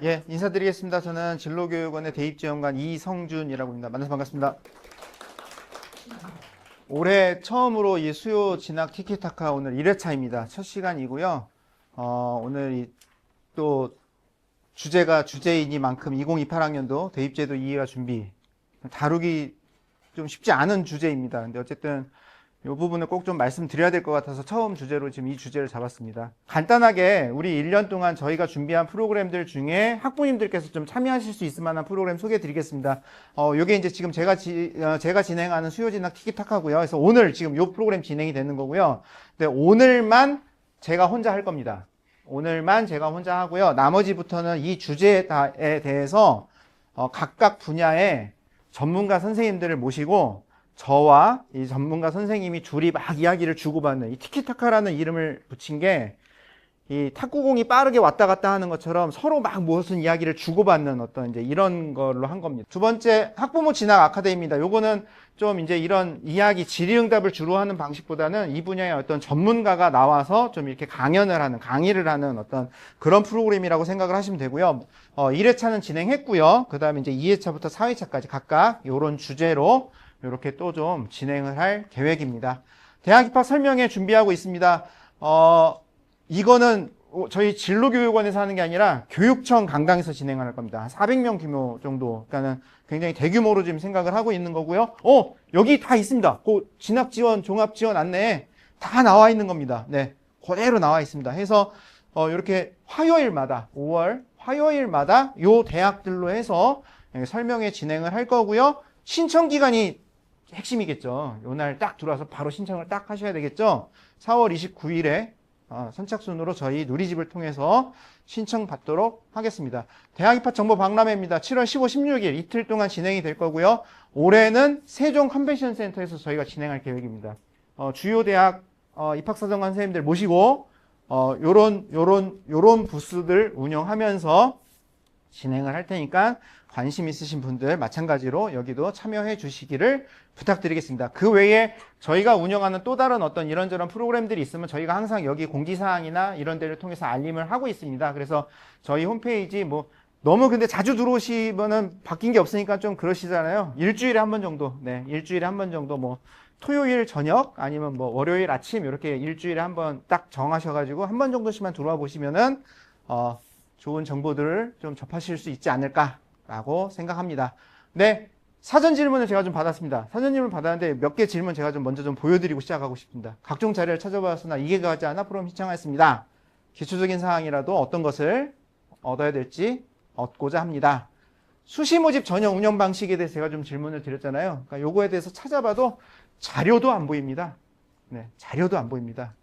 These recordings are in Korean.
예, 인사드리겠습니다. 저는 진로교육원의 대입지원관 이성준이라고 합니다. 만나서 반갑습니다. 올해 처음으로 이 수요 진학 티키타카 오늘 1회차입니다. 첫 시간이고요. 오늘 또 주제가 주제이니만큼 2028학년도 대입제도 이해와 준비 다루기 좀 쉽지 않은 주제입니다. 근데 어쨌든 이 부분을 꼭 좀 말씀드려야 될 것 같아서 처음 주제로 지금 이 주제를 잡았습니다. 간단하게 우리 1년 동안 저희가 준비한 프로그램들 중에 학부모님들께서 좀 참여하실 수 있을 만한 프로그램 소개해 드리겠습니다. 요게 이제 지금 제가 진행하는 수요진학 티키타카고요. 그래서 오늘 지금 요 프로그램 진행이 되는 거고요. 근데 오늘만 제가 혼자 할 겁니다. 오늘만 제가 혼자 하고요. 나머지부터는 이 주제에 대해서 각각 분야의 전문가 선생님들을 모시고 저와 이 전문가 선생님이 둘이 막 이야기를 주고받는 이 티키타카라는 이름을 붙인 게 이 탁구공이 빠르게 왔다 갔다 하는 것처럼 서로 막 무슨 이야기를 주고받는 어떤 이제 이런 걸로 한 겁니다. 두 번째, 학부모 진학 아카데미입니다. 요거는 좀 이제 이런 이야기 질의응답을 주로 하는 방식보다는 이 분야의 어떤 전문가가 나와서 좀 이렇게 강의를 하는 어떤 그런 프로그램이라고 생각을 하시면 되고요. 1회차는 진행했고요. 그 다음에 이제 2회차부터 4회차까지 각각 요런 주제로 이렇게 또 좀 진행을 할 계획입니다. 대학 입학 설명회 준비하고 있습니다. 이거는 저희 진로교육원에서 하는 게 아니라 교육청 강당에서 진행을 할 겁니다. 한 400명 규모 정도. 그러니까는 굉장히 대규모로 지금 생각을 하고 있는 거고요. 여기 다 있습니다. 그 진학지원, 종합지원 안내에 다 나와 있는 겁니다. 네. 그대로 나와 있습니다. 해서, 이렇게 화요일마다, 5월 화요일마다 요 대학들로 해서 설명회 진행을 할 거고요. 신청 기간이 핵심이겠죠. 요 날 딱 들어와서 바로 신청을 딱 하셔야 되겠죠. 4월 29일에 선착순으로 저희 누리집을 통해서 신청 받도록 하겠습니다. 대학 입학 정보 박람회입니다. 7월 15, 16일 이틀 동안 진행이 될 거고요. 올해는 세종 컨벤션 센터에서 저희가 진행할 계획입니다. 주요 대학 입학사정관 선생님들 모시고 요런 부스들 운영하면서 진행을 할 테니까 관심 있으신 분들 마찬가지로 여기도 참여해 주시기를 부탁드리겠습니다. 그 외에 저희가 운영하는 또 다른 어떤 이런저런 프로그램들이 있으면 저희가 항상 여기 공지사항이나 이런 데를 통해서 알림을 하고 있습니다. 그래서 저희 홈페이지 너무 근데 자주 들어오시면은 바뀐 게 없으니까 좀 그러시잖아요. 일주일에 한 번 정도, 일주일에 한 번 정도 토요일 저녁 아니면 월요일 아침 이렇게 일주일에 한 번 딱 정하셔가지고 한 번 정도씩만 들어와 보시면은 좋은 정보들을 좀 접하실 수 있지 않을까라고 생각합니다. 네, 사전 질문을 제가 좀 받았습니다. 사전 질문 받았는데 몇 개 질문 제가 좀 먼저 좀 보여드리고 시작하고 싶습니다. 각종 자료를 찾아봤으나 이게 가지 않아 프로그램 신청하였습니다. 기초적인 사항이라도 어떤 것을 얻어야 될지 얻고자 합니다. 수시 모집 전형 운영 방식에 대해서 제가 좀 질문을 드렸잖아요. 그러니까 요거에 대해서 찾아봐도 자료도 안 보입니다. 네, 자료도 안 보입니다.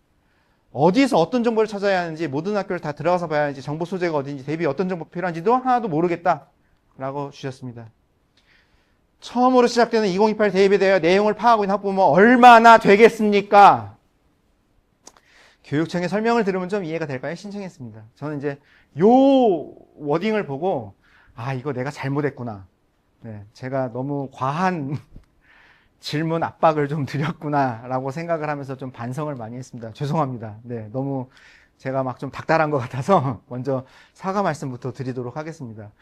어디서 어떤 정보를 찾아야 하는지 모든 학교를 다 들어가서 봐야 하는지 정보 소재가 어딘지 대비 어떤 정보 필요한지도 하나도 모르겠다라고 주셨습니다. 처음으로 시작되는 2028 대입에 대해 내용을 파악하고 있는 학부모 얼마나 되겠습니까? 교육청의 설명을 들으면 좀 이해가 될까요? 신청했습니다. 저는 이제 요 워딩을 보고 이거 내가 잘못했구나. 네, 제가 너무 과한 질문 압박을 좀 드렸구나 라고 생각을 하면서 좀 반성을 많이 했습니다. 죄송합니다. 네, 너무 제가 막 좀 닥달한 것 같아서 먼저 사과 말씀부터 드리도록 하겠습니다.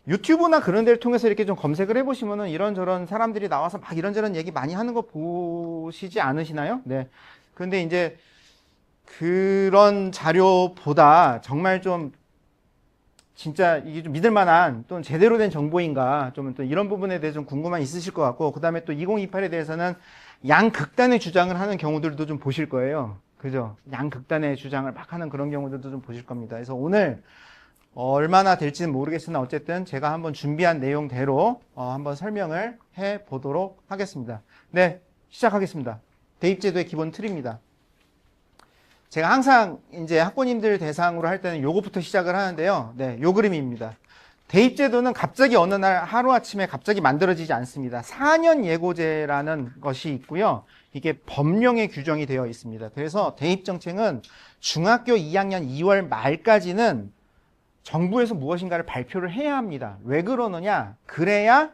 유튜브나 그런 데를 통해서 이렇게 좀 검색을 해보시면은 이런저런 사람들이 나와서 막 이런저런 얘기 많이 하는 거 보시지 않으시나요? 네. 근데 이제 그런 자료보다 정말 좀 진짜 이게 좀 믿을 만한 또는 제대로 된 정보인가 좀 또 이런 부분에 대해 좀 궁금함이 있으실 것 같고 그 다음에 또 2028에 대해서는 양극단의 주장을 하는 경우들도 좀 보실 거예요. 그죠? 양극단의 주장을 막 하는 그런 경우들도 좀 보실 겁니다. 그래서 오늘 얼마나 될지는 모르겠으나 어쨌든 제가 한번 준비한 내용대로 한번 설명을 해 보도록 하겠습니다. 네, 시작하겠습니다. 대입제도의 기본 틀입니다. 제가 항상 이제 학부모님들 대상으로 할 때는 요거부터 시작을 하는데요. 네, 요 그림입니다. 대입제도는 갑자기 어느 날 하루아침에 갑자기 만들어지지 않습니다. 4년 예고제라는 것이 있고요. 이게 법령에 규정이 되어 있습니다. 그래서 대입정책은 중학교 2학년 2월 말까지는 정부에서 무엇인가를 발표를 해야 합니다. 왜 그러느냐? 그래야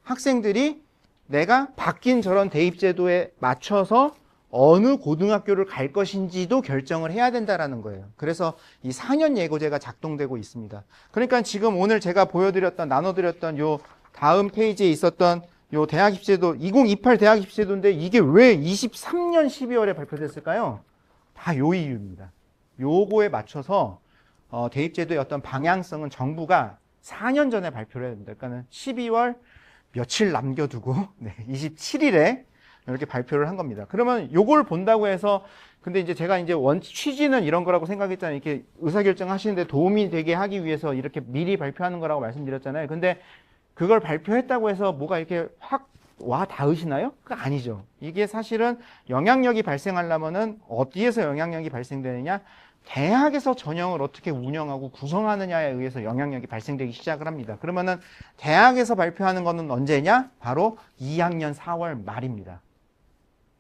학생들이 내가 바뀐 저런 대입제도에 맞춰서 어느 고등학교를 갈 것인지도 결정을 해야 된다라는 거예요. 그래서 이 4년 예고제가 작동되고 있습니다. 그러니까 지금 오늘 제가 보여드렸던, 나눠드렸던 요 다음 페이지에 있었던 요 대학 입시제도, 2028 대학 입시제도인데 이게 왜 23년 12월에 발표됐을까요? 다 요 이유입니다. 요거에 맞춰서 대입제도의 어떤 방향성은 정부가 4년 전에 발표를 해야 됩니다. 그러니까 12월 며칠 남겨두고 27일에 이렇게 발표를 한 겁니다. 그러면 요걸 본다고 해서, 근데 이제 제가 이제 취지는 이런 거라고 생각했잖아요. 이렇게 의사결정 하시는데 도움이 되게 하기 위해서 이렇게 미리 발표하는 거라고 말씀드렸잖아요. 근데 그걸 발표했다고 해서 뭐가 이렇게 확 와 닿으시나요? 그거 아니죠. 이게 사실은 영향력이 발생하려면은 어디에서 영향력이 발생되느냐? 대학에서 전형을 어떻게 운영하고 구성하느냐에 의해서 영향력이 발생되기 시작을 합니다. 그러면은 대학에서 발표하는 거는 언제냐? 바로 2학년 4월 말입니다.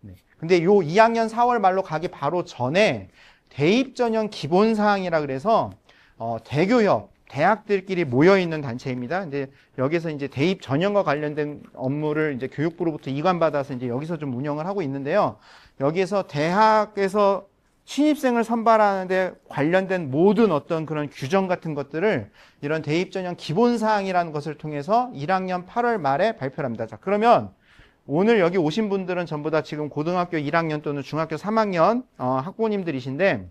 네. 근데 요 2학년 4월 말로 가기 바로 전에 대입전형 기본사항이라 그래서 대교협, 대학들끼리 모여있는 단체입니다. 근데 여기서 이제 대입 전형과 관련된 업무를 이제 교육부로부터 이관받아서 이제 여기서 좀 운영을 하고 있는데요. 여기에서 대학에서 신입생을 선발하는데 관련된 모든 어떤 그런 규정 같은 것들을 이런 대입전형 기본사항이라는 것을 통해서 1학년 8월 말에 발표를 합니다. 자, 그러면 오늘 여기 오신 분들은 전부 다 지금 고등학교 1학년 또는 중학교 3학년 학부모님들이신데,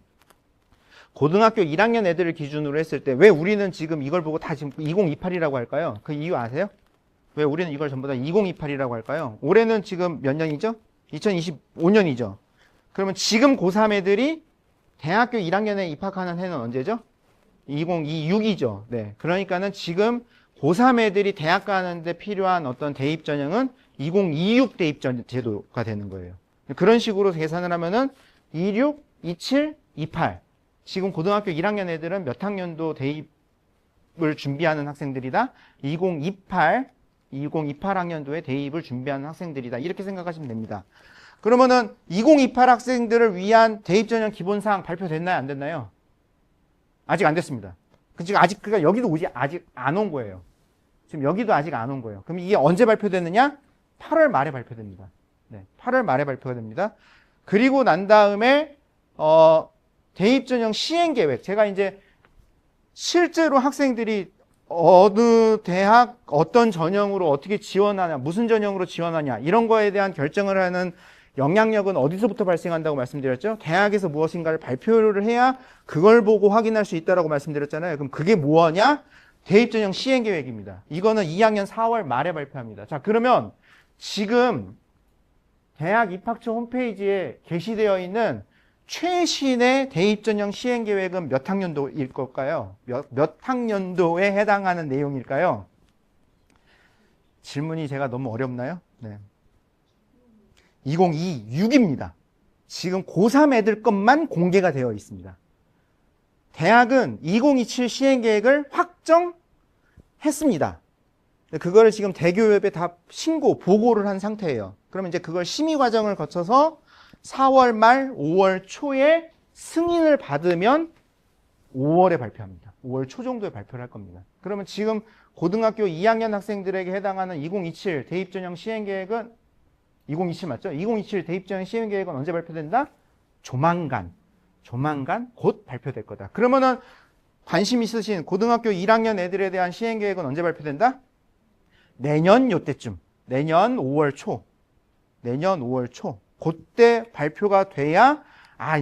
고등학교 1학년 애들을 기준으로 했을 때 왜 우리는 지금 이걸 보고 다 지금 2028이라고 할까요? 그 이유 아세요? 왜 우리는 이걸 전부 다 2028이라고 할까요? 올해는 지금 몇 년이죠? 2025년이죠. 그러면 지금 고3 애들이 대학교 1학년에 입학하는 해는 언제죠? 2026이죠. 네. 그러니까는 지금 고3 애들이 대학 가는데 필요한 어떤 대입 전형은 2026 대입 제도가 되는 거예요. 그런 식으로 계산을 하면은 26, 27, 28. 지금 고등학교 1학년 애들은 몇 학년도 대입을 준비하는 학생들이다? 2028 학년도에 대입을 준비하는 학생들이다. 이렇게 생각하시면 됩니다. 그러면은 2028 학생들을 위한 대입전형 기본사항 발표됐나요? 안 됐나요? 아직 안 됐습니다. 지금 아직, 그러니까 여기도 아직 안 온 거예요. 지금 여기도 아직 안 온 거예요. 그럼 이게 언제 발표됐느냐? 8월 말에 발표됩니다. 네, 8월 말에 발표가 됩니다. 그리고 난 다음에, 대입전형 시행계획. 제가 이제 실제로 학생들이 어느 대학, 어떤 전형으로 어떻게 지원하냐, 무슨 전형으로 지원하냐, 이런 거에 대한 결정을 하는 영향력은 어디서부터 발생한다고 말씀드렸죠? 대학에서 무엇인가를 발표를 해야 그걸 보고 확인할 수 있다고 말씀드렸잖아요. 그럼 그게 뭐냐? 대입전형 시행계획입니다. 이거는 2학년 4월 말에 발표합니다. 자, 그러면 지금 대학 입학처 홈페이지에 게시되어 있는 최신의 대입전형 시행계획은 몇 학년도일 걸까요? 몇 학년도에 해당하는 내용일까요? 질문이 제가 너무 어렵나요? 네. 2026입니다. 지금 고3 애들 것만 공개가 되어 있습니다. 대학은 2027 시행계획을 확정했습니다. 그거를 지금 대교협에 다 보고를 한 상태예요. 그러면 이제 그걸 심의 과정을 거쳐서 4월 말 5월 초에 승인을 받으면 5월에 발표합니다. 5월 초 정도에 발표를 할 겁니다. 그러면 지금 고등학교 2학년 학생들에게 해당하는 2027 대입전형 시행계획은 2027 맞죠? 2027 대입전형 시행계획은 언제 발표된다? 조만간 곧 발표될 거다. 그러면은 관심 있으신 고등학교 1학년 애들에 대한 시행계획은 언제 발표된다? 내년 요때쯤. 내년 5월 초. 그때 발표가 돼야,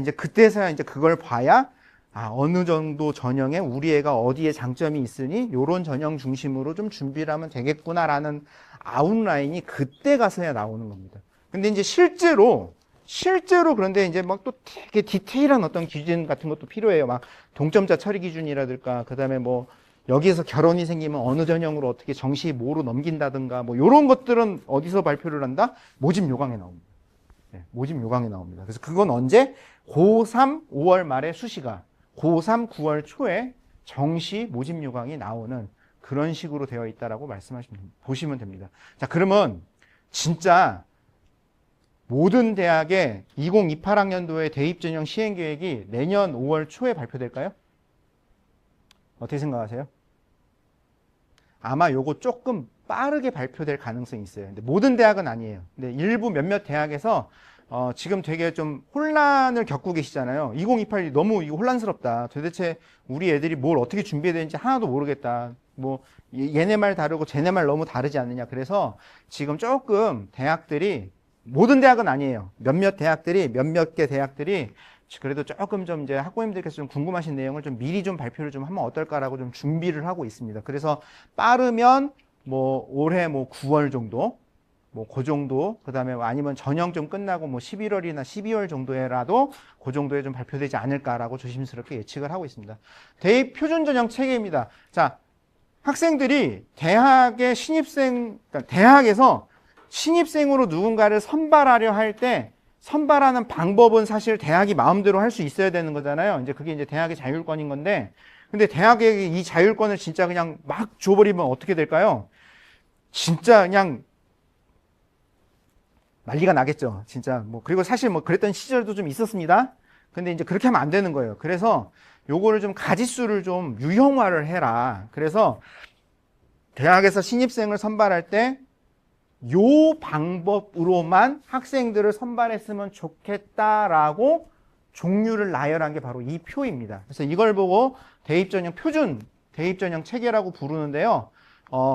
이제 그때서야 이제 그걸 봐야, 어느 정도 전형에 우리 애가 어디에 장점이 있으니 요런 전형 중심으로 좀 준비를 하면 되겠구나라는 아웃라인이 그때 가서야 나오는 겁니다. 근데 이제 실제로 그런데 이제 막 또 되게 디테일한 어떤 기준 같은 것도 필요해요. 막 동점자 처리 기준이라든가, 그 다음에 뭐 여기에서 결혼이 생기면 어느 전형으로 어떻게 정시 뭐로 넘긴다든가, 뭐 요런 것들은 어디서 발표를 한다? 모집 요강에 나옵니다. 네, 모집 요강에 나옵니다. 그래서 그건 언제? 고3 5월 말에 수시가, 고3 9월 초에 정시 모집 요강이 나오는 그런 식으로 되어 있다라고 보시면 됩니다. 자, 그러면 진짜 모든 대학의 2028학년도의 대입전형 시행계획이 내년 5월 초에 발표될까요? 어떻게 생각하세요? 아마 요거 조금 빠르게 발표될 가능성이 있어요. 근데 모든 대학은 아니에요. 근데 일부 몇몇 대학에서 지금 되게 좀 혼란을 겪고 계시잖아요. 2028이 너무 이거 혼란스럽다. 도대체 우리 애들이 뭘 어떻게 준비해야 되는지 하나도 모르겠다. 뭐 얘네 말 다르고 쟤네 말 너무 다르지 않느냐. 그래서 지금 조금 대학들이, 모든 대학은 아니에요. 몇몇 대학들이, 몇몇 개 대학들이 그래도 조금 좀 이제 학부모님들께서 좀 궁금하신 내용을 좀 미리 좀 발표를 좀 하면 어떨까라고 좀 준비를 하고 있습니다. 그래서 빠르면 뭐 올해 뭐 9월 정도, 뭐 그 정도, 그 다음에 아니면 전형 좀 끝나고 뭐 11월이나 12월 정도에라도 그 정도에 좀 발표되지 않을까라고 조심스럽게 예측을 하고 있습니다. 대입 표준 전형 체계입니다. 자, 학생들이 대학의 신입생, 그러니까 대학에서 신입생으로 누군가를 선발하려 할 때 선발하는 방법은 사실 대학이 마음대로 할 수 있어야 되는 거잖아요. 이제 그게 이제 대학의 자율권인 건데, 근데 대학에 이 자율권을 진짜 그냥 막 줘버리면 어떻게 될까요? 진짜 그냥 난리가 나겠죠. 진짜 뭐, 그리고 사실 뭐 그랬던 시절도 좀 있었습니다. 근데 이제 그렇게 하면 안 되는 거예요. 그래서 요거를 좀 가짓수를 좀 유형화를 해라. 그래서 대학에서 신입생을 선발할 때 요 방법으로만 학생들을 선발했으면 좋겠다라고 종류를 나열한 게 바로 이 표입니다. 그래서 이걸 보고 대입전형 표준, 대입전형 체계라고 부르는데요.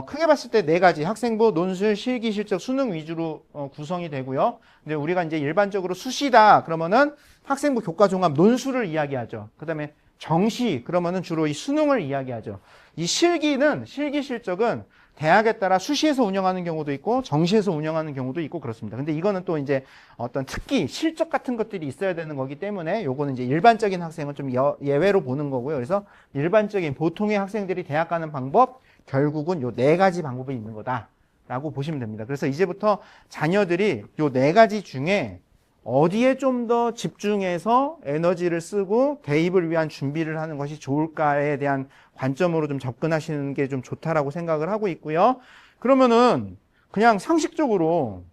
크게 봤을 때 네 가지, 학생부, 논술, 실기, 실적, 수능 위주로 구성이 되고요. 근데 우리가 이제 일반적으로 수시다 그러면은 학생부 교과 종합 논술을 이야기하죠. 그 다음에 정시 그러면은 주로 이 수능을 이야기하죠. 이 실기는, 실기 실적은 대학에 따라 수시에서 운영하는 경우도 있고 정시에서 운영하는 경우도 있고 그렇습니다. 근데 이거는 또 이제 어떤 특기, 실적 같은 것들이 있어야 되는 거기 때문에 요거는 이제 일반적인 학생은 좀 예외로 보는 거고요. 그래서 일반적인 보통의 학생들이 대학 가는 방법, 결국은 요 네 가지 방법이 있는 거다라고 보시면 됩니다. 그래서 이제부터 자녀들이 요 네 가지 중에 어디에 좀 더 집중해서 에너지를 쓰고 대입을 위한 준비를 하는 것이 좋을까에 대한 관점으로 좀 접근하시는 게 좀 좋다라고 생각을 하고 있고요. 그러면은 그냥 상식적으로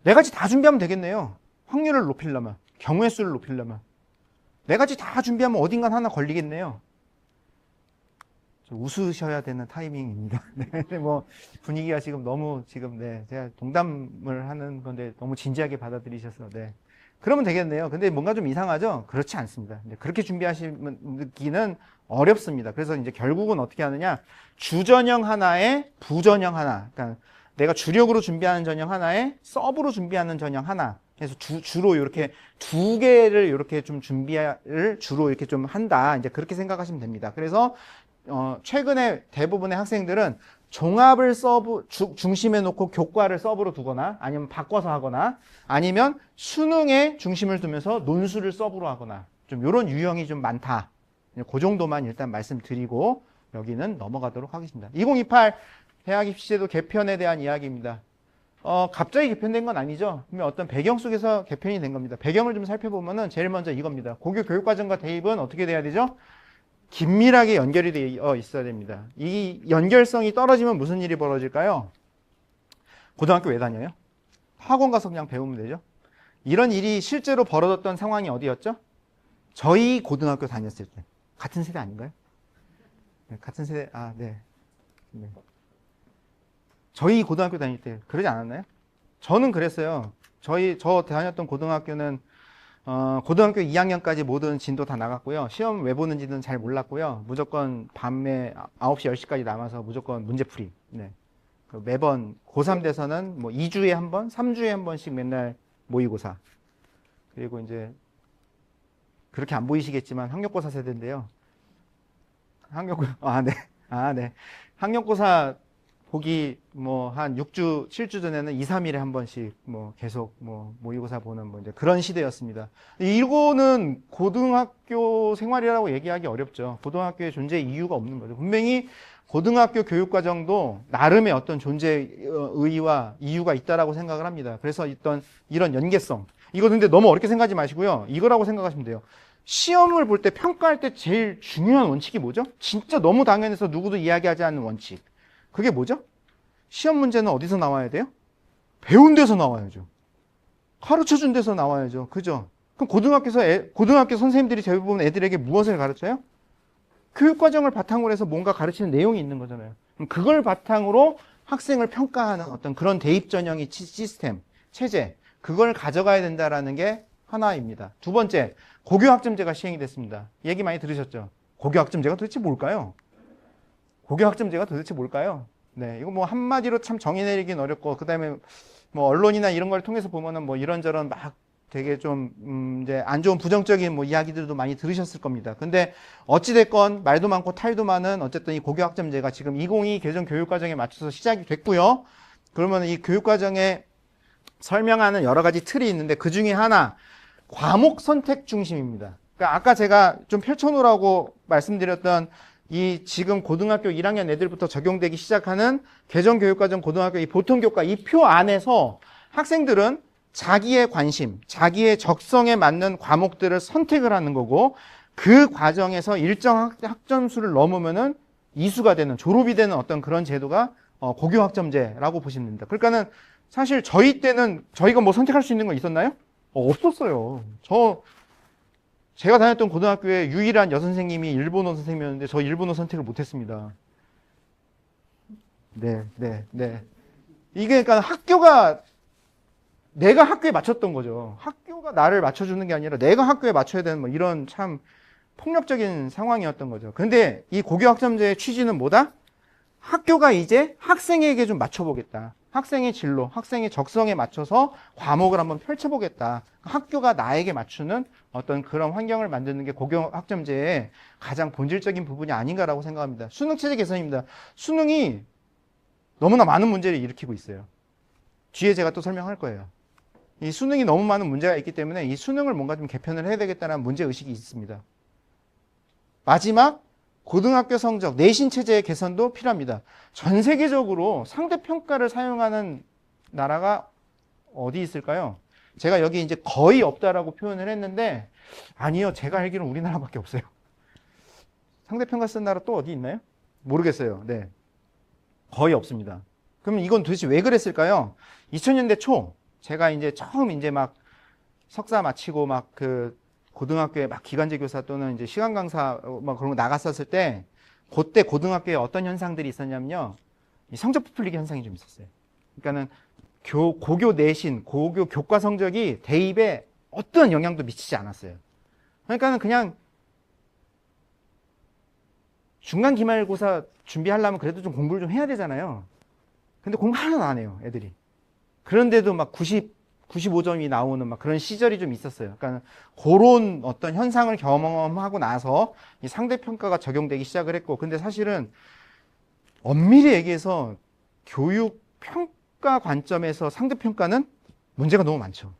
네 가지 다 준비하면 되겠네요. 확률을 높이려면, 경우의 수를 높이려면. 네 가지 다 준비하면 어딘간 하나 걸리겠네요. 웃으셔야 되는 타이밍입니다. 네, 뭐 분위기가 지금 너무 지금 제가 농담을 하는 건데 너무 진지하게 받아들이셔서 그러면 되겠네요. 근데 뭔가 좀 이상하죠? 그렇지 않습니다. 그렇게 준비하시기는 어렵습니다. 그래서 이제 결국은 어떻게 하느냐? 주전형 하나에 부전형 하나. 그러니까 내가 주력으로 준비하는 전형 하나에 서브로 준비하는 전형 하나. 그래서 주로 이렇게 두 개를 이렇게 좀 준비를 주로 이렇게 좀 한다. 이제 그렇게 생각하시면 됩니다. 그래서 최근에 대부분의 학생들은 종합을 서브 중심에 놓고 교과를 서브로 두거나 아니면 바꿔서 하거나 아니면 수능에 중심을 두면서 논술을 서브로 하거나 좀 이런 유형이 좀 많다. 그 정도만 일단 말씀드리고 여기는 넘어가도록 하겠습니다. 2028 대학 입시제도 개편에 대한 이야기입니다. 갑자기 개편된 건 아니죠. 그러면 어떤 배경 속에서 개편이 된 겁니다. 배경을 좀 살펴보면은 제일 먼저 이겁니다. 고교 교육과정과 대입은 어떻게 돼야 되죠? 긴밀하게 연결이 되어 있어야 됩니다. 이 연결성이 떨어지면 무슨 일이 벌어질까요? 고등학교 왜 다녀요? 학원 가서 그냥 배우면 되죠. 이런 일이 실제로 벌어졌던 상황이 어디였죠? 저희 고등학교 다녔을 때. 같은 세대 아닌가요? 네, 같은 세대, 네. 저희 고등학교 다닐 때 그러지 않았나요? 저는 그랬어요. 저 다녔던 고등학교는 고등학교 2학년까지 모든 진도 다 나갔고요. 시험 왜 보는지는 잘 몰랐고요. 무조건 밤에 9시, 10시까지 남아서 무조건 문제풀이. 매번 고3 돼서는 뭐 2주에 한 번, 3주에 한 번씩 맨날 모의고사. 그리고 이제 그렇게 안 보이시겠지만 학력고사 세대인데요. 학력고사 보기 뭐 한 6주, 7주 전에는 2, 3일에 한 번씩 뭐 계속 뭐 모의고사 보는 뭐 이제 그런 시대였습니다. 이거는 고등학교 생활이라고 얘기하기 어렵죠. 고등학교의 존재 이유가 없는 거죠. 분명히 고등학교 교육과정도 나름의 어떤 존재 의의와 이유가 있다라고 생각을 합니다. 그래서 이런 연계성. 이거 근데 너무 어렵게 생각하지 마시고요. 이거라고 생각하시면 돼요. 시험을 볼 때 평가할 때 제일 중요한 원칙이 뭐죠? 진짜 너무 당연해서 누구도 이야기하지 않는 원칙. 그게 뭐죠? 시험 문제는 어디서 나와야 돼요? 배운 데서 나와야죠. 가르쳐준 데서 나와야죠. 그죠? 그럼 고등학교 선생님들이 대부분 애들에게 무엇을 가르쳐요? 교육과정을 바탕으로 해서 뭔가 가르치는 내용이 있는 거잖아요. 그럼 그걸 바탕으로 학생을 평가하는 어떤 그런 대입 전형의 시스템, 체제. 그걸 가져가야 된다라는 게 하나입니다. 두 번째, 고교학점제가 시행이 됐습니다. 얘기 많이 들으셨죠? 고교학점제가 도대체 뭘까요? 고교학점제가 도대체 뭘까요? 네, 이거 뭐 한마디로 참 정의 내리긴 어렵고, 그 다음에 뭐 언론이나 이런 걸 통해서 보면은 뭐 이런저런 막 되게 좀, 이제 안 좋은 부정적인 뭐 이야기들도 많이 들으셨을 겁니다. 근데 어찌됐건 말도 많고 탈도 많은 어쨌든 이 고교학점제가 지금 2022 개정 교육과정에 맞춰서 시작이 됐고요. 그러면 이 교육과정에 설명하는 여러 가지 틀이 있는데 그 중에 하나, 과목 선택 중심입니다. 그러니까 아까 제가 좀 펼쳐놓으라고 말씀드렸던 이 지금 고등학교 1학년 애들부터 적용되기 시작하는 개정교육과정 고등학교 이 보통교과 이 표 안에서 학생들은 자기의 관심, 자기의 적성에 맞는 과목들을 선택을 하는 거고 그 과정에서 일정 학점수를 넘으면은 이수가 되는, 졸업이 되는 어떤 그런 제도가 고교학점제라고 보시면 됩니다. 그러니까는 사실 저희 때는 저희가 뭐 선택할 수 있는 거 있었나요? 없었어요. 제가 다녔던 고등학교에 유일한 여선생님이 일본어 선생님이었는데 저 일본어 선택을 못했습니다. 네. 이게 그러니까 내가 학교에 맞췄던 거죠. 학교가 나를 맞춰주는 게 아니라 내가 학교에 맞춰야 되는 뭐 이런 참 폭력적인 상황이었던 거죠. 근데 이 고교학점제의 취지는 뭐다? 학교가 이제 학생에게 좀 맞춰보겠다. 학생의 진로, 학생의 적성에 맞춰서 과목을 한번 펼쳐보겠다. 학교가 나에게 맞추는 어떤 그런 환경을 만드는 게 고교학점제의 가장 본질적인 부분이 아닌가라고 생각합니다. 수능 체제 개선입니다. 수능이 너무나 많은 문제를 일으키고 있어요. 뒤에 제가 또 설명할 거예요. 이 수능이 너무 많은 문제가 있기 때문에 이 수능을 뭔가 좀 개편을 해야 되겠다는 문제의식이 있습니다. 마지막, 고등학교 성적, 내신 체제의 개선도 필요합니다. 전 세계적으로 상대평가를 사용하는 나라가 어디 있을까요? 제가 여기 이제 거의 없다라고 표현을 했는데, 아니요. 제가 알기로는 우리나라밖에 없어요. 상대평가 쓴 나라 또 어디 있나요? 모르겠어요. 네. 거의 없습니다. 그러면 이건 도대체 왜 그랬을까요? 2000년대 초, 제가 이제 처음 이제 막 석사 마치고 막 그 고등학교에 막 기간제 교사 또는 이제 시간 강사 막 그런 거 나갔었을 때, 그때 고등학교에 어떤 현상들이 있었냐면요. 이 성적 부풀리기 현상이 좀 있었어요. 그러니까는 고교 내신, 고교 교과 성적이 대입에 어떤 영향도 미치지 않았어요. 그러니까는 그냥 중간 기말고사 준비하려면 그래도 좀 공부를 좀 해야 되잖아요. 근데 공부 하나도 안 해요, 애들이. 그런데도 막 95점이 나오는 막 그런 시절이 좀 있었어요. 그러니까 그런 어떤 현상을 경험하고 나서 이 상대평가가 적용되기 시작을 했고, 근데 사실은 엄밀히 얘기해서 교육 평가 관점에서 상대평가는 문제가 너무 많죠.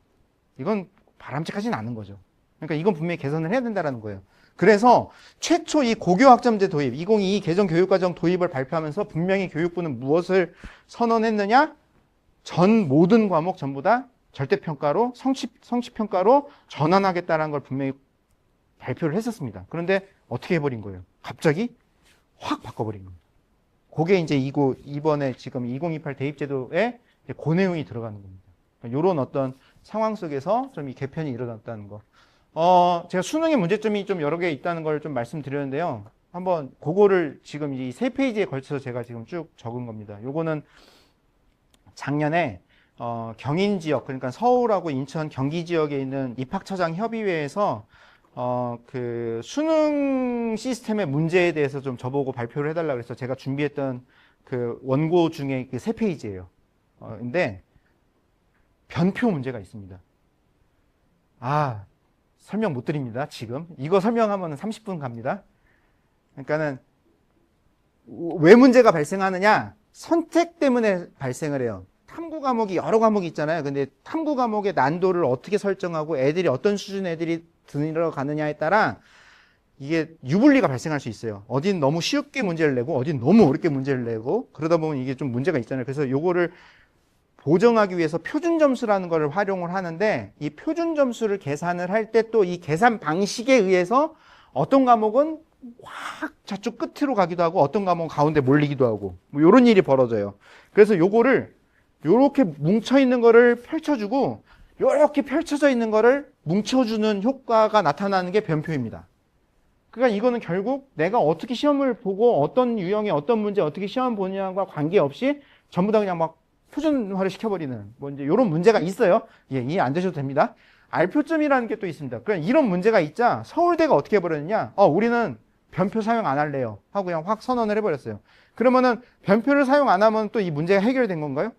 이건 바람직하진 않은 거죠. 그러니까 이건 분명히 개선을 해야 된다는 거예요. 그래서 최초 이 고교학점제 도입, 2022 개정 교육과정 도입을 발표하면서 분명히 교육부는 무엇을 선언했느냐? 전 모든 과목 전부 다 절대평가로, 성취평가로 전환하겠다는 걸 분명히 발표를 했었습니다. 그런데 어떻게 해버린 거예요? 갑자기 확 바꿔버린 겁니다. 그게 이제 이번에 지금 2028 대입제도에 그 내용이 들어가는 겁니다. 이런 어떤 상황 속에서 좀 이 개편이 일어났다는 거. 제가 수능의 문제점이 좀 여러 개 있다는 걸 좀 말씀드렸는데요. 한번 그거를 지금 이 3페이지에 걸쳐서 제가 지금 쭉 적은 겁니다. 요거는 작년에 경인 지역, 그러니까 서울하고 인천, 경기 지역에 있는 입학처장 협의회에서 그 수능 시스템의 문제에 대해서 좀 저보고 발표를 해달라고 해서 제가 준비했던 그 원고 중에 그 3페이지예요. 근데 변표 문제가 있습니다. 설명 못 드립니다. 지금 이거 설명하면 30분 갑니다. 그러니까는 왜 문제가 발생하느냐? 선택 때문에 발생을 해요. 탐구 과목이 여러 과목이 있잖아요. 근데 탐구 과목의 난도를 어떻게 설정하고 애들이 어떤 수준의 애들이 들어가느냐에 따라 이게 유불리가 발생할 수 있어요. 어딘 너무 쉽게 문제를 내고 어딘 너무 어렵게 문제를 내고 그러다 보면 이게 좀 문제가 있잖아요. 그래서 요거를 보정하기 위해서 표준 점수라는 거를 활용을 하는데 이 표준 점수를 계산을 할 때 또 이 계산 방식에 의해서 어떤 과목은 확 저쪽 끝으로 가기도 하고 어떤 과목은 가운데 몰리기도 하고 뭐 이런 일이 벌어져요. 그래서 요거를 요렇게 뭉쳐있는 거를 펼쳐주고 요렇게 펼쳐져 있는 거를 뭉쳐주는 효과가 나타나는 게 변표입니다. 그러니까 이거는 결국 내가 어떻게 시험을 보고 어떤 유형의 어떤 문제 어떻게 시험 보느냐과 관계없이 전부 다 그냥 막 표준화를 시켜버리는 뭐 이제 이런 문제가 있어요. 예, 이해 안 되셔도 됩니다. R표점이라는 게 또 있습니다. 그냥 이런 문제가 있자 서울대가 어떻게 해버렸느냐? 우리는 변표 사용 안 할래요 하고 그냥 확 선언을 해버렸어요. 그러면은 변표를 사용 안 하면 또 이 문제가 해결된 건가요?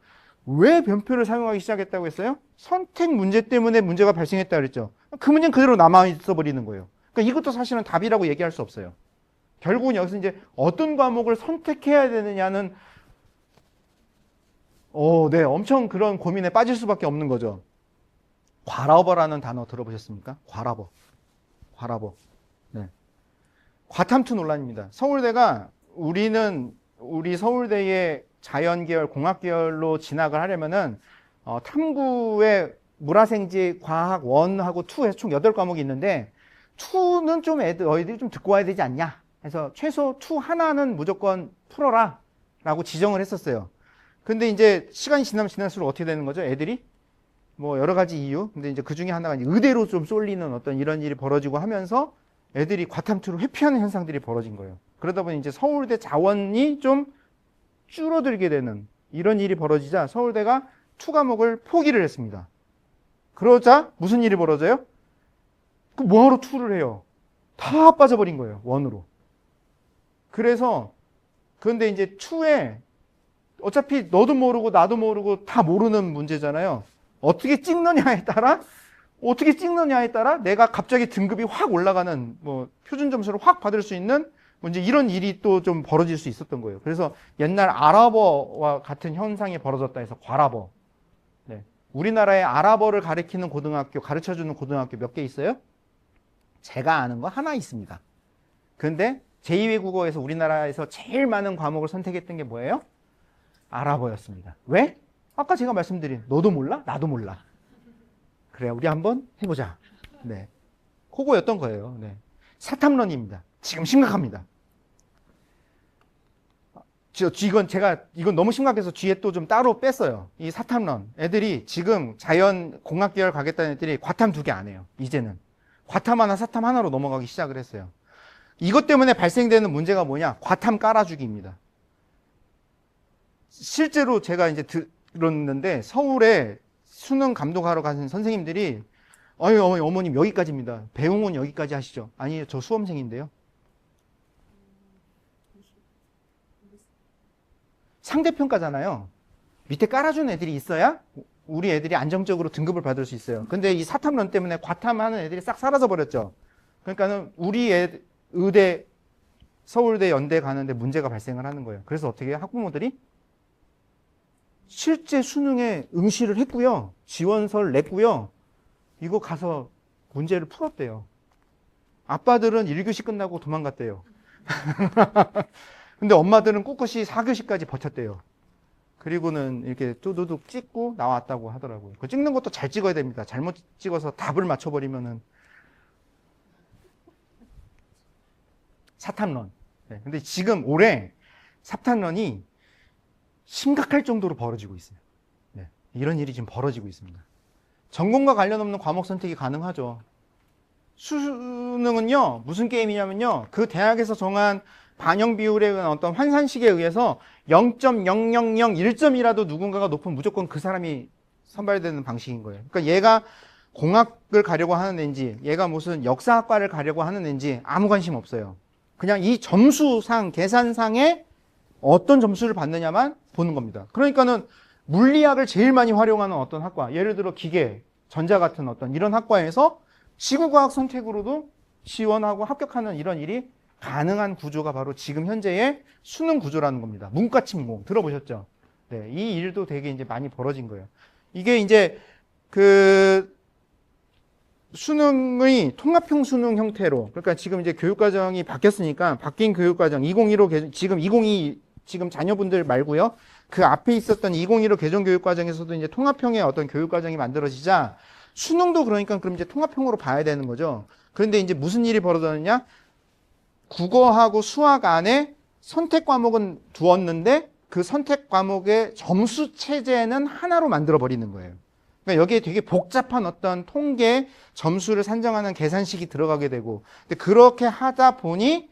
왜 변표를 사용하기 시작했다고 했어요? 선택 문제 때문에 문제가 발생했다 그랬죠. 그 문제는 그대로 남아 있어 버리는 거예요. 그러니까 이것도 사실은 답이라고 얘기할 수 없어요. 결국은 여기서 이제 어떤 과목을 선택해야 되느냐는 네, 엄청 그런 고민에 빠질 수밖에 없는 거죠. 과라버라는 단어 들어보셨습니까? 과라버. 네. 과탐투 논란입니다. 서울대가 우리 서울대의 자연계열, 공학계열로 진학을 하려면은 탐구의 물화생지, 과학 1하고 2에서 총 8과목이 있는데 2는 좀 너희들이 좀 듣고 와야 되지 않냐 해서 최소 2 하나는 무조건 풀어라 라고 지정을 했었어요. 근데 이제 시간이 지나면 지날수록 어떻게 되는 거죠? 애들이 뭐 여러 가지 이유, 근데 이제 그 중에 하나가 이제 의대로 좀 쏠리는 어떤 이런 일이 벌어지고 하면서 애들이 과탐투를 회피하는 현상들이 벌어진 거예요. 그러다 보니 이제 서울대 자원이 좀 줄어들게 되는 이런 일이 벌어지자 서울대가 2 과목을 포기를 했습니다. 그러자 무슨 일이 벌어져요? 그 뭐하러 2를 해요? 다 빠져버린 거예요. 1으로. 그래서 그런데 이제 2에 어차피 너도 모르고 나도 모르고 다 모르는 문제잖아요. 어떻게 찍느냐에 따라 내가 갑자기 등급이 확 올라가는 뭐 표준 점수를 확 받을 수 있는 문제 이런 일이 또 좀 벌어질 수 있었던 거예요. 그래서 옛날 아랍어와 같은 현상이 벌어졌다 해서 과라버. 네. 우리나라에 아랍어를 가르치는 고등학교, 가르쳐주는 고등학교 몇 개 있어요? 제가 아는 거 하나 있습니다. 그런데 제2외국어에서 우리나라에서 제일 많은 과목을 선택했던 게 뭐예요? 아랍어였습니다. 왜? 아까 제가 말씀드린 너도 몰라? 나도 몰라. 그래, 우리 한번 해보자. 네, 그거였던 거예요. 네. 사탐런입니다. 지금 심각합니다. 이건 너무 심각해서 뒤에 또 좀 따로 뺐어요. 이 사탐런. 애들이 지금 자연 공학 계열 가겠다는 애들이 과탐 2개 안 해요. 이제는. 과탐 하나, 사탐 하나로 넘어가기 시작을 했어요. 이것 때문에 발생되는 문제가 뭐냐? 과탐 깔아주기입니다. 실제로 제가 이제 들었는데 서울에 수능 감독하러 가신 선생님들이 어머님 여기까지입니다. 배웅은 여기까지 하시죠. 아니요, 저 수험생인데요. 상대평가잖아요. 밑에 깔아주는 애들이 있어야 우리 애들이 안정적으로 등급을 받을 수 있어요. 근데 이 사탐론 때문에 과탐하는 애들이 싹 사라져 버렸죠. 그러니까는 우리 의대, 서울대, 연대 가는데 문제가 발생을 하는 거예요. 그래서 어떻게 해요? 학부모들이 실제 수능에 응시를 했고요. 지원서를 냈고요. 이거 가서 문제를 풀었대요. 아빠들은 1교시 끝나고 도망갔대요. 근데 엄마들은 꿋꿋이 4교시까지 버텼대요. 그리고는 이렇게 뚜두둑 찍고 나왔다고 하더라고요. 그 찍는 것도 잘 찍어야 됩니다. 잘못 찍어서 답을 맞춰버리면은 사탐런. 네, 근데 지금 올해 사탐런이 심각할 정도로 벌어지고 있어요. 네, 이런 일이 지금 벌어지고 있습니다. 전공과 관련 없는 과목 선택이 가능하죠. 수능은요, 무슨 게임이냐면요, 그 대학에서 정한 반영 비율에 의한 어떤 환산식에 의해서 0.0001점이라도 누군가가 높으면 무조건 그 사람이 선발되는 방식인 거예요. 그러니까 얘가 공학을 가려고 하는 애인지, 얘가 무슨 역사학과를 가려고 하는 애인지 아무 관심 없어요. 그냥 이 점수상, 계산상에 어떤 점수를 받느냐만 보는 겁니다. 그러니까는 물리학을 제일 많이 활용하는 어떤 학과, 예를 들어 기계, 전자 같은 어떤 이런 학과에서 지구과학 선택으로도 지원하고 합격하는 이런 일이 가능한 구조가 바로 지금 현재의 수능 구조라는 겁니다. 문과침공 들어보셨죠? 네, 이 일도 되게 이제 많이 벌어진 거예요. 이게 이제 그 수능의 통합형 수능 형태로, 그러니까 지금 이제 교육과정이 바뀌었으니까 바뀐 교육과정 2015 지금 2022 지금 자녀분들 말고요. 그 앞에 있었던 2015 개정교육과정에서도 이제 통합형의 어떤 교육과정이 만들어지자 수능도 그러니까 그럼 이제 통합형으로 봐야 되는 거죠. 그런데 이제 무슨 일이 벌어졌느냐? 국어하고 수학 안에 선택 과목은 두었는데 그 선택 과목의 점수 체제는 하나로 만들어 버리는 거예요. 그러니까 여기에 되게 복잡한 어떤 통계 점수를 산정하는 계산식이 들어가게 되고, 근데 그렇게 하다 보니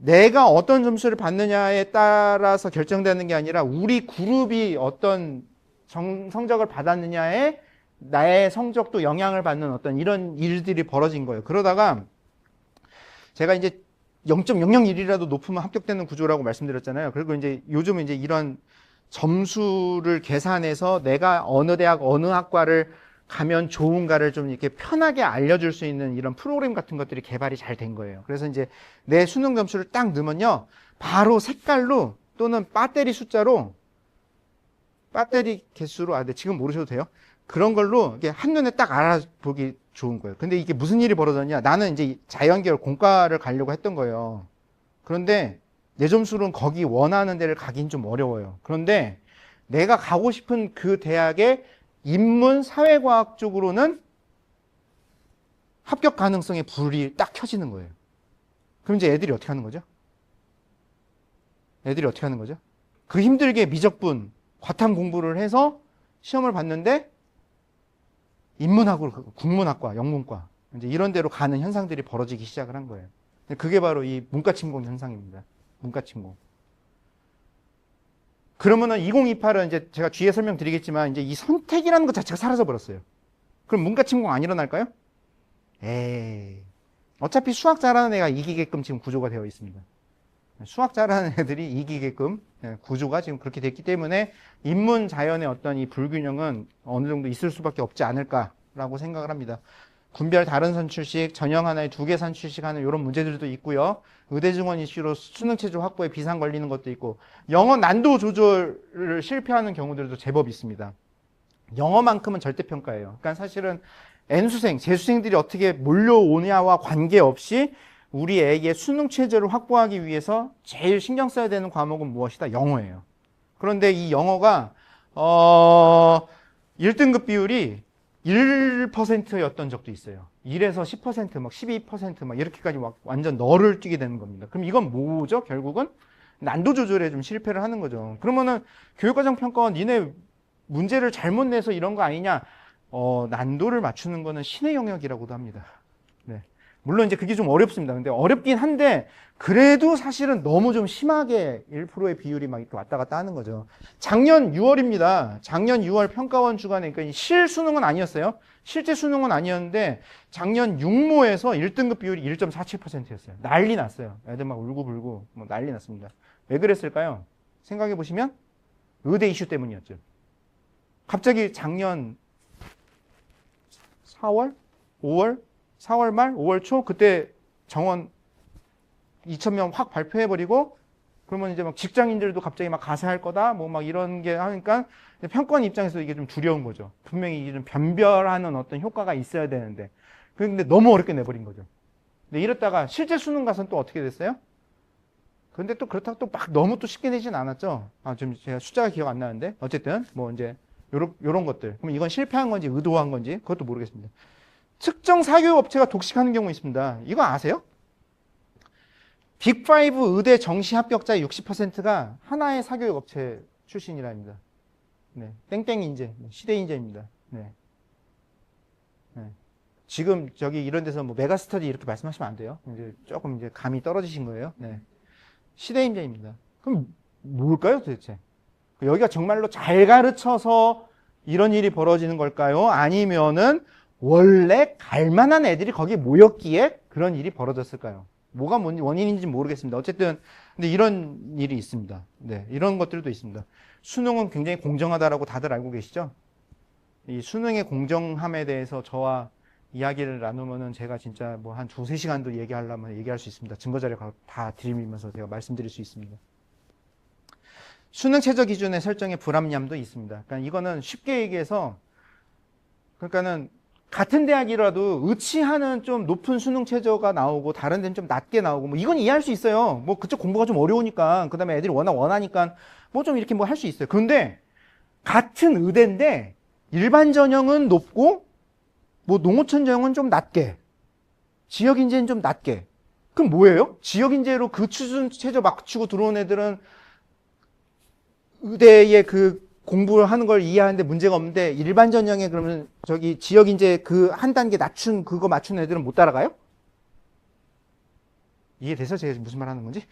내가 어떤 점수를 받느냐에 따라서 결정되는 게 아니라 우리 그룹이 어떤 성적을 받았느냐에 나의 성적도 영향을 받는 어떤 이런 일들이 벌어진 거예요. 그러다가 제가 이제 0.001이라도 높으면 합격되는 구조라고 말씀드렸잖아요. 그리고 이제 요즘은 이제 이런 점수를 계산해서 내가 어느 대학, 어느 학과를 가면 좋은가를 좀 이렇게 편하게 알려줄 수 있는 이런 프로그램 같은 것들이 개발이 잘 된 거예요. 그래서 이제 내 수능 점수를 딱 넣으면요, 바로 색깔로 또는 배터리 숫자로, 배터리 개수로, 근데 지금 모르셔도 돼요. 그런 걸로 이게 한눈에 딱 알아보기 좋은 거예요. 근데 이게 무슨 일이 벌어졌냐? 나는 이제 자연계열 공과를 가려고 했던 거예요. 그런데 내 점수는 거기 원하는 데를 가긴 좀 어려워요. 그런데 내가 가고 싶은 그 대학의 인문 사회과학 쪽으로는 합격 가능성의 불이 딱 켜지는 거예요. 그럼 이제 애들이 어떻게 하는 거죠? 애들이 어떻게 하는 거죠? 그 힘들게 미적분, 과탐 공부를 해서 시험을 봤는데 인문학으로, 국문학과, 영문과 이제 이런 데로 가는 현상들이 벌어지기 시작을 한 거예요. 그게 바로 이 문과침공 현상입니다. 문과침공. 그러면은 2028은 이제 제가 뒤에 설명드리겠지만 이제 이 선택이라는 것 자체가 사라져 버렸어요. 그럼 문과침공 안 일어날까요? 에이. 어차피 수학 잘하는 애가 이기게끔 지금 구조가 되어 있습니다. 수학 잘하는 애들이 이기게끔 구조가 지금 그렇게 됐기 때문에 인문 자연의 어떤 이 불균형은 어느 정도 있을 수밖에 없지 않을까라고 생각을 합니다. 군별 다른 선출식, 전형 하나에 2개 선출식 하는 이런 문제들도 있고요. 의대 증원 이슈로 수능 체제 확보에 비상 걸리는 것도 있고, 영어 난도 조절을 실패하는 경우들도 제법 있습니다. 영어만큼은 절대평가예요. 그러니까 사실은 N수생, 재수생들이 어떻게 몰려오냐와 관계없이 우리 애의 수능 체제를 확보하기 위해서 제일 신경 써야 되는 과목은 무엇이다? 영어예요. 그런데 이 영어가 1등급 비율이 1%였던 적도 있어요. 1에서 10%, 막 12%, 막 이렇게까지 막 완전 너를 뛰게 되는 겁니다. 그럼 이건 뭐죠? 결국은 난도 조절에 좀 실패를 하는 거죠. 그러면은 교육과정 평가원 니네 문제를 잘못 내서 이런 거 아니냐? 난도를 맞추는 거는 신의 영역이라고도 합니다. 네. 물론 이제 그게 좀 어렵습니다. 근데 어렵긴 한데 그래도 사실은 너무 좀 심하게 1%의 비율이 막 이렇게 왔다 갔다 하는 거죠. 작년 6월입니다. 작년 6월 평가원 주간에, 그러니까 실수능은 아니었어요. 실제 수능은 아니었는데 작년 육모에서 1등급 비율이 1.47%였어요. 난리 났어요. 애들 막 울고불고 뭐 난리 났습니다. 왜 그랬을까요? 생각해 보시면 의대 이슈 때문이었죠. 갑자기 작년 4월? 5월? 4월 말, 5월 초 그때 정원 2,000명 확 발표해버리고 그러면 이제 막 직장인들도 갑자기 막 가세할 거다 뭐 막 이런 게 하니까 평가원 입장에서 이게 좀 두려운 거죠. 분명히 이게 좀 변별하는 어떤 효과가 있어야 되는데 근데 너무 어렵게 내버린 거죠. 근데 이랬다가 실제 수능 가서는 또 어떻게 됐어요? 근데 또 그렇다고 또 막 너무 또 쉽게 내진 않았죠. 좀 제가 숫자가 기억 안 나는데 어쨌든 뭐 이제 요런 것들. 그럼 이건 실패한 건지 의도한 건지 그것도 모르겠습니다. 특정 사교육 업체가 독식하는 경우 있습니다. 이거 아세요? 빅5 의대 정시 합격자의 60%가 하나의 사교육 업체 출신이랍니다. 네. 땡땡 인재, 시대 인재입니다. 네. 네. 지금 저기 이런 데서 뭐 메가스터디 이렇게 말씀하시면 안 돼요. 이제 조금 이제 감이 떨어지신 거예요. 네. 시대 인재입니다. 그럼 뭘까요, 도대체? 여기가 정말로 잘 가르쳐서 이런 일이 벌어지는 걸까요? 아니면은 원래 갈만한 애들이 거기에 모였기에 그런 일이 벌어졌을까요? 뭐가 원인인지 모르겠습니다. 어쨌든 근데 이런 일이 있습니다. 네, 이런 것들도 있습니다. 수능은 굉장히 공정하다라고 다들 알고 계시죠? 이 수능의 공정함에 대해서 저와 이야기를 나누면은 제가 진짜 뭐 한 2-3시간도 얘기하려면 얘기할 수 있습니다. 증거자료 다 들이밀면서 제가 말씀드릴 수 있습니다. 수능 최저 기준의 설정의 불합리함도 있습니다. 그러니까 이거는 쉽게 얘기해서 그러니까는 같은 대학이라도 의치하는 좀 높은 수능 최저가 나오고 다른 데는 좀 낮게 나오고 뭐 이건 이해할 수 있어요. 뭐 그쪽 공부가 좀 어려우니까 그다음에 애들이 워낙 원하니까 뭐 좀 이렇게 뭐 할 수 있어요. 그런데 같은 의대인데 일반 전형은 높고 뭐 농어촌 전형은 좀 낮게 지역 인재는 좀 낮게 그럼 뭐예요? 지역 인재로 그 수준 최저 맞추고 들어온 애들은 의대의 그 공부를 하는 걸 이해하는데 문제가 없는데 일반 전형에 그러면 저기 지역 인재 그 한 단계 낮춘 그거 맞춘 애들은 못 따라가요? 이해돼서 제가 무슨 말 하는 건지?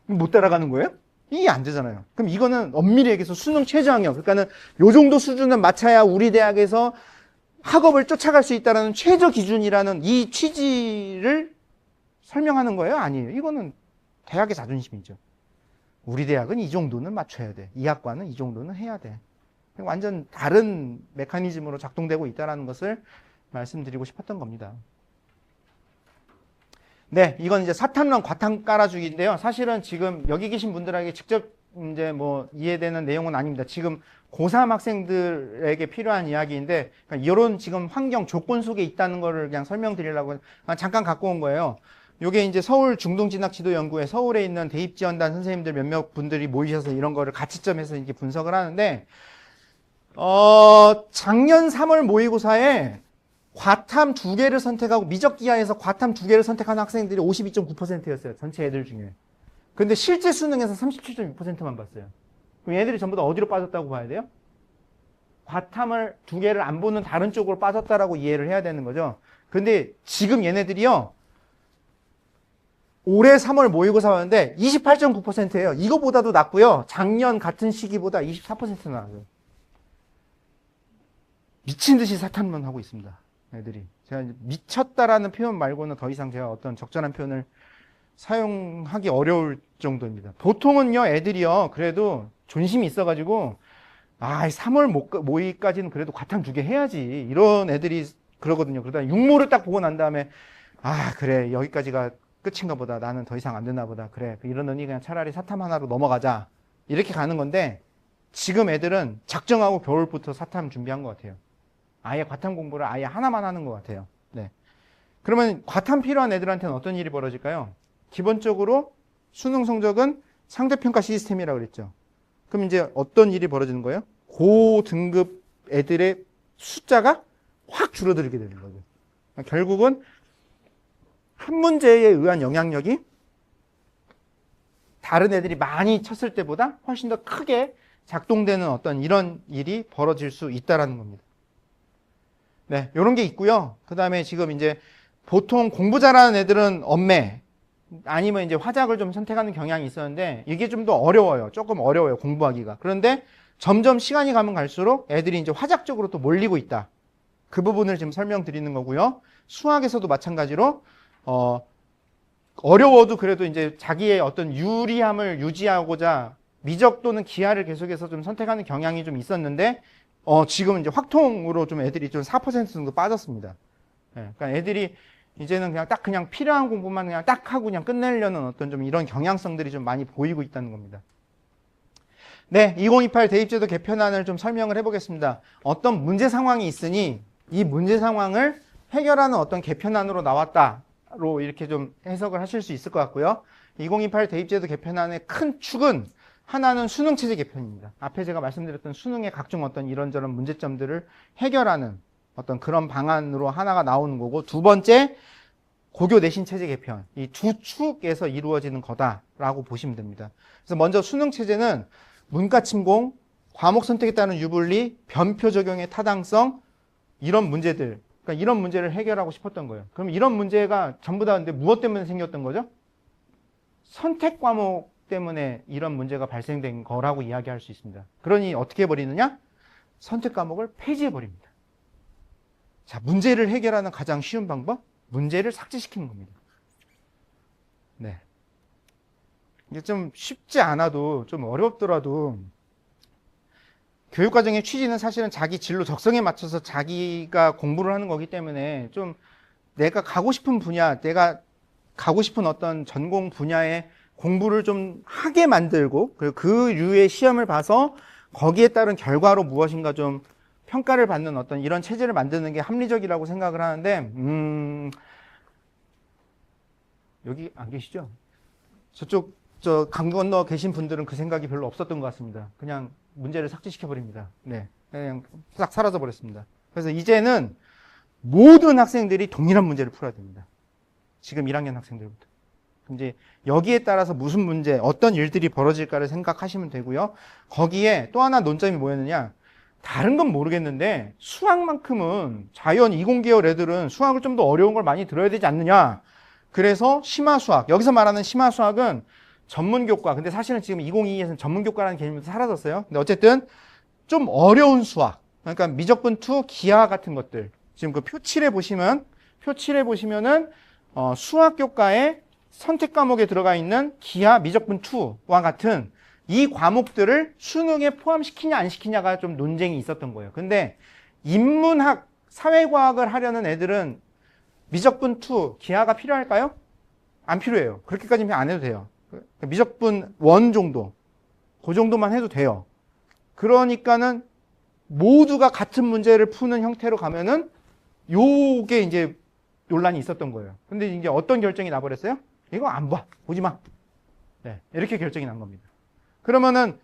못 따라가는 거예요? 이게 안 되잖아요. 그럼 이거는 엄밀히 얘기해서 수능 최저학력, 그러니까는 요 정도 수준은 맞춰야 우리 대학에서 학업을 쫓아갈 수 있다는 최저 기준이라는 이 취지를 설명하는 거예요? 아니에요. 이거는 대학의 자존심이죠. 우리 대학은 이 정도는 맞춰야 돼. 이 학과는 이 정도는 해야 돼. 완전 다른 메커니즘으로 작동되고 있다는 것을 말씀드리고 싶었던 겁니다. 네, 이건 이제 사탐론 과탐 깔아주기인데요. 사실은 지금 여기 계신 분들에게 직접 이제 뭐 이해되는 내용은 아닙니다. 지금 고3 학생들에게 필요한 이야기인데, 그러니까 이런 지금 환경 조건 속에 있다는 거를 그냥 설명드리려고 잠깐 갖고 온 거예요. 요게 이제 서울 중동진학지도연구회 서울에 있는 대입지원단 선생님들 몇몇 분들이 모이셔서 이런 거를 가치점에서 이렇게 분석을 하는데, 작년 3월 모의고사에 과탐 2개를 선택하고 미적기하에서 과탐 2개를 선택한 학생들이 52.9%였어요. 전체 애들 중에. 근데 실제 수능에서 37.6%만 봤어요. 그럼 얘들이 전부 다 어디로 빠졌다고 봐야 돼요? 과탐을 2개를 안 보는 다른 쪽으로 빠졌다라고 이해를 해야 되는 거죠. 근데 지금 얘네들이요. 올해 3월 모의고사 봤는데 28.9%예요. 이거보다도 낮고요. 작년 같은 시기보다 24% 나아요. 미친 듯이 사탐만 하고 있습니다. 애들이. 제가 미쳤다라는 표현 말고는 더 이상 제가 어떤 적절한 표현을 사용하기 어려울 정도입니다. 보통은요, 애들이요, 그래도 존심이 있어가지고, 3월 모의까지는 그래도 과탐 2개 해야지. 이런 애들이 그러거든요. 그러다 육모를 딱 보고 난 다음에, 그래, 여기까지가 끝인가 보다. 나는 더 이상 안 되나 보다. 그래, 이러느니 그냥 차라리 사탐 하나로 넘어가자. 이렇게 가는 건데, 지금 애들은 작정하고 겨울부터 사탐 준비한 것 같아요. 아예 과탐 공부를 아예 하나만 하는 것 같아요. 네. 그러면 과탐 필요한 애들한테는 어떤 일이 벌어질까요? 기본적으로 수능 성적은 상대평가 시스템이라고 그랬죠. 그럼 이제 어떤 일이 벌어지는 거예요? 고등급 애들의 숫자가 확 줄어들게 되는 거죠. 결국은 한 문제에 의한 영향력이 다른 애들이 많이 쳤을 때보다 훨씬 더 크게 작동되는 어떤 이런 일이 벌어질 수 있다라는 겁니다. 네, 요런 게 있고요. 그 다음에 지금 이제 보통 공부 잘하는 애들은 엄매 아니면 이제 화작을 좀 선택하는 경향이 있었는데 이게 좀 더 어려워요. 조금 어려워요. 공부하기가. 그런데 점점 시간이 가면 갈수록 애들이 이제 화작 쪽으로 또 몰리고 있다. 그 부분을 지금 설명드리는 거고요. 수학에서도 마찬가지로 어려워도 그래도 이제 자기의 어떤 유리함을 유지하고자 미적 또는 기하를 계속해서 좀 선택하는 경향이 좀 있었는데 지금 이제 확통으로 좀 애들이 좀 4% 정도 빠졌습니다. 네, 그러니까 애들이 이제는 그냥 필요한 공부만 그냥 딱 하고 그냥 끝내려는 어떤 좀 이런 경향성들이 좀 많이 보이고 있다는 겁니다. 네, 2028 대입제도 개편안을 좀 설명을 해보겠습니다. 어떤 문제 상황이 있으니 이 문제 상황을 해결하는 어떤 개편안으로 나왔다로 이렇게 좀 해석을 하실 수 있을 것 같고요. 2028 대입제도 개편안의 큰 축은 하나는 수능체제 개편입니다. 앞에 제가 말씀드렸던 수능의 각종 어떤 이런저런 문제점들을 해결하는 어떤 그런 방안으로 하나가 나오는 거고, 두 번째 고교 내신 체제 개편. 이 두 축에서 이루어지는 거다라고 보시면 됩니다. 그래서 먼저 수능체제는 문과 침공, 과목 선택에 따른 유불리, 변표 적용의 타당성 이런 문제들, 그러니까 이런 문제를 해결하고 싶었던 거예요. 그럼 이런 문제가 전부 다 근데 무엇 때문에 생겼던 거죠? 선택 과목 때문에 이런 문제가 발생된 거라고 이야기할 수 있습니다. 그러니 어떻게 해버리느냐? 선택 과목을 폐지해버립니다. 자, 문제를 해결하는 가장 쉬운 방법? 문제를 삭제시키는 겁니다. 네. 이게 좀 쉽지 않아도, 좀 어렵더라도, 교육과정의 취지는 사실은 자기 진로 적성에 맞춰서 자기가 공부를 하는 거기 때문에 좀 내가 가고 싶은 분야, 내가 가고 싶은 어떤 전공 분야에 공부를 좀 하게 만들고, 그리고 그 류의 시험을 봐서 거기에 따른 결과로 무엇인가 좀 평가를 받는 어떤 이런 체제를 만드는 게 합리적이라고 생각을 하는데, 여기 안 계시죠? 저쪽, 강 건너 계신 분들은 그 생각이 별로 없었던 것 같습니다. 그냥 문제를 삭제시켜버립니다. 네. 그냥 싹 사라져버렸습니다. 그래서 이제는 모든 학생들이 동일한 문제를 풀어야 됩니다. 지금 1학년 학생들부터. 이제 여기에 따라서 무슨 문제, 어떤 일들이 벌어질까를 생각하시면 되고요. 거기에 또 하나 논점이 뭐였느냐? 다른 건 모르겠는데 수학만큼은 자연 이공계열 애들은 수학을 좀 더 어려운 걸 많이 들어야 되지 않느냐? 그래서 심화수학, 여기서 말하는 심화수학은 전문교과, 근데 사실은 지금 2022에서는 전문교과라는 개념도 사라졌어요. 근데 어쨌든 좀 어려운 수학, 그러니까 미적분2, 기하 같은 것들. 지금 그 표 7에 보시면은 수학교과의 선택 과목에 들어가 있는 기하, 미적분2와 같은 이 과목들을 수능에 포함시키냐 안 시키냐가 좀 논쟁이 있었던 거예요. 근데 인문학, 사회과학을 하려는 애들은 미적분2, 기하가 필요할까요? 안 필요해요. 그렇게까지는 안 해도 돼요. 미적분1 정도, 그 정도만 해도 돼요. 그러니까는 모두가 같은 문제를 푸는 형태로 가면은 요게 이제 논란이 있었던 거예요. 근데 이제 어떤 결정이 나버렸어요? 이거 안 봐. 보지 마. 네, 이렇게 결정이 난 겁니다. 그러면은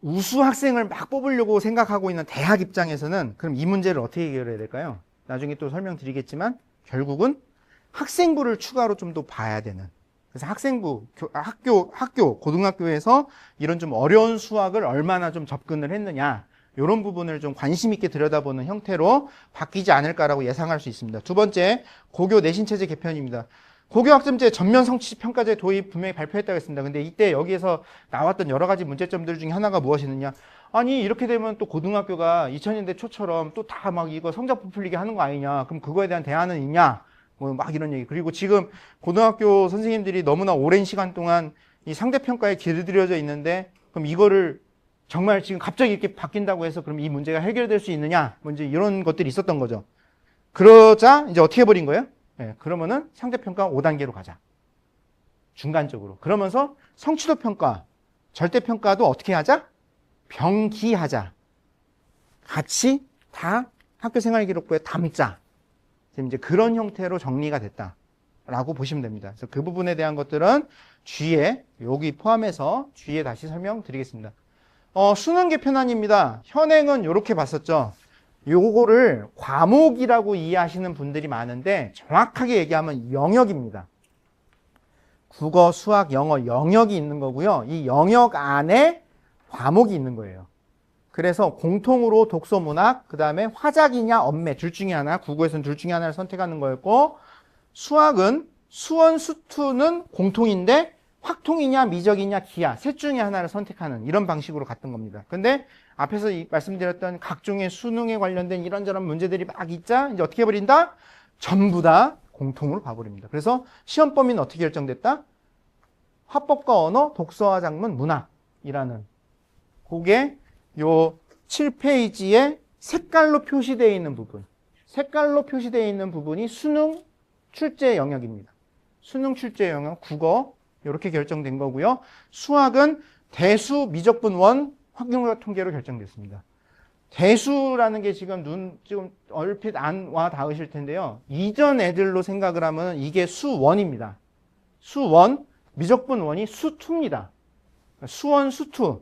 우수 학생을 막 뽑으려고 생각하고 있는 대학 입장에서는 그럼 이 문제를 어떻게 해결해야 될까요? 나중에 또 설명드리겠지만 결국은 학생부를 추가로 좀 더 봐야 되는. 그래서 학생부, 학교, 고등학교에서 이런 좀 어려운 수학을 얼마나 좀 접근을 했느냐. 이런 부분을 좀 관심 있게 들여다보는 형태로 바뀌지 않을까라고 예상할 수 있습니다. 두 번째, 고교 내신체제 개편입니다. 고교학점제 전면 성취평가제 도입 분명히 발표했다고 했습니다. 근데 이때 여기에서 나왔던 여러 가지 문제점들 중에 하나가 무엇이느냐. 아니, 이렇게 되면 또 고등학교가 2000년대 초처럼 또 다 막 이거 성적 부풀리게 하는 거 아니냐. 그럼 그거에 대한 대안은 있냐. 뭐 막 이런 얘기. 그리고 지금 고등학교 선생님들이 너무나 오랜 시간 동안 이 상대평가에 길들여져 있는데 그럼 이거를 정말 지금 갑자기 이렇게 바뀐다고 해서 그럼 이 문제가 해결될 수 있느냐? 뭐 이제 이런 것들이 있었던 거죠. 그러자 이제 어떻게 해버린 거예요? 네, 그러면은 상대평가 5단계로 가자. 중간적으로. 그러면서 성취도 평가, 절대평가도 어떻게 하자? 병기하자. 같이 다 학교생활기록부에 담자. 지금 이제 그런 형태로 정리가 됐다라고 보시면 됩니다. 그래서 그 부분에 대한 것들은 뒤에 여기 포함해서 뒤에 다시 설명드리겠습니다. 수능 개편안입니다. 현행은 이렇게 봤었죠. 요거를 과목이라고 이해하시는 분들이 많은데 정확하게 얘기하면 영역입니다. 국어, 수학, 영어 영역이 있는 거고요. 이 영역 안에 과목이 있는 거예요. 그래서 공통으로 독서 문학, 그 다음에 화작이냐 엄매 둘 중에 하나, 국어에서는 둘 중에 하나를 선택하는 거였고 수학은 수원, 수투는 공통인데 확통이냐 미적이냐 기하 셋 중에 하나를 선택하는 이런 방식으로 갔던 겁니다. 근데 앞에서 말씀드렸던 각종의 수능에 관련된 이런저런 문제들이 막 있자 이제 어떻게 해버린다? 전부 다 공통으로 봐버립니다. 그래서 시험 범위는 어떻게 결정됐다? 화법과 언어, 독서와 작문, 문학이라는 그게 요 7페이지에 색깔로 표시되어 있는 부분 색깔로 표시되어 있는 부분이 수능 출제 영역입니다. 수능 출제 영역 국어 이렇게 결정된 거고요. 수학은 대수, 미적분 1, 확률과 통계로 결정됐습니다. 대수라는 게 지금 좀 얼핏 안 와 닿으실 텐데요. 이전 애들로 생각을 하면 이게 수1입니다. 수1, 미적분 1이 수2입니다. 수원, 수2.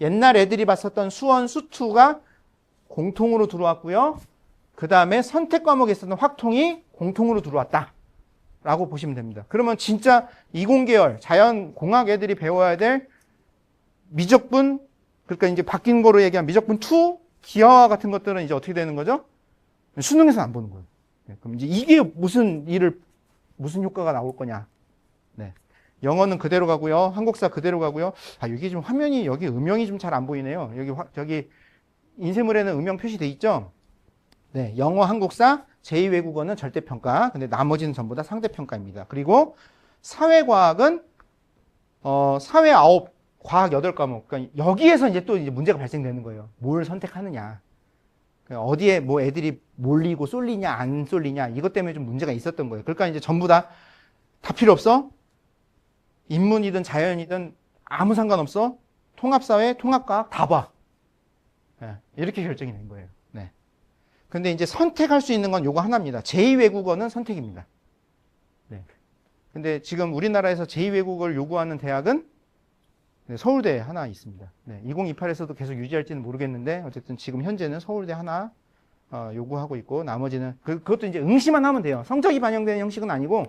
옛날 애들이 봤었던 수원, 수2가 공통으로 들어왔고요. 그 다음에 선택 과목에 있었던 확통이 공통으로 들어왔다. 라고 보시면 됩니다. 그러면 진짜 이공계열, 자연공학 애들이 배워야 될 미적분, 그러니까 이제 바뀐 거로 얘기한 미적분 2, 기하와 같은 것들은 이제 어떻게 되는 거죠? 수능에서 안 보는 거예요. 네, 그럼 이제 이게 무슨 효과가 나올 거냐. 네. 영어는 그대로 가고요. 한국사 그대로 가고요. 여기 좀 화면이, 여기 음영이 좀 잘 안 보이네요. 저기 인쇄물에는 음영 표시돼 있죠? 네. 영어, 한국사, 제2외국어는 절대평가. 근데 나머지는 전부 다 상대평가입니다. 그리고 사회과학은, 사회 9, 과학 8과목. 그러니까 여기에서 이제 또 이제 문제가 발생되는 거예요. 뭘 선택하느냐. 그러니까 어디에 뭐 애들이 몰리고 쏠리냐, 안 쏠리냐. 이것 때문에 좀 문제가 있었던 거예요. 그러니까 이제 전부 다 필요 없어. 인문이든 자연이든 아무 상관없어. 통합사회, 통합과학 다 봐. 네. 이렇게 결정이 된 거예요. 네. 근데 이제 선택할 수 있는 건 요거 하나입니다. 제2외국어는 선택입니다. 네. 근데 지금 우리나라에서 제2외국어를 요구하는 대학은 네, 서울대 하나 있습니다. 네, 2028에서도 계속 유지할지는 모르겠는데 어쨌든 지금 현재는 서울대 하나 요구하고 있고 나머지는 그것도 이제 응시만 하면 돼요. 성적이 반영되는 형식은 아니고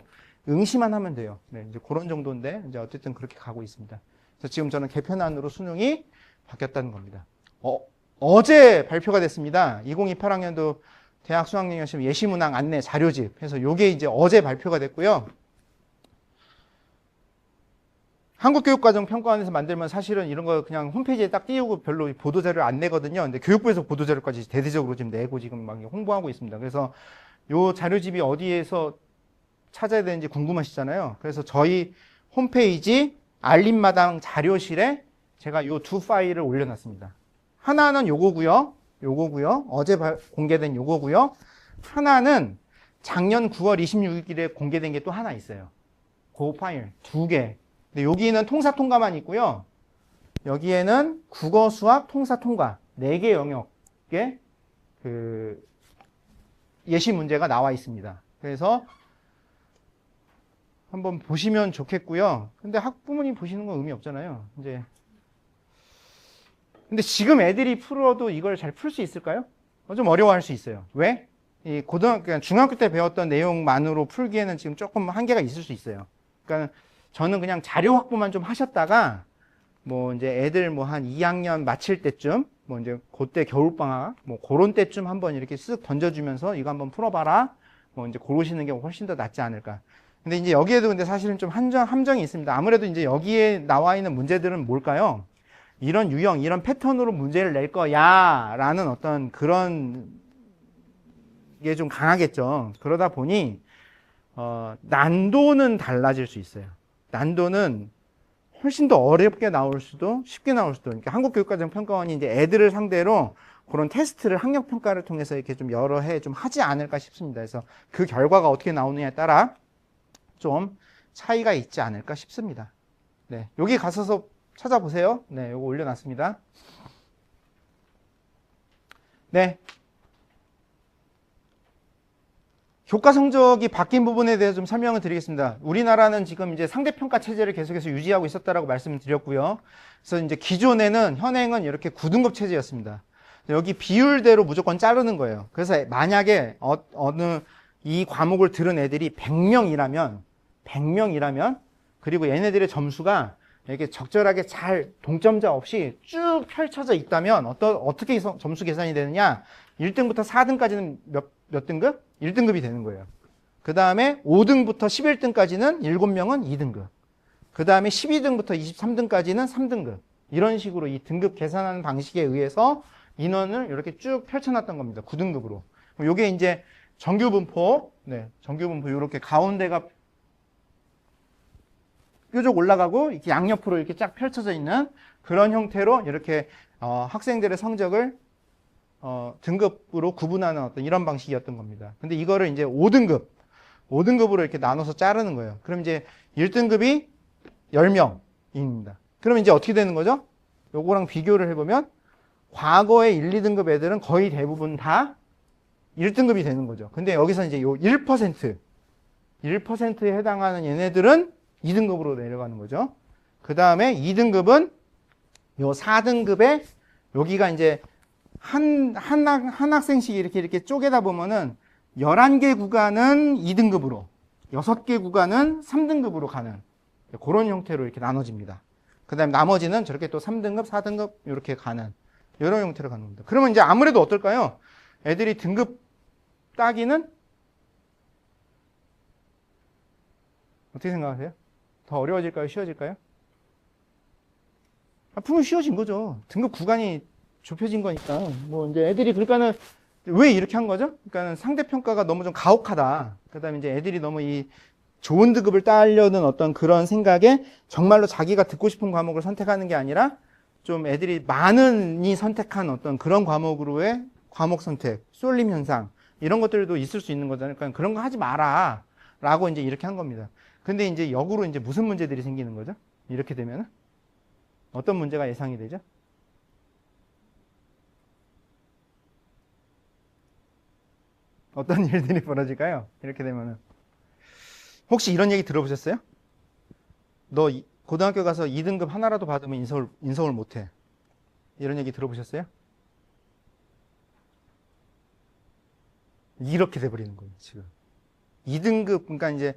응시만 하면 돼요. 네, 이제 그런 정도인데 이제 어쨌든 그렇게 가고 있습니다. 그래서 지금 저는 개편안으로 수능이 바뀌었다는 겁니다. 어제 발표가 됐습니다. 2028학년도 대학 수학능력 시험 예시문항 안내 자료집 해서 요게 이제 어제 발표가 됐고요. 한국교육과정평가원에서 만들면 사실은 이런 거 그냥 홈페이지에 딱 띄우고 별로 보도자료 안 내거든요. 근데 교육부에서 보도자료까지 대대적으로 지금 내고 지금 막 홍보하고 있습니다. 그래서 요 자료집이 어디에서 찾아야 되는지 궁금하시잖아요. 그래서 저희 홈페이지 알림마당 자료실에 제가 요 두 파일을 올려놨습니다. 하나는 요거고요. 어제 공개된 요거고요. 하나는 작년 9월 26일에 공개된 게 또 하나 있어요. 그 파일 두 개. 근데 여기는 통사 통과만 있고요. 여기에는 국어, 수학, 통사 통과 4개 영역의 그 예시 문제가 나와 있습니다. 그래서 한번 보시면 좋겠고요. 근데 학부모님 보시는 건 의미 없잖아요. 이제 근데 지금 애들이 풀어도 이걸 잘 풀 수 있을까요? 좀 어려워할 수 있어요. 왜? 이 고등학교, 중학교 때 배웠던 내용만으로 풀기에는 지금 조금 한계가 있을 수 있어요. 그러니까 저는 그냥 자료 확보만 좀 하셨다가 뭐 이제 애들 뭐 한 2학년 마칠 때쯤 뭐 이제 그때 겨울방학 뭐 그런 때쯤 한번 이렇게 쓱 던져주면서 이거 한번 풀어봐라 뭐 이제 고르시는 게 훨씬 더 낫지 않을까. 근데 이제 여기에도 근데 사실은 좀 함정이 있습니다. 아무래도 이제 여기에 나와 있는 문제들은 뭘까요? 이런 유형, 이런 패턴으로 문제를 낼 거야 라는 어떤 그런 게 좀 강하겠죠. 그러다 보니 난도는 달라질 수 있어요. 난도는 훨씬 더 어렵게 나올 수도 쉽게 나올 수도. 그러니까 한국교육과정평가원이 이제 애들을 상대로 그런 테스트를 학력평가를 통해서 이렇게 좀 여러 해 좀 하지 않을까 싶습니다. 그래서 그 결과가 어떻게 나오느냐에 따라 좀 차이가 있지 않을까 싶습니다. 네, 여기 가셔서 찾아보세요. 네, 요거 올려놨습니다. 네. 교과 성적이 바뀐 부분에 대해서 좀 설명을 드리겠습니다. 우리나라는 지금 이제 상대평가 체제를 계속해서 유지하고 있었다라고 말씀을 드렸고요. 그래서 이제 기존에는 현행은 이렇게 9등급 체제였습니다. 여기 비율대로 무조건 자르는 거예요. 그래서 만약에 어느 이 과목을 들은 애들이 100명이라면 그리고 얘네들의 점수가 이렇게 적절하게 잘 동점자 없이 쭉 펼쳐져 있다면 어떻게 점수 계산이 되느냐? 1등부터 4등까지는 몇 등급? 1등급이 되는 거예요. 그 다음에 5등부터 11등까지는 7명은 2등급. 그 다음에 12등부터 23등까지는 3등급. 이런 식으로 이 등급 계산하는 방식에 의해서 인원을 이렇게 쭉 펼쳐놨던 겁니다. 9등급으로. 요게 이제 정규분포, 네, 정규분포 이렇게 가운데가 뾰족 올라가고 이렇게 양옆으로 이렇게 쫙 펼쳐져 있는 그런 형태로 이렇게 학생들의 성적을 등급으로 구분하는 어떤 이런 방식이었던 겁니다. 근데 이거를 이제 5등급으로 이렇게 나눠서 자르는 거예요. 그럼 이제 1등급이 10명입니다. 그럼 이제 어떻게 되는 거죠? 요거랑 비교를 해보면 과거의 1, 2등급 애들은 거의 대부분 다 1등급이 되는 거죠. 근데 여기서 이제 요 1%에 해당하는 얘네들은 2등급으로 내려가는 거죠. 그 다음에 2등급은 요 4등급에 여기가 이제 한 학생씩 이렇게 쪼개다 보면은 11개 구간은 2등급으로, 6개 구간은 3등급으로 가는 그런 형태로 이렇게 나눠집니다. 그 다음에 나머지는 저렇게 또 3등급, 4등급 이렇게 가는 이런 형태로 가는 겁니다. 그러면 이제 아무래도 어떨까요? 애들이 등급 따기는 어떻게 생각하세요? 더 어려워질까요? 쉬워질까요? 앞으로 쉬워진 거죠. 등급 구간이 좁혀진 거니까. 뭐 이제 애들이 그러니까는 왜 이렇게 한 거죠? 그러니까는 상대평가가 너무 좀 가혹하다. 그 다음에 이제 애들이 너무 이 좋은 등급을 따려는 어떤 그런 생각에 정말로 자기가 듣고 싶은 과목을 선택하는 게 아니라 좀 애들이 많이 선택한 어떤 그런 과목으로의 과목 선택, 쏠림 현상 이런 것들도 있을 수 있는 거잖아요. 그러니까 그런 거 하지 마라 라고 이제 이렇게 한 겁니다. 근데 이제 역으로 이제 무슨 문제들이 생기는 거죠? 이렇게 되면은 어떤 문제가 예상이 되죠? 어떤 일들이 벌어질까요? 이렇게 되면은 혹시 이런 얘기 들어보셨어요? 너 고등학교 가서 2등급 하나라도 받으면 인서울 못해. 이런 얘기 들어보셨어요? 이렇게 돼버리는 거예요, 지금. 2등급, 그러니까 이제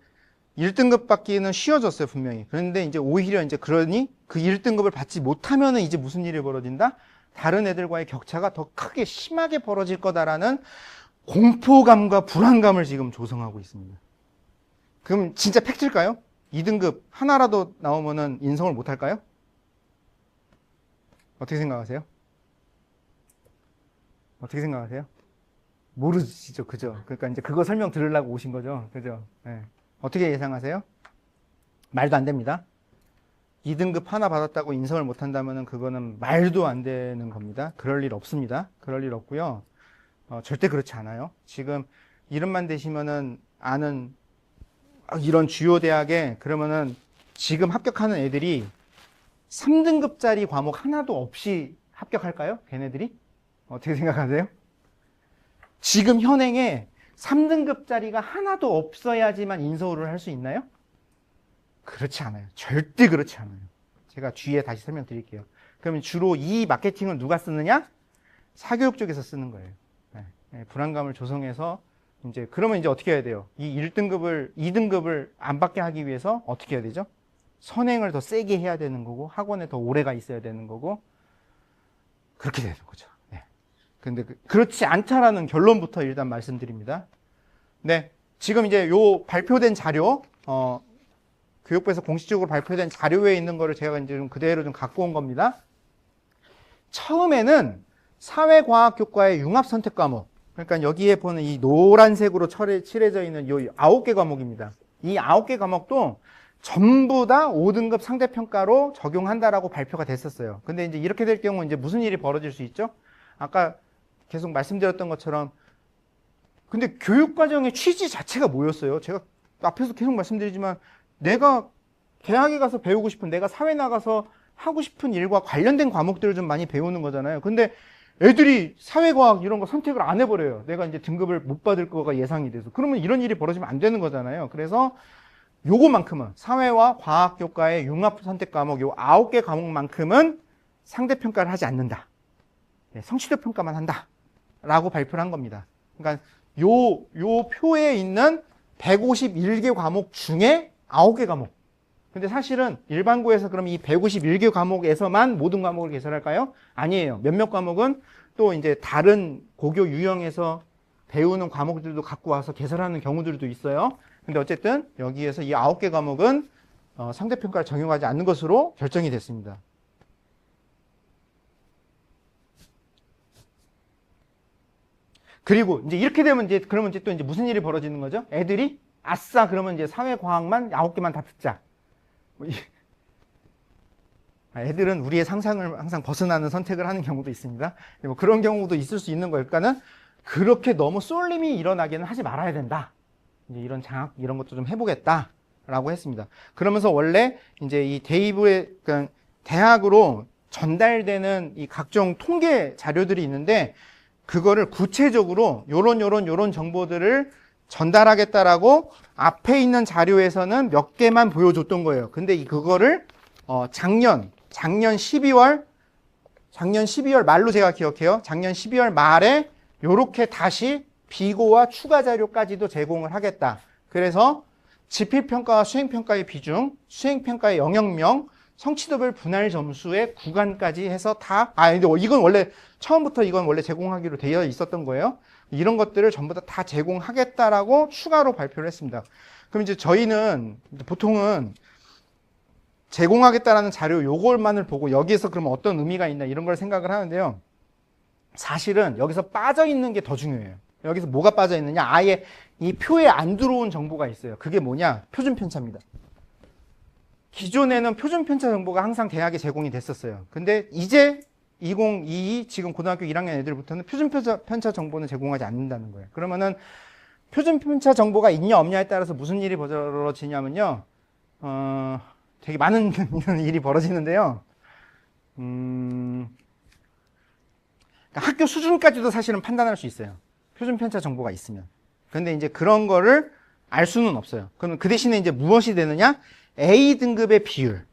1등급 받기는 쉬워졌어요, 분명히. 그런데 이제 오히려 이제 그러니 그 1등급을 받지 못하면은 이제 무슨 일이 벌어진다? 다른 애들과의 격차가 더 크게 심하게 벌어질 거다라는 공포감과 불안감을 지금 조성하고 있습니다. 그럼 진짜 팩트일까요? 2등급 하나라도 나오면은 인성을 못 할까요? 어떻게 생각하세요? 어떻게 생각하세요? 모르시죠, 그죠? 그러니까 이제 그거 설명 들으려고 오신 거죠, 그죠? 네. 어떻게 예상하세요? 말도 안 됩니다. 2등급 하나 받았다고 인성을 못 한다면은 그거는 말도 안 되는 겁니다. 그럴 일 없습니다. 그럴 일 없고요. 절대 그렇지 않아요. 지금 이름만 대시면은 아는 이런 주요 대학에 그러면은 지금 합격하는 애들이 3등급짜리 과목 하나도 없이 합격할까요? 걔네들이? 어떻게 생각하세요? 지금 현행에 3등급짜리가 하나도 없어야지만 인서울을 할 수 있나요? 그렇지 않아요. 절대 그렇지 않아요. 제가 뒤에 다시 설명드릴게요. 그러면 주로 이 마케팅을 누가 쓰느냐? 사교육 쪽에서 쓰는 거예요. 네, 불안감을 조성해서 그러면 이제 어떻게 해야 돼요? 이 1등급을 2등급을 안 받게 하기 위해서 어떻게 해야 되죠? 선행을 더 세게 해야 되는 거고 학원에 더 오래가 있어야 되는 거고 그렇게 되는 거죠. 네. 근데 그렇지 않다라는 결론부터 일단 말씀드립니다. 네. 지금 이제 요 발표된 자료 교육부에서 공식적으로 발표된 자료에 있는 거를 제가 이제 좀 그대로 좀 갖고 온 겁니다. 처음에는 사회과학교과의 융합선택 과목, 그러니까 여기에 보는 이 노란색으로 칠해져 있는 이 9개 과목입니다. 이 9개 과목도 전부 다 5등급 상대평가로 적용한다라고 발표가 됐었어요. 근데 이제 이렇게 될 경우 이제 무슨 일이 벌어질 수 있죠? 아까 계속 말씀드렸던 것처럼 근데 교육과정의 취지 자체가 뭐였어요? 제가 앞에서 계속 말씀드리지만 내가 대학에 가서 배우고 싶은 내가 사회 나가서 하고 싶은 일과 관련된 과목들을 좀 많이 배우는 거잖아요. 근데 애들이 사회과학 이런 거 선택을 안 해버려요. 내가 이제 등급을 못 받을 거가 예상이 돼서. 그러면 이런 일이 벌어지면 안 되는 거잖아요. 그래서 요거만큼은 사회와 과학교과의 융합 선택 과목 요 9개 과목만큼은 상대평가를 하지 않는다. 성취도 평가만 한다. 라고 발표를 한 겁니다. 그러니까 요 표에 있는 151개 과목 중에 9개 과목. 근데 사실은 일반고에서 그럼 이 151개 과목에서만 모든 과목을 개설할까요? 아니에요. 몇몇 과목은 또 이제 다른 고교 유형에서 배우는 과목들도 갖고 와서 개설하는 경우들도 있어요. 근데 어쨌든 여기에서 이 9개 과목은 상대평가를 적용하지 않는 것으로 결정이 됐습니다. 그리고 이제 이렇게 되면 그러면 또 무슨 일이 벌어지는 거죠? 애들이 아싸 그러면 이제 사회과학만 9개만 다 듣자. 애들은 우리의 상상을 항상 벗어나는 선택을 하는 경우도 있습니다. 뭐 그런 경우도 있을 수 있는 거예요. 그러니까는 그렇게 너무 쏠림이 일어나게는 하지 말아야 된다. 이제 이런 장학 이런 것도 좀 해보겠다라고 했습니다. 그러면서 원래 이제 이 대입의 그러니까 대학으로 전달되는 이 각종 통계 자료들이 있는데 그거를 구체적으로 요런 정보들을 전달하겠다라고 앞에 있는 자료에서는 몇 개만 보여줬던 거예요. 근데 그거를 작년 12월 말로 제가 기억해요. 작년 12월 말에 요렇게 다시 비고와 추가 자료까지도 제공을 하겠다. 그래서 지필평가와 수행평가의 비중, 수행평가의 영역명, 성취도별 분할 점수의 구간까지 해서 근데 이건 원래 처음부터 이건 원래 제공하기로 되어 있었던 거예요. 이런 것들을 전부 다 제공하겠다라고 추가로 발표를 했습니다. 그럼 이제 저희는 보통은 제공하겠다라는 자료 요걸만을 보고 여기에서 그러면 어떤 의미가 있나 이런 걸 생각을 하는데요. 사실은 여기서 빠져 있는 게 더 중요해요. 여기서 뭐가 빠져 있느냐? 아예 이 표에 안 들어온 정보가 있어요. 그게 뭐냐? 표준 편차입니다. 기존에는 표준 편차 정보가 항상 대학에 제공이 됐었어요. 근데 이제 2022 지금 고등학교 1학년 애들부터는 표준 편차 정보는 제공하지 않는다는 거예요. 그러면은 표준 편차 정보가 있냐 없냐에 따라서 무슨 일이 벌어지냐면요. 되게 많은 일이 벌어지는데요. 그러니까 학교 수준까지도 사실은 판단할 수 있어요. 표준 편차 정보가 있으면. 근데 이제 그런 거를 알 수는 없어요. 그러면 그 대신에 이제 무엇이 되느냐? A등급의 비율,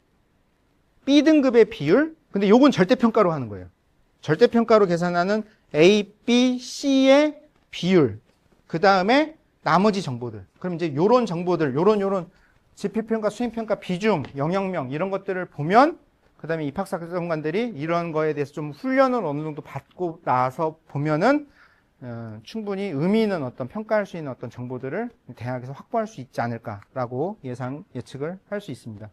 B등급의 비율, 근데 요건 절대평가로 하는 거예요. 절대평가로 계산하는 A, B, C의 비율, 그 다음에 나머지 정보들. 그럼 이제 요런 정보들, 요런 지필평가, 수행평가, 비중, 영역명 이런 것들을 보면 그 다음에 입학사정관들이 이런 거에 대해서 좀 훈련을 어느 정도 받고 나서 보면은 충분히 의미 있는 어떤 평가할 수 있는 어떤 정보들을 대학에서 확보할 수 있지 않을까라고 예측을 할 수 있습니다.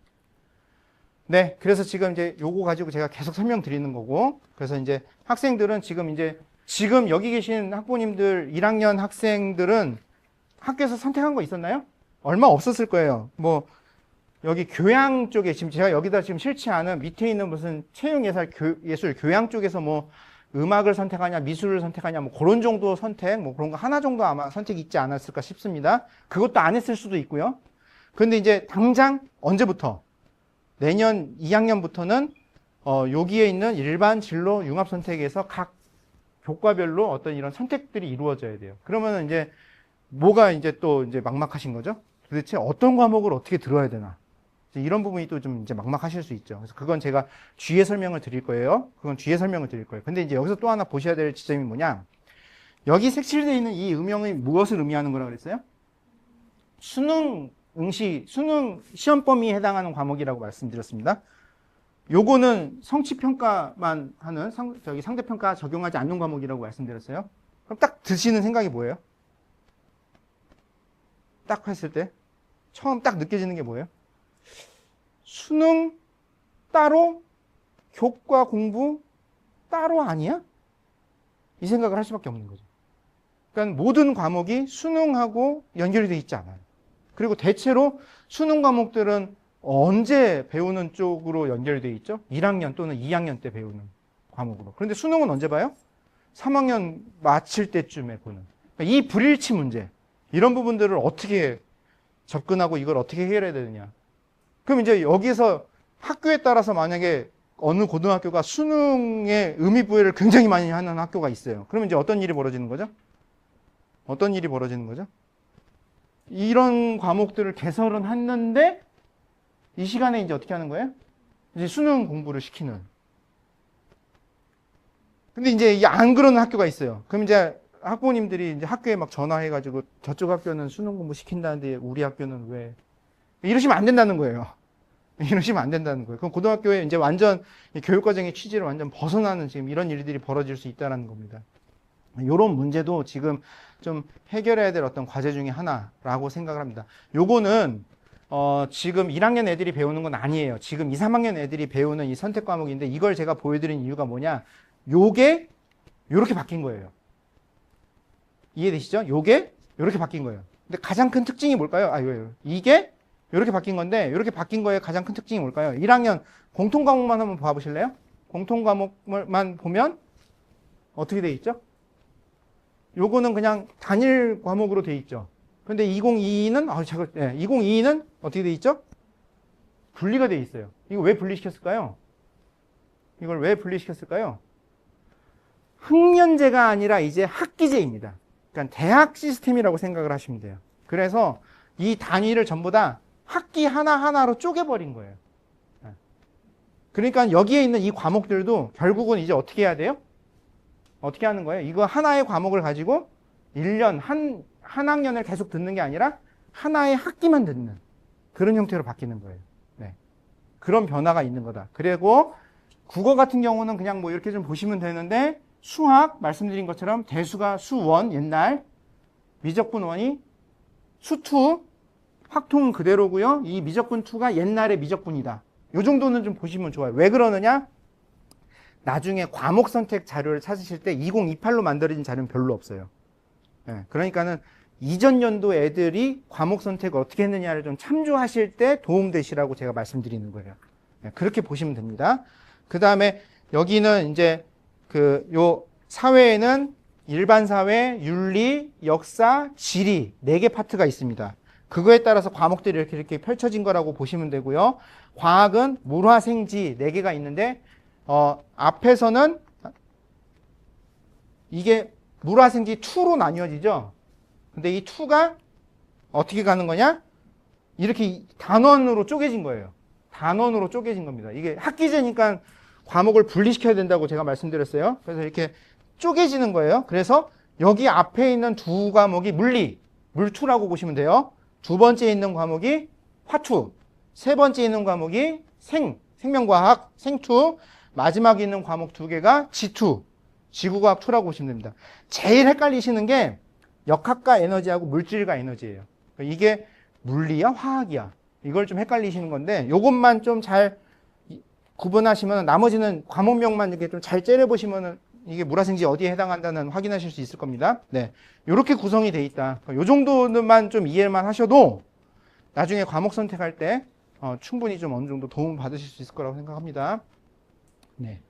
네, 그래서 지금 이제 요거 가지고 제가 계속 설명드리는 거고, 그래서 이제 학생들은 지금 여기 계신 학부모님들 1학년 학생들은 학교에서 선택한 거 있었나요? 얼마 없었을 거예요. 뭐 여기 교양 쪽에 지금 제가 여기다 지금 싫지 않은 밑에 있는 무슨 체육예술 교양 쪽에서 뭐 음악을 선택하냐 미술을 선택하냐 뭐 그런 정도 선택 뭐 그런 거 하나 정도 아마 선택이 있지 않았을까 싶습니다. 그것도 안 했을 수도 있고요. 그런데 이제 당장 언제부터 내년 2학년부터는 여기에 있는 일반 진로 융합 선택에서 각 교과별로 어떤 이런 선택들이 이루어져야 돼요. 그러면 이제 뭐가 이제 또 이제 막막하신 거죠? 도대체 어떤 과목을 어떻게 들어야 되나? 이런 부분이 또 좀 이제 막막하실 수 있죠. 그래서 그건 제가 뒤에 설명을 드릴 거예요. 근데 이제 여기서 또 하나 보셔야 될 지점이 뭐냐? 여기 색칠되어 있는 이 음영이 무엇을 의미하는 거라고 그랬어요? 수능 시험 범위에 해당하는 과목이라고 말씀드렸습니다. 요거는 성취평가만 하는 상대평가 적용하지 않는 과목이라고 말씀드렸어요. 그럼 딱 드시는 생각이 뭐예요? 딱 했을 때 처음 딱 느껴지는 게 뭐예요? 수능 따로 교과 공부 따로 아니야? 이 생각을 할 수밖에 없는 거죠. 그러니까 모든 과목이 수능하고 연결이 돼 있지 않아요. 그리고 대체로 수능 과목들은 언제 배우는 쪽으로 연결되어 있죠? 1학년 또는 2학년 때 배우는 과목으로. 그런데 수능은 언제 봐요? 3학년 마칠 때쯤에 보는. 그러니까 이 불일치 문제, 이런 부분들을 어떻게 접근하고 이걸 어떻게 해결해야 되느냐. 그럼 이제 여기서 학교에 따라서 만약에 어느 고등학교가 수능의 의미 부여를 굉장히 많이 하는 학교가 있어요. 그러면 이제 어떤 일이 벌어지는 거죠? 이런 과목들을 개설은 했는데 이 시간에 이제 어떻게 하는 거예요? 이제 수능 공부를 시키는. 근데 이제 안 그러는 학교가 있어요. 그럼 이제 학부모님들이 이제 학교에 막 전화해가지고 저쪽 학교는 수능 공부 시킨다는데 우리 학교는 왜? 이러시면 안 된다는 거예요. 그럼 고등학교에 이제 완전 교육과정의 취지를 완전 벗어나는 지금 이런 일들이 벌어질 수 있다는 겁니다. 이런 문제도 지금 좀 해결해야 될 어떤 과제 중에 하나라고 생각을 합니다. 요거는 지금 1학년 애들이 배우는 건 아니에요. 지금 2, 3학년 애들이 배우는 이 선택 과목인데 이걸 제가 보여드린 이유가 뭐냐? 요게 요렇게 바뀐 거예요. 이해되시죠? 요게 요렇게 바뀐 거예요. 근데 가장 큰 특징이 뭘까요? 이게 요렇게 바뀐 건데 요렇게 바뀐 거의 가장 큰 특징이 뭘까요? 1학년 공통 과목만 한번 봐보실래요? 공통 과목만 보면 어떻게 돼 있죠? 요거는 그냥 단일 과목으로 돼 있죠. 근데 2022는 2022는 어떻게 돼 있죠? 분리가 돼 있어요. 이거 왜 분리시켰을까요? 학년제가 아니라 이제 학기제입니다. 그러니까 대학 시스템이라고 생각을 하시면 돼요. 그래서 이 단위를 전부 다 학기 하나하나로 쪼개버린 거예요. 그러니까 여기에 있는 이 과목들도 결국은 이제 어떻게 해야 돼요? 어떻게 하는 거예요? 이거 하나의 과목을 가지고 1년 한 학년을 계속 듣는 게 아니라 하나의 학기만 듣는 그런 형태로 바뀌는 거예요. 네. 그런 변화가 있는 거다. 그리고 국어 같은 경우는 그냥 뭐 이렇게 좀 보시면 되는데 수학 말씀드린 것처럼 대수가 수1 옛날 미적분 1이 수2 확통은 그대로고요. 이 미적분 2가 옛날의 미적분이다. 이 정도는 좀 보시면 좋아요. 왜 그러느냐? 나중에 과목 선택 자료를 찾으실 때 2028로 만들어진 자료는 별로 없어요. 네, 그러니까는 이전 연도 애들이 과목 선택을 어떻게 했느냐를 좀 참조하실 때 도움되시라고 제가 말씀드리는 거예요. 네, 그렇게 보시면 됩니다. 그 다음에 여기는 이제 요 사회에는 일반 사회, 윤리, 역사, 지리 4개 파트가 있습니다. 그거에 따라서 과목들이 이렇게 펼쳐진 거라고 보시면 되고요. 과학은 물화생지 4개가 있는데 앞에서는 이게 물화생지 2로 나뉘어지죠. 근데 이 2가 어떻게 가는 거냐? 이렇게 단원으로 쪼개진 거예요. 단원으로 쪼개진 겁니다. 이게 학기제니까 과목을 분리시켜야 된다고 제가 말씀드렸어요. 그래서 이렇게 쪼개지는 거예요. 그래서 여기 앞에 있는 2 과목이 물투라고 보시면 돼요. 두 번째 있는 과목이 화투, 세 번째 있는 과목이 생명과학, 생투, 마지막에 있는 과목 2개가 지투, 지구과학 2라고 보시면 됩니다. 제일 헷갈리시는 게 역학과 에너지하고 물질과 에너지예요. 이게 물리야 화학이야. 이걸 좀 헷갈리시는 건데 요것만 좀 잘 구분하시면 나머지는 과목명만 이렇게 좀 잘 째려보시면 이게 물화생지 어디에 해당한다는 확인하실 수 있을 겁니다. 네, 이렇게 구성이 돼 있다. 요 정도만 좀 이해만 하셔도 나중에 과목 선택할 때 충분히 좀 어느 정도 도움 받으실 수 있을 거라고 생각합니다. 네.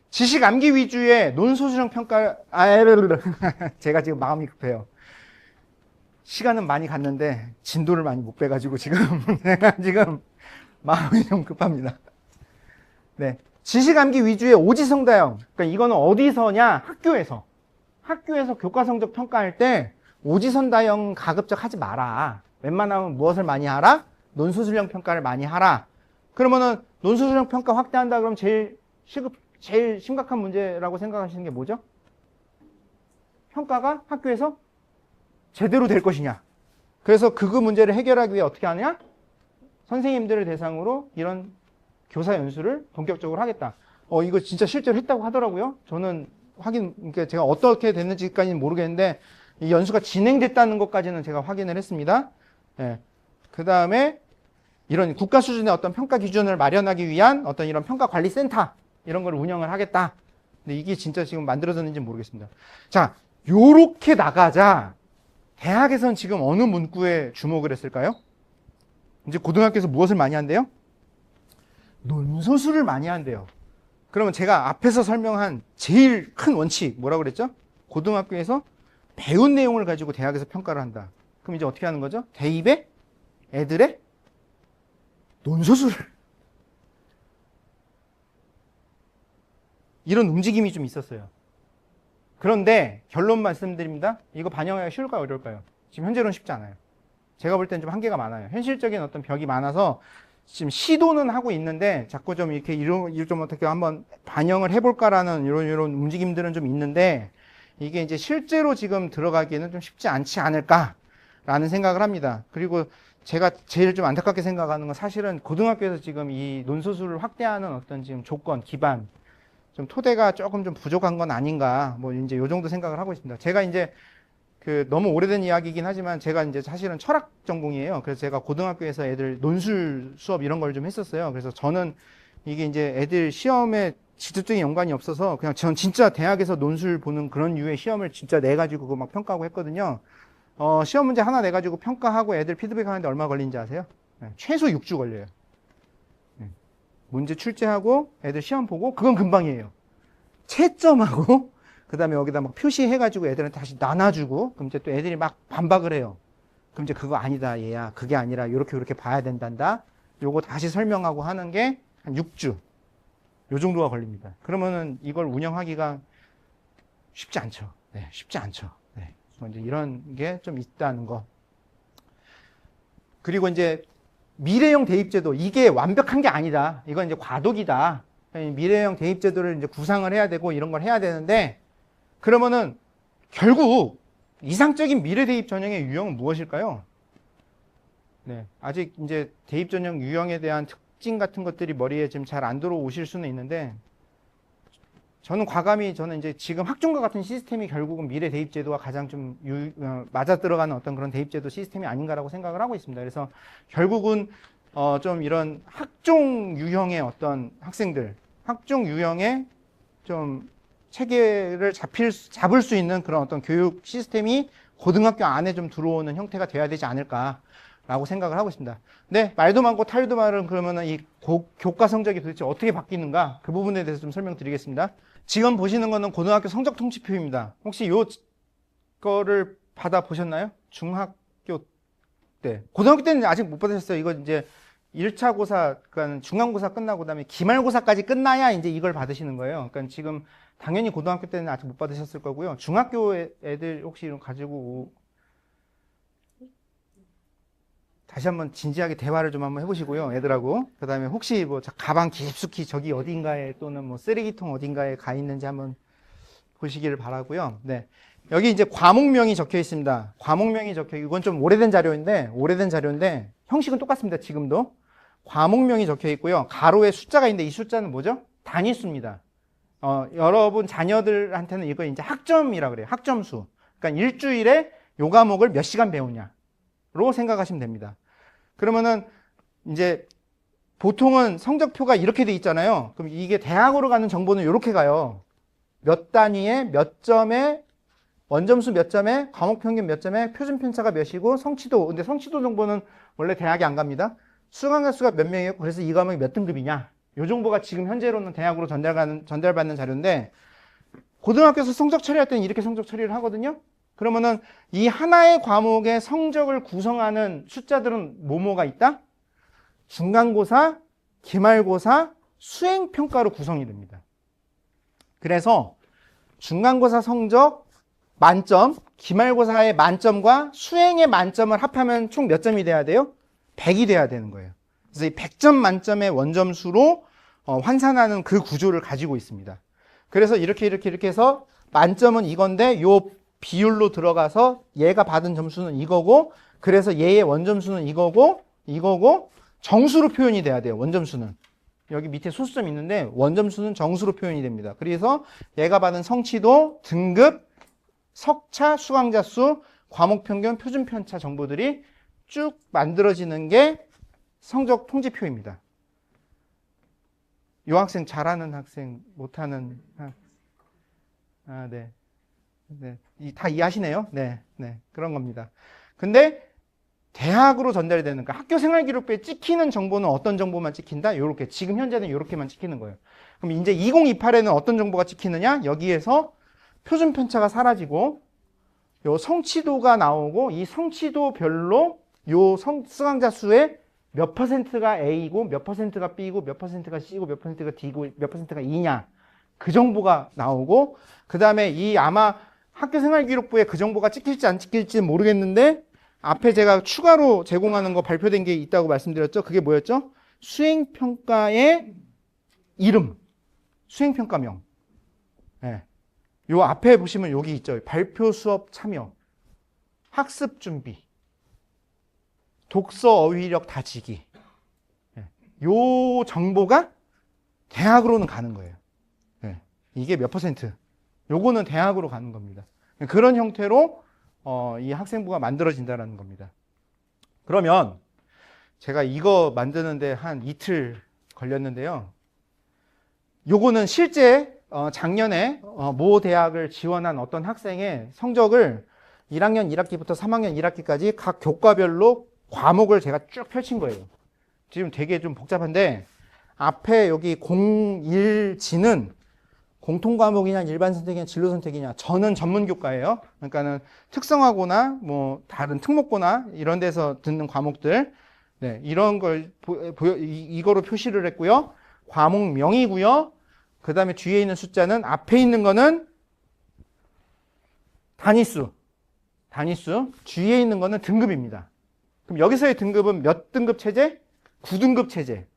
지식 암기 위주의 논소수령 평가, 제가 지금 마음이 급해요. 시간은 많이 갔는데 진도를 많이 못 빼가지고 지금 내가 지금 마음이 좀 급합니다. 네, 지식 암기 위주의 오지성다형. 그러니까 이거는 어디서냐? 학교에서 교과 성적 평가할 때 오지선다형 가급적 하지 마라. 웬만하면 무엇을 많이 하라? 논소수령 평가를 많이 하라. 그러면은 논소수령 평가 확대한다 그러면 제일 심각한 문제라고 생각하시는 게 뭐죠? 평가가 학교에서 제대로 될 것이냐. 그래서 그 문제를 해결하기 위해 어떻게 하느냐? 선생님들을 대상으로 이런 교사 연수를 본격적으로 하겠다. 이거 진짜 실제로 했다고 하더라고요. 저는 그러니까 제가 어떻게 됐는지까지는 모르겠는데 이 연수가 진행됐다는 것까지는 제가 확인을 했습니다. 네. 그 다음에 이런 국가 수준의 어떤 평가 기준을 마련하기 위한 어떤 이런 평가관리센터 이런 걸 운영을 하겠다. 근데 이게 진짜 지금 만들어졌는지 모르겠습니다. 자, 요렇게 나가자 대학에서는 지금 어느 문구에 주목을 했을까요? 이제 고등학교에서 무엇을 많이 한대요? 논소수를 많이 한대요. 그러면 제가 앞에서 설명한 제일 큰 원칙 뭐라고 그랬죠? 고등학교에서 배운 내용을 가지고 대학에서 평가를 한다. 그럼 이제 어떻게 하는 거죠? 대입에 애들의 논소수를 이런 움직임이 좀 있었어요. 그런데 결론 말씀드립니다. 이거 반영하기가 쉬울까요? 어려울까요? 지금 현재로는 쉽지 않아요. 제가 볼 땐 좀 한계가 많아요. 현실적인 어떤 벽이 많아서 지금 시도는 하고 있는데 자꾸 좀 이렇게 좀 어떻게 한번 반영을 해볼까라는 이런 움직임들은 좀 있는데 이게 이제 실제로 지금 들어가기에는 좀 쉽지 않지 않을까라는 생각을 합니다. 그리고 제가 제일 좀 안타깝게 생각하는 건 사실은 고등학교에서 지금 이 논소수를 확대하는 어떤 지금 조건, 기반, 좀 토대가 조금 좀 부족한 건 아닌가, 뭐 이제 요 정도 생각을 하고 있습니다. 제가 이제 너무 오래된 이야기이긴 하지만 제가 이제 사실은 철학 전공이에요. 그래서 제가 고등학교에서 애들 논술 수업 이런 걸 좀 했었어요. 그래서 저는 이게 이제 애들 시험에 직접적인 연관이 없어서 그냥 전 진짜 대학에서 논술 보는 그런 류의 시험을 진짜 내가지고 막 평가하고 했거든요. 시험 문제 하나 내가지고 평가하고 애들 피드백 하는데 얼마 걸리는지 아세요? 네, 최소 6주 걸려요. 네. 문제 출제하고 애들 시험 보고 그건 금방이에요. 채점하고 그 다음에 여기다 막 표시해가지고 애들한테 다시 나눠주고 그럼 이제 또 애들이 막 반박을 해요. 그럼 이제 그거 아니다 얘야. 그게 아니라 요렇게 봐야 된단다. 요거 다시 설명하고 하는 게 한 6주. 요 정도가 걸립니다. 그러면은 이걸 운영하기가 쉽지 않죠. 네, 쉽지 않죠. 네. 이제 이런 게 좀 있다는 거. 그리고 이제 미래형 대입제도 이게 완벽한 게 아니다. 이건 이제 과도기다. 미래형 대입제도를 이제 구상을 해야 되고 이런 걸 해야 되는데 그러면은 결국 이상적인 미래 대입 전형의 유형은 무엇일까요? 네, 아직 이제 대입 전형 유형에 대한 특징 같은 것들이 머리에 지금 잘 안 들어오실 수는 있는데 저는 이제 지금 학종과 같은 시스템이 결국은 미래 대입 제도와 가장 좀 맞아 들어가는 어떤 그런 대입 제도 시스템이 아닌가라고 생각을 하고 있습니다. 그래서 결국은 좀 이런 학종 유형의 어떤 학생들, 학종 유형의 좀 체계를 잡을 수 있는 그런 어떤 교육 시스템이 고등학교 안에 좀 들어오는 형태가 돼야 되지 않을까라고 생각을 하고 있습니다. 네, 말도 많고 탈도 많은 그러면은 이 교과 성적이 도대체 어떻게 바뀌는가 그 부분에 대해서 좀 설명드리겠습니다. 지금 보시는 거는 고등학교 성적 통지표입니다. 혹시 요 거를 받아 보셨나요? 중학교 때. 고등학교 때는 아직 못 받으셨어요. 이거 이제 1차 고사, 그러니까 중간고사 끝나고 그다음에 기말고사까지 끝나야 이제 이걸 받으시는 거예요. 그러니까 지금 당연히 고등학교 때는 아직 못 받으셨을 거고요. 중학교 애들 혹시 이런 가지고 다시 한번 진지하게 대화를 좀 한번 해보시고요. 애들하고. 그 다음에 혹시 뭐 가방 깊숙이 저기 어딘가에 또는 뭐 쓰레기통 어딘가에 가 있는지 한번 보시기를 바라고요. 네. 여기 이제 과목명이 적혀 있습니다. 과목명이 이건 좀 오래된 자료인데 형식은 똑같습니다. 지금도. 과목명이 적혀 있고요. 가로에 숫자가 있는데 이 숫자는 뭐죠? 단위수입니다. 여러분 자녀들한테는 이거 이제 학점이라 그래요. 학점수. 그러니까 일주일에 요 과목을 몇 시간 배우냐로 생각하시면 됩니다. 그러면은 이제 보통은 성적표가 이렇게 돼 있잖아요. 그럼 이게 대학으로 가는 정보는 이렇게 가요. 몇 단위에 몇 점에 원점수 몇 점에 과목 평균 몇 점에 표준 편차가 몇이고 성취도. 근데 성취도 정보는 원래 대학에 안 갑니다. 수강자 수가 몇 명이에요. 그래서 이 과목이 몇 등급이냐. 요 정보가 지금 현재로는 대학으로 전달받는 자료인데 고등학교에서 성적 처리할 때는 이렇게 성적 처리를 하거든요. 그러면은 이 하나의 과목의 성적을 구성하는 숫자들은 뭐뭐가 있다? 중간고사, 기말고사, 수행평가로 구성이 됩니다. 그래서 중간고사 성적 만점, 기말고사의 만점과 수행의 만점을 합하면 총 몇 점이 돼야 돼요? 100이 돼야 되는 거예요. 그래서 이 100점 만점의 원점수로 환산하는 그 구조를 가지고 있습니다. 그래서 이렇게 해서 만점은 이건데 요 비율로 들어가서 얘가 받은 점수는 이거고, 그래서 얘의 원점수는 이거고 정수로 표현이 돼야 돼요. 원점수는 여기 밑에 소수점 있는데 원점수는 정수로 표현이 됩니다. 그래서 얘가 받은 성취도, 등급, 석차, 수강자 수, 과목 평균, 표준 편차 정보들이 쭉 만들어지는 게 성적 통지표입니다. 요 학생 잘하는 학생, 못하는 네. 다 이해하시네요. 네. 그런 겁니다. 근데 대학으로 전달이 되는, 그러니까 학교 생활기록부에 찍히는 정보는 어떤 정보만 찍힌다? 요렇게. 지금 현재는 요렇게만 찍히는 거예요. 그럼 이제 2028에는 어떤 정보가 찍히느냐? 여기에서 표준 편차가 사라지고 요 성취도가 나오고, 이 성취도별로 요 수강자 수의 몇 퍼센트가 A고 몇 퍼센트가 B고 몇 퍼센트가 C고 몇 퍼센트가 D고 몇 퍼센트가 E냐, 그 정보가 나오고, 그 다음에 이 아마 학교 생활기록부에 그 정보가 찍힐지 안 찍힐지 모르겠는데 앞에 제가 추가로 제공하는 거 발표된 게 있다고 말씀드렸죠. 그게 뭐였죠? 수행평가의 이름, 수행평가명. 네. 요 앞에 보시면 여기 있죠. 발표 수업 참여, 학습 준비, 독서 어휘력 다지기. 요 정보가 대학으로는 가는 거예요. 이게 몇 퍼센트? 요거는 대학으로 가는 겁니다. 그런 형태로 이 학생부가 만들어진다는 겁니다. 그러면 제가 이거 만드는데 한 이틀 걸렸는데요. 요거는 실제 작년에 모 대학을 지원한 어떤 학생의 성적을 1학년 1학기부터 3학년 1학기까지 각 교과별로 과목을 제가 쭉 펼친 거예요. 지금 되게 좀 복잡한데 앞에 여기 01지는 공통과목이냐 일반 선택이냐 진로 선택이냐, 저는 전문교과예요. 그러니까는 특성화고나 뭐 다른 특목고나 이런 데서 듣는 과목들, 네, 이런 걸 이거로 표시를 했고요. 과목명이고요. 그 다음에 뒤에 있는 숫자는, 앞에 있는 거는 단위수, 뒤에 있는 거는 등급입니다. 그럼 여기서의 등급은 몇 등급 체제? 9등급 체제.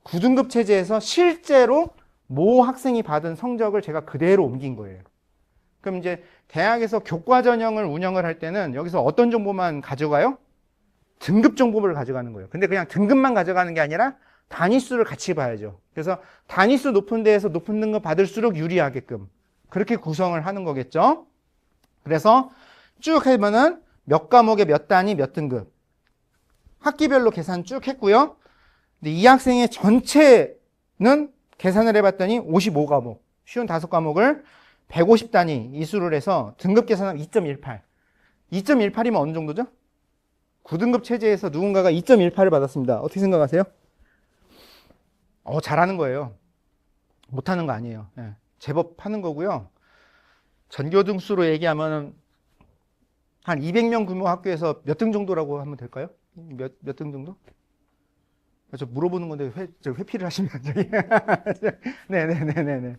9등급 체제에서 실제로 모 학생이 받은 성적을 제가 그대로 옮긴 거예요. 그럼 이제 대학에서 교과 전형을 운영을 할 때는 여기서 어떤 정보만 가져가요? 등급 정보를 가져가는 거예요. 근데 그냥 등급만 가져가는 게 아니라 단위수를 같이 봐야죠. 그래서 단위수 높은 데에서 높은 등급 받을수록 유리하게끔 그렇게 구성을 하는 거겠죠. 그래서 쭉 해보면은 몇 과목에 몇 단위 몇 등급, 학기별로 계산 쭉 했고요. 근데 이 학생의 전체는 계산을 해봤더니 55과목, 쉬운 5과목을 150단위 이수를 해서 등급 계산하면 2.18. 2.18이면 어느 정도죠? 9등급 체제에서 누군가가 2.18을 받았습니다. 어떻게 생각하세요? 잘하는 거예요. 못하는 거 아니에요. 네, 제법 하는 거고요. 전교등수로 얘기하면 한 200명 규모 학교에서 몇 등 정도라고 하면 될까요? 몇 등 정도? 저 물어보는 건데 회피를 하시면 저기 네네네네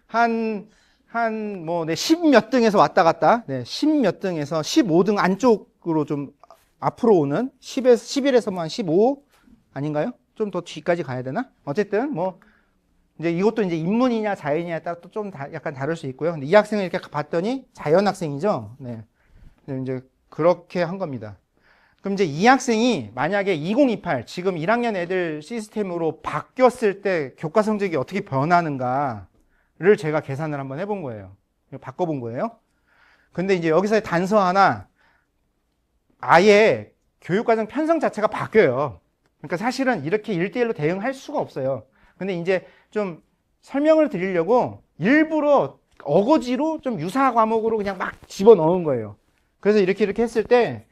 한 10 몇 등에서 왔다 갔다, 10 몇 등에서 15등 안쪽으로 좀 앞으로 오는 11에서 한 15 아닌가요? 좀 더 뒤까지 가야 되나? 어쨌든 이제 이것도 이제 인문이냐 자연이냐에 따라 또 좀 약간 다를 수 있고요. 근데 이 학생을 이렇게 봤더니 자연 학생이죠. 네. 이제 그렇게 한 겁니다. 그럼 이제 이 학생이 만약에 2028 지금 1학년 애들 시스템으로 바뀌었을 때 교과 성적이 어떻게 변하는가를 제가 계산을 한번 해본 거예요. 바꿔본 거예요. 근데 이제 여기서 단서 하나, 아예 교육과정 편성 자체가 바뀌어요. 그러니까 사실은 이렇게 1대1로 대응할 수가 없어요. 근데 이제 좀 설명을 드리려고 일부러 어거지로 좀 유사 과목으로 그냥 막 집어넣은 거예요. 그래서 이렇게 했을 때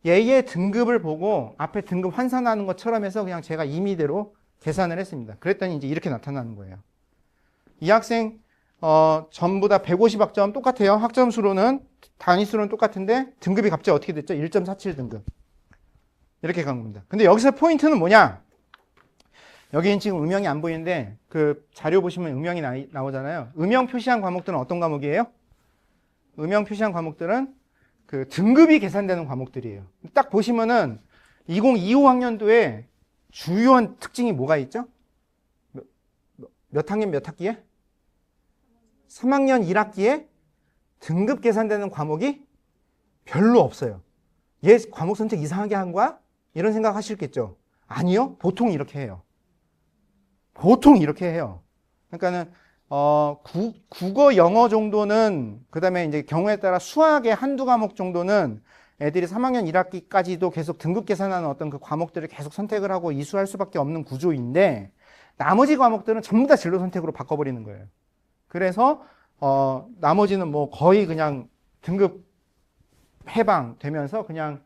얘의 등급을 보고 앞에 등급 환산하는 것처럼 해서 그냥 제가 임의대로 계산을 했습니다. 그랬더니 이제 이렇게 나타나는 거예요. 이 학생 전부 다 150학점 똑같아요. 학점수로는 단위수로는 똑같은데 등급이 갑자기 어떻게 됐죠? 1.47 등급. 이렇게 간 겁니다. 근데 여기서 포인트는 뭐냐? 여기는 지금 음영이 안 보이는데 그 자료 보시면 음영이 나오잖아요. 음영 표시한 과목들은 어떤 과목이에요? 음영 표시한 과목들은 그 등급이 계산되는 과목들이에요. 딱 보시면은 2025학년도에 주요한 특징이 뭐가 있죠? 몇 학년 몇 학기에? 3학년 1학기에 등급 계산되는 과목이 별로 없어요. 얘 과목 선택 이상하게 한 거야? 이런 생각 하시겠죠? 아니요. 보통 이렇게 해요. 보통 이렇게 해요. 그러니까는 국어, 영어 정도는, 그 다음에 이제 경우에 따라 수학의 한두 과목 정도는 애들이 3학년 1학기까지도 계속 등급 계산하는 어떤 그 과목들을 계속 선택을 하고 이수할 수밖에 없는 구조인데, 나머지 과목들은 전부 다 진로 선택으로 바꿔버리는 거예요. 그래서 나머지는 뭐 거의 그냥 등급 해방되면서 그냥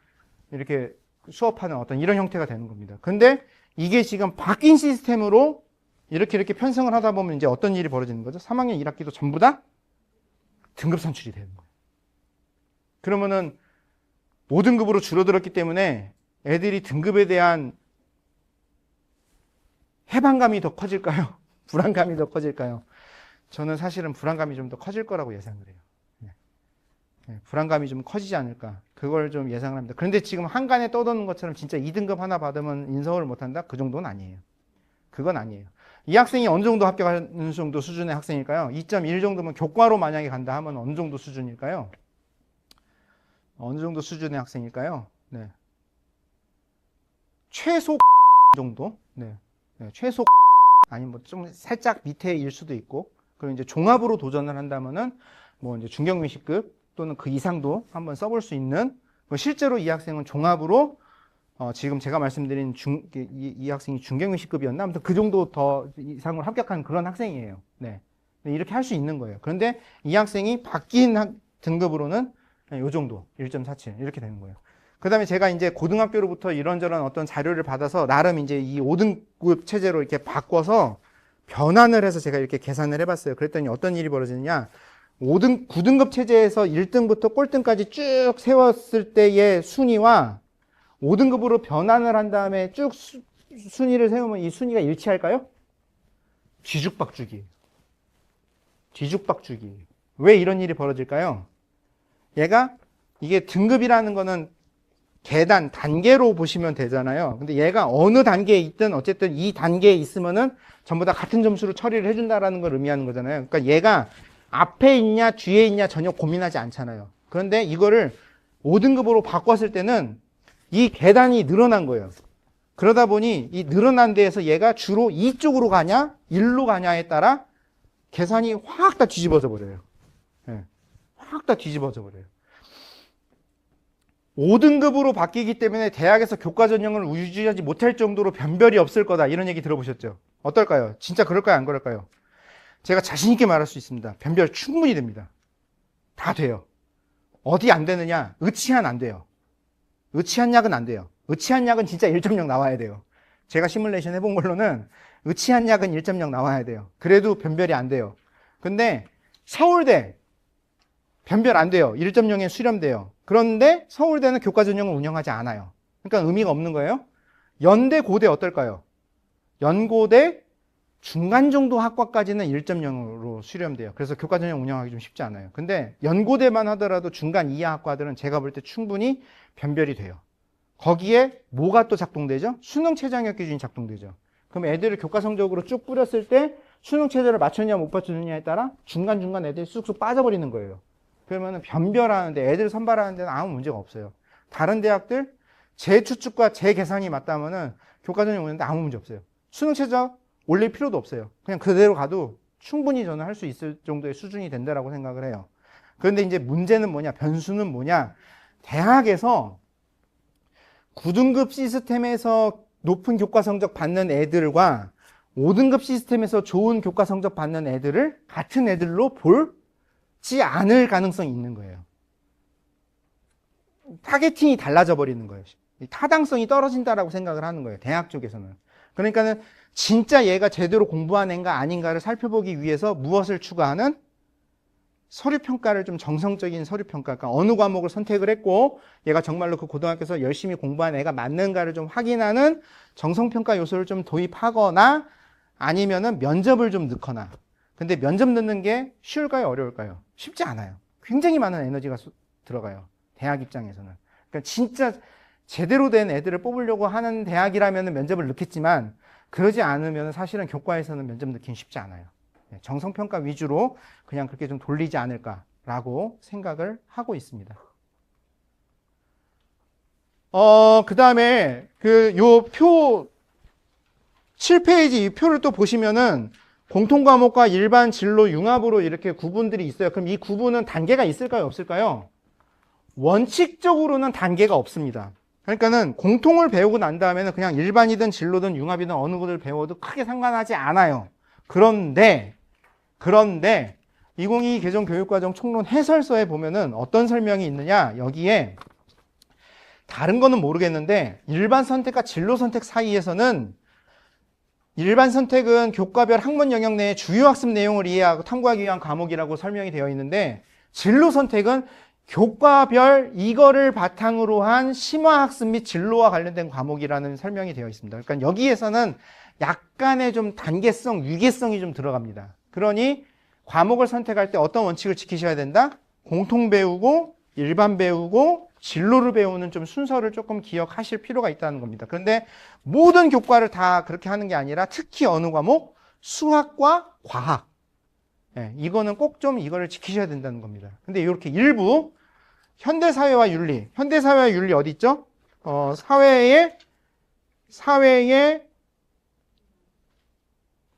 이렇게 수업하는 어떤 이런 형태가 되는 겁니다. 근데 이게 지금 바뀐 시스템으로 이렇게 편성을 하다 보면 이제 어떤 일이 벌어지는 거죠? 3학년 1학기도 전부 다 등급 산출이 되는 거예요. 그러면은 5등급으로 줄어들었기 때문에 애들이 등급에 대한 해방감이 더 커질까요? 불안감이 더 커질까요? 저는 사실은 불안감이 좀 더 커질 거라고 예상을 해요. 불안감이 좀 커지지 않을까. 그걸 좀 예상을 합니다. 그런데 지금 한간에 떠도는 것처럼 진짜 2등급 하나 받으면 인서울을 못한다? 그 정도는 아니에요. 그건 아니에요. 이 학생이 어느 정도 합격하는 정도 수준의 학생일까요? 2.1 정도면 교과로 만약에 간다 하면 어느 정도 수준일까요? 어느 정도 수준의 학생일까요? 네. 최소 정도? 네. 최소 아니면 뭐 좀 살짝 밑에일 수도 있고, 그리고 이제 종합으로 도전을 한다면은 뭐 이제 중경미식급 또는 그 이상도 한번 써볼 수 있는, 실제로 이 학생은 종합으로 지금 제가 말씀드린 이 학생이 중경미식급이었나? 아무튼 그 정도 더 이상으로 합격한 그런 학생이에요. 네. 이렇게 할 수 있는 거예요. 그런데 이 학생이 바뀐 등급으로는 이 정도, 1.47 이렇게 되는 거예요. 그 다음에 제가 이제 고등학교로부터 이런저런 어떤 자료를 받아서 나름 이제 이 5등급 체제로 이렇게 바꿔서 변환을 해서 제가 이렇게 계산을 해봤어요. 그랬더니 어떤 일이 벌어지느냐. 9등급 체제에서 1등부터 꼴등까지 쭉 세웠을 때의 순위와 5등급으로 변환을 한 다음에 쭉 순위를 세우면 이 순위가 일치할까요? 뒤죽박죽이에요. 뒤죽박죽이에요. 왜 이런 일이 벌어질까요? 얘가 이게 등급이라는 거는 계단, 단계로 보시면 되잖아요. 근데 얘가 어느 단계에 있든 어쨌든 이 단계에 있으면은 전부 다 같은 점수로 처리를 해준다라는 걸 의미하는 거잖아요. 그러니까 얘가 앞에 있냐 뒤에 있냐 전혀 고민하지 않잖아요. 그런데 이거를 5등급으로 바꿨을 때는 이 계단이 늘어난 거예요. 그러다 보니 이 늘어난 데에서 얘가 주로 이쪽으로 가냐 1로 가냐에 따라 계산이 확 다 뒤집어져 버려요. 네. 확 다 뒤집어져 버려요. 5등급으로 바뀌기 때문에 대학에서 교과 전형을 유지하지 못할 정도로 변별이 없을 거다. 이런 얘기 들어보셨죠? 어떨까요? 진짜 그럴까요? 안 그럴까요? 제가 자신 있게 말할 수 있습니다. 변별 충분히 됩니다. 다 돼요. 어디 안 되느냐? 의치한 안 돼요. 의치한 약은 안 돼요. 의치한 약은 진짜 1.0 나와야 돼요. 제가 시뮬레이션 해본 걸로는 의치한 약은 1.0 나와야 돼요. 그래도 변별이 안 돼요. 근데 서울대 변별 안 돼요. 1.0에 수렴돼요. 그런데 서울대는 교과 전형을 운영하지 않아요. 그러니까 의미가 없는 거예요. 연대, 고대 어떨까요? 연고대 중간 정도 학과까지는 1.0으로 수렴돼요. 그래서 교과 전형 운영하기 좀 쉽지 않아요. 근데 연고대만 하더라도 중간 이하 학과들은 제가 볼 때 충분히 변별이 돼요. 거기에 뭐가 또 작동되죠? 수능 최저학력 기준이 작동되죠. 그럼 애들을 교과 성적으로 쭉 뿌렸을 때 수능 체제를 맞췄냐 못 맞췄느냐에 따라 중간중간 애들이 쑥쑥 빠져버리는 거예요. 그러면은 변별하는데 애들 선발하는 데는 아무 문제가 없어요. 다른 대학들 제 추측과 제 계산이 맞다면은 교과 전형 오는데 아무 문제 없어요. 수능 최저 올릴 필요도 없어요. 그냥 그대로 가도 충분히 저는 할 수 있을 정도의 수준이 된다라고 생각을 해요. 그런데 이제 문제는 뭐냐, 변수는 뭐냐, 대학에서 9등급 시스템에서 높은 교과 성적 받는 애들과 5등급 시스템에서 좋은 교과 성적 받는 애들을 같은 애들로 볼지 않을 가능성이 있는 거예요. 타겟팅이 달라져 버리는 거예요. 타당성이 떨어진다라고 생각을 하는 거예요. 대학 쪽에서는. 그러니까는 진짜 얘가 제대로 공부한 애인가 아닌가를 살펴보기 위해서 무엇을 추가하는? 서류평가를 좀 정성적인 서류평가, 그러니까 어느 과목을 선택을 했고 얘가 정말로 그 고등학교에서 열심히 공부한 애가 맞는가를 좀 확인하는 정성평가 요소를 좀 도입하거나 아니면은 면접을 좀 넣거나. 근데 면접 넣는 게 쉬울까요? 어려울까요? 쉽지 않아요. 굉장히 많은 에너지가 들어가요. 대학 입장에서는. 그러니까 진짜 제대로 된 애들을 뽑으려고 하는 대학이라면 면접을 넣겠지만 그러지 않으면 사실은 교과에서는 면접 넣기는 쉽지 않아요. 정성평가 위주로 그냥 그렇게 좀 돌리지 않을까라고 생각을 하고 있습니다. 그 다음에 요 표 7페이지 이 표를 또 보시면은 공통과목과 일반 진로 융합으로 이렇게 구분들이 있어요. 그럼 이 구분은 단계가 있을까요? 없을까요? 원칙적으로는 단계가 없습니다. 그러니까는 공통을 배우고 난 다음에는 그냥 일반이든 진로든 융합이든 어느 것을 배워도 크게 상관하지 않아요. 그런데 2022 개정 교육과정 총론 해설서에 보면은 어떤 설명이 있느냐, 여기에 다른 거는 모르겠는데 일반 선택과 진로 선택 사이에서는 일반 선택은 교과별 학문 영역 내의 주요 학습 내용을 이해하고 탐구하기 위한 과목이라고 설명이 되어 있는데 진로 선택은 교과별 이거를 바탕으로 한 심화학습 및 진로와 관련된 과목이라는 설명이 되어 있습니다. 그러니까 여기에서는 약간의 좀 단계성, 위계성이 좀 들어갑니다. 그러니 과목을 선택할 때 어떤 원칙을 지키셔야 된다? 공통 배우고 일반 배우고 진로를 배우는 좀 순서를 조금 기억하실 필요가 있다는 겁니다. 그런데 모든 교과를 다 그렇게 하는 게 아니라 특히 어느 과목? 수학과 과학. 이거는 꼭 좀 이거를 지키셔야 된다는 겁니다. 근데 이렇게 일부 현대사회와 윤리 어디 있죠? 사회에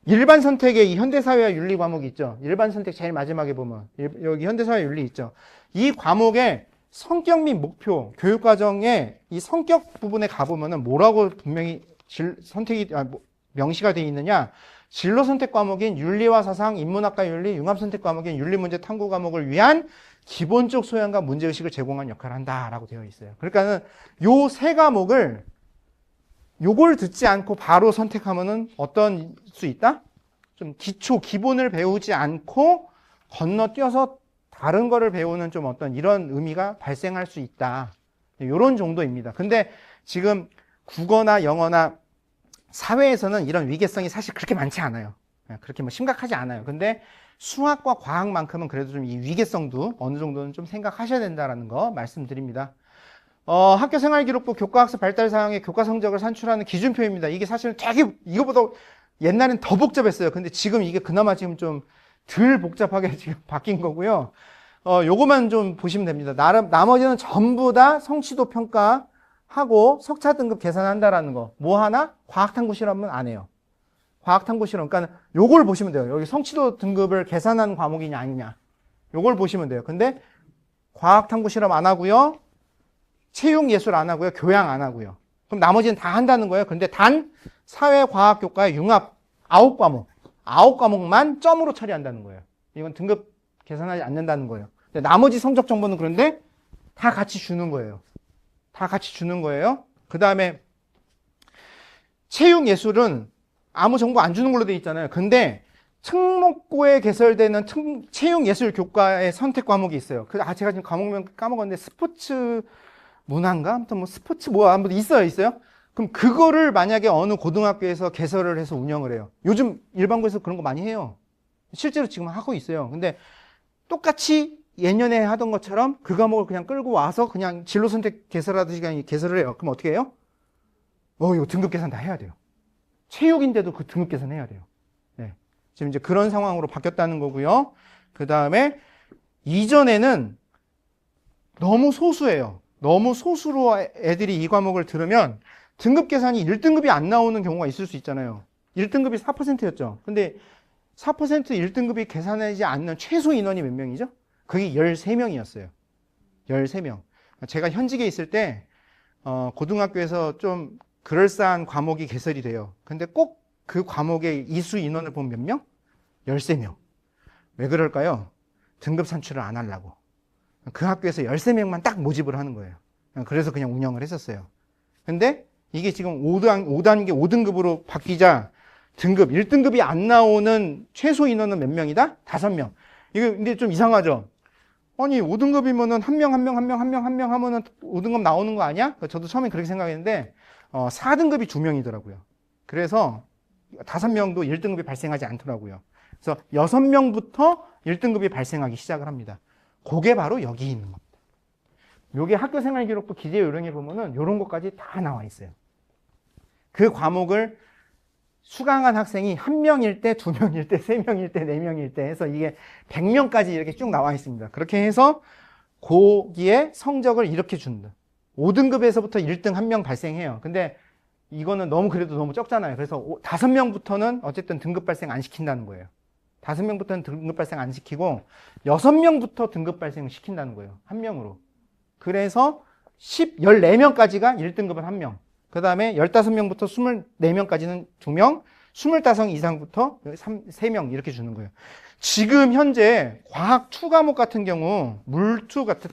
일반 선택에 이 현대사회와 윤리 과목이 있죠. 일반 선택 제일 마지막에 보면 여기 현대사회 윤리 있죠. 이 과목의 성격 및 목표, 교육과정의 이 성격 부분에 가보면은 뭐라고 분명히 명시가 되어 있느냐. 진로 선택 과목인 윤리와 사상, 인문학과 윤리, 융합 선택 과목인 윤리문제 탐구 과목을 위한 기본적 소양과 문제의식을 제공한 역할을 한다라고 되어 있어요. 그러니까는 요 세 과목을 요걸 듣지 않고 바로 선택하면은 어떤 수 있다? 좀 기본을 배우지 않고 건너뛰어서 다른 거를 배우는 좀 어떤 이런 의미가 발생할 수 있다. 요런 정도입니다. 근데 지금 국어나 영어나 사회에서는 이런 위계성이 사실 그렇게 많지 않아요. 그렇게 뭐 심각하지 않아요. 근데 수학과 과학만큼은 그래도 좀 이 위계성도 어느 정도는 좀 생각하셔야 된다라는 거 말씀드립니다. 학교생활기록부 교과학습 발달사항의 교과 성적을 산출하는 기준표입니다. 이게 사실은 되게 이거보다 옛날엔 더 복잡했어요. 근데 지금 이게 그나마 지금 좀 덜 복잡하게 지금 바뀐 거고요. 요거만 좀 보시면 됩니다. 나머지는 전부 다 성취도 평가하고 석차 등급 계산한다라는 거. 뭐 하나? 과학탐구 실험은 안 해요. 과학탐구 실험. 그러니까 요걸 보시면 돼요. 여기 성취도 등급을 계산하는 과목이냐 아니냐. 요걸 보시면 돼요. 근데 과학탐구 실험 안 하고요. 체육 예술 안 하고요. 교양 안 하고요. 그럼 나머지는 다 한다는 거예요. 근데 단 사회과학교과의 융합 9과목만 점으로 처리한다는 거예요. 이건 등급 계산하지 않는다는 거예요. 근데 나머지 성적 정보는 그런데 다 같이 주는 거예요. 다 같이 주는 거예요. 그 다음에 체육 예술은 아무 정보 안 주는 걸로 돼 있잖아요. 근데 특목고에 개설되는 체육 예술 교과의 선택 과목이 있어요. 제가 지금 과목명 까먹었는데 스포츠 문화인가? 아무튼 뭐 스포츠 아무튼 있어요. 그럼 그거를 만약에 어느 고등학교에서 개설을 해서 운영을 해요. 요즘 일반고에서 그런 거 많이 해요. 실제로 지금 하고 있어요. 근데 똑같이 예년에 하던 것처럼 그 과목을 그냥 끌고 와서 그냥 진로 선택 개설하듯이 그냥 개설을 해요. 그럼 어떻게 해요? 이거 등급 계산 다 해야 돼요. 체육인데도 그 등급 계산 해야 돼요. 네. 지금 이제 그런 상황으로 바뀌었다는 거고요. 그 다음에 이전에는 너무 소수예요. 너무 소수로 애들이 이 과목을 들으면 등급 계산이 1등급이 안 나오는 경우가 있을 수 있잖아요. 1등급이 4%였죠. 근데 4% 1등급이 계산하지 않는 최소 인원이 몇 명이죠? 그게 13명이었어요. 13명. 제가 현직에 있을 때 고등학교에서 좀 그럴싸한 과목이 개설이 돼요. 근데 꼭 그 과목의 이수 인원을 보면 몇 명? 13명. 왜 그럴까요? 등급 산출을 안 하려고. 그 학교에서 13명만 딱 모집을 하는 거예요. 그래서 그냥 운영을 했었어요. 근데 이게 지금 5단계 5등급으로 바뀌자 등급 1등급이 안 나오는 최소 인원은 몇 명이다? 5명. 이거 근데 좀 이상하죠? 아니 5등급이면은 한 명 하면은 5등급 나오는 거 아니야? 저도 처음에 그렇게 생각했는데 4등급이 2명이더라고요. 그래서 5명도 1등급이 발생하지 않더라고요. 그래서 6명부터 1등급이 발생하기 시작을 합니다. 그게 바로 여기 있는 겁니다. 요게 학교생활기록부 기재 요령에 보면은 요런 것까지 다 나와 있어요. 그 과목을 수강한 학생이 1명일 때, 2명일 때, 3명일 때, 4명일 때 해서 이게 100명까지 이렇게 쭉 나와 있습니다. 그렇게 해서 거기에 성적을 이렇게 준다. 5등급에서부터 1등 1명 발생해요. 근데 이거는 그래도 너무 적잖아요. 그래서 5명부터는 어쨌든 등급 발생 안 시킨다는 거예요. 5명부터는 등급 발생 안 시키고 6명부터 등급 발생을 시킨다는 거예요. 1명으로. 그래서 14명까지가 1등급은 1명. 그 다음에 15명부터 24명까지는 2명, 25명 이상부터 3명 이렇게 주는 거예요. 지금 현재 과학 2 과목 같은 경우,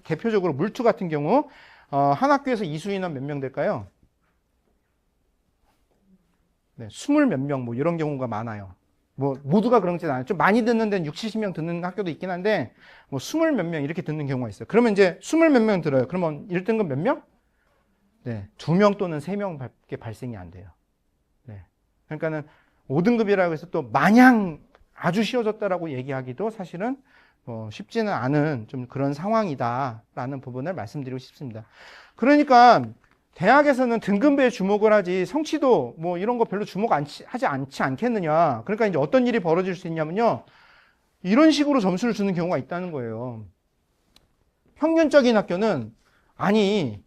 대표적으로 물2 같은 경우, 한 학교에서 이수 인원 몇 명 될까요? 네, 20 몇 명, 뭐 이런 경우가 많아요. 뭐 모두가 그런지는 않아요. 좀 많이 듣는 데는 60, 70명 듣는 학교도 있긴 한데 뭐 20 몇 명 이렇게 듣는 경우가 있어요. 그러면 이제 20 몇 명 들어요. 그러면 1등급 몇 명? 네, 2명 또는 3명밖에 발생이 안 돼요. 네. 그러니까는 5등급이라고 해서 또 마냥 아주 쉬워졌다라고 얘기하기도 사실은 쉽지는 않은 좀 그런 상황이다라는 부분을 말씀드리고 싶습니다. 그러니까 대학에서는 등급에 주목을 하지 성취도 뭐 이런 거 별로 하지 않지 않겠느냐. 그러니까 이제 어떤 일이 벌어질 수 있냐면요. 이런 식으로 점수를 주는 경우가 있다는 거예요. 평균적인 학교는 아니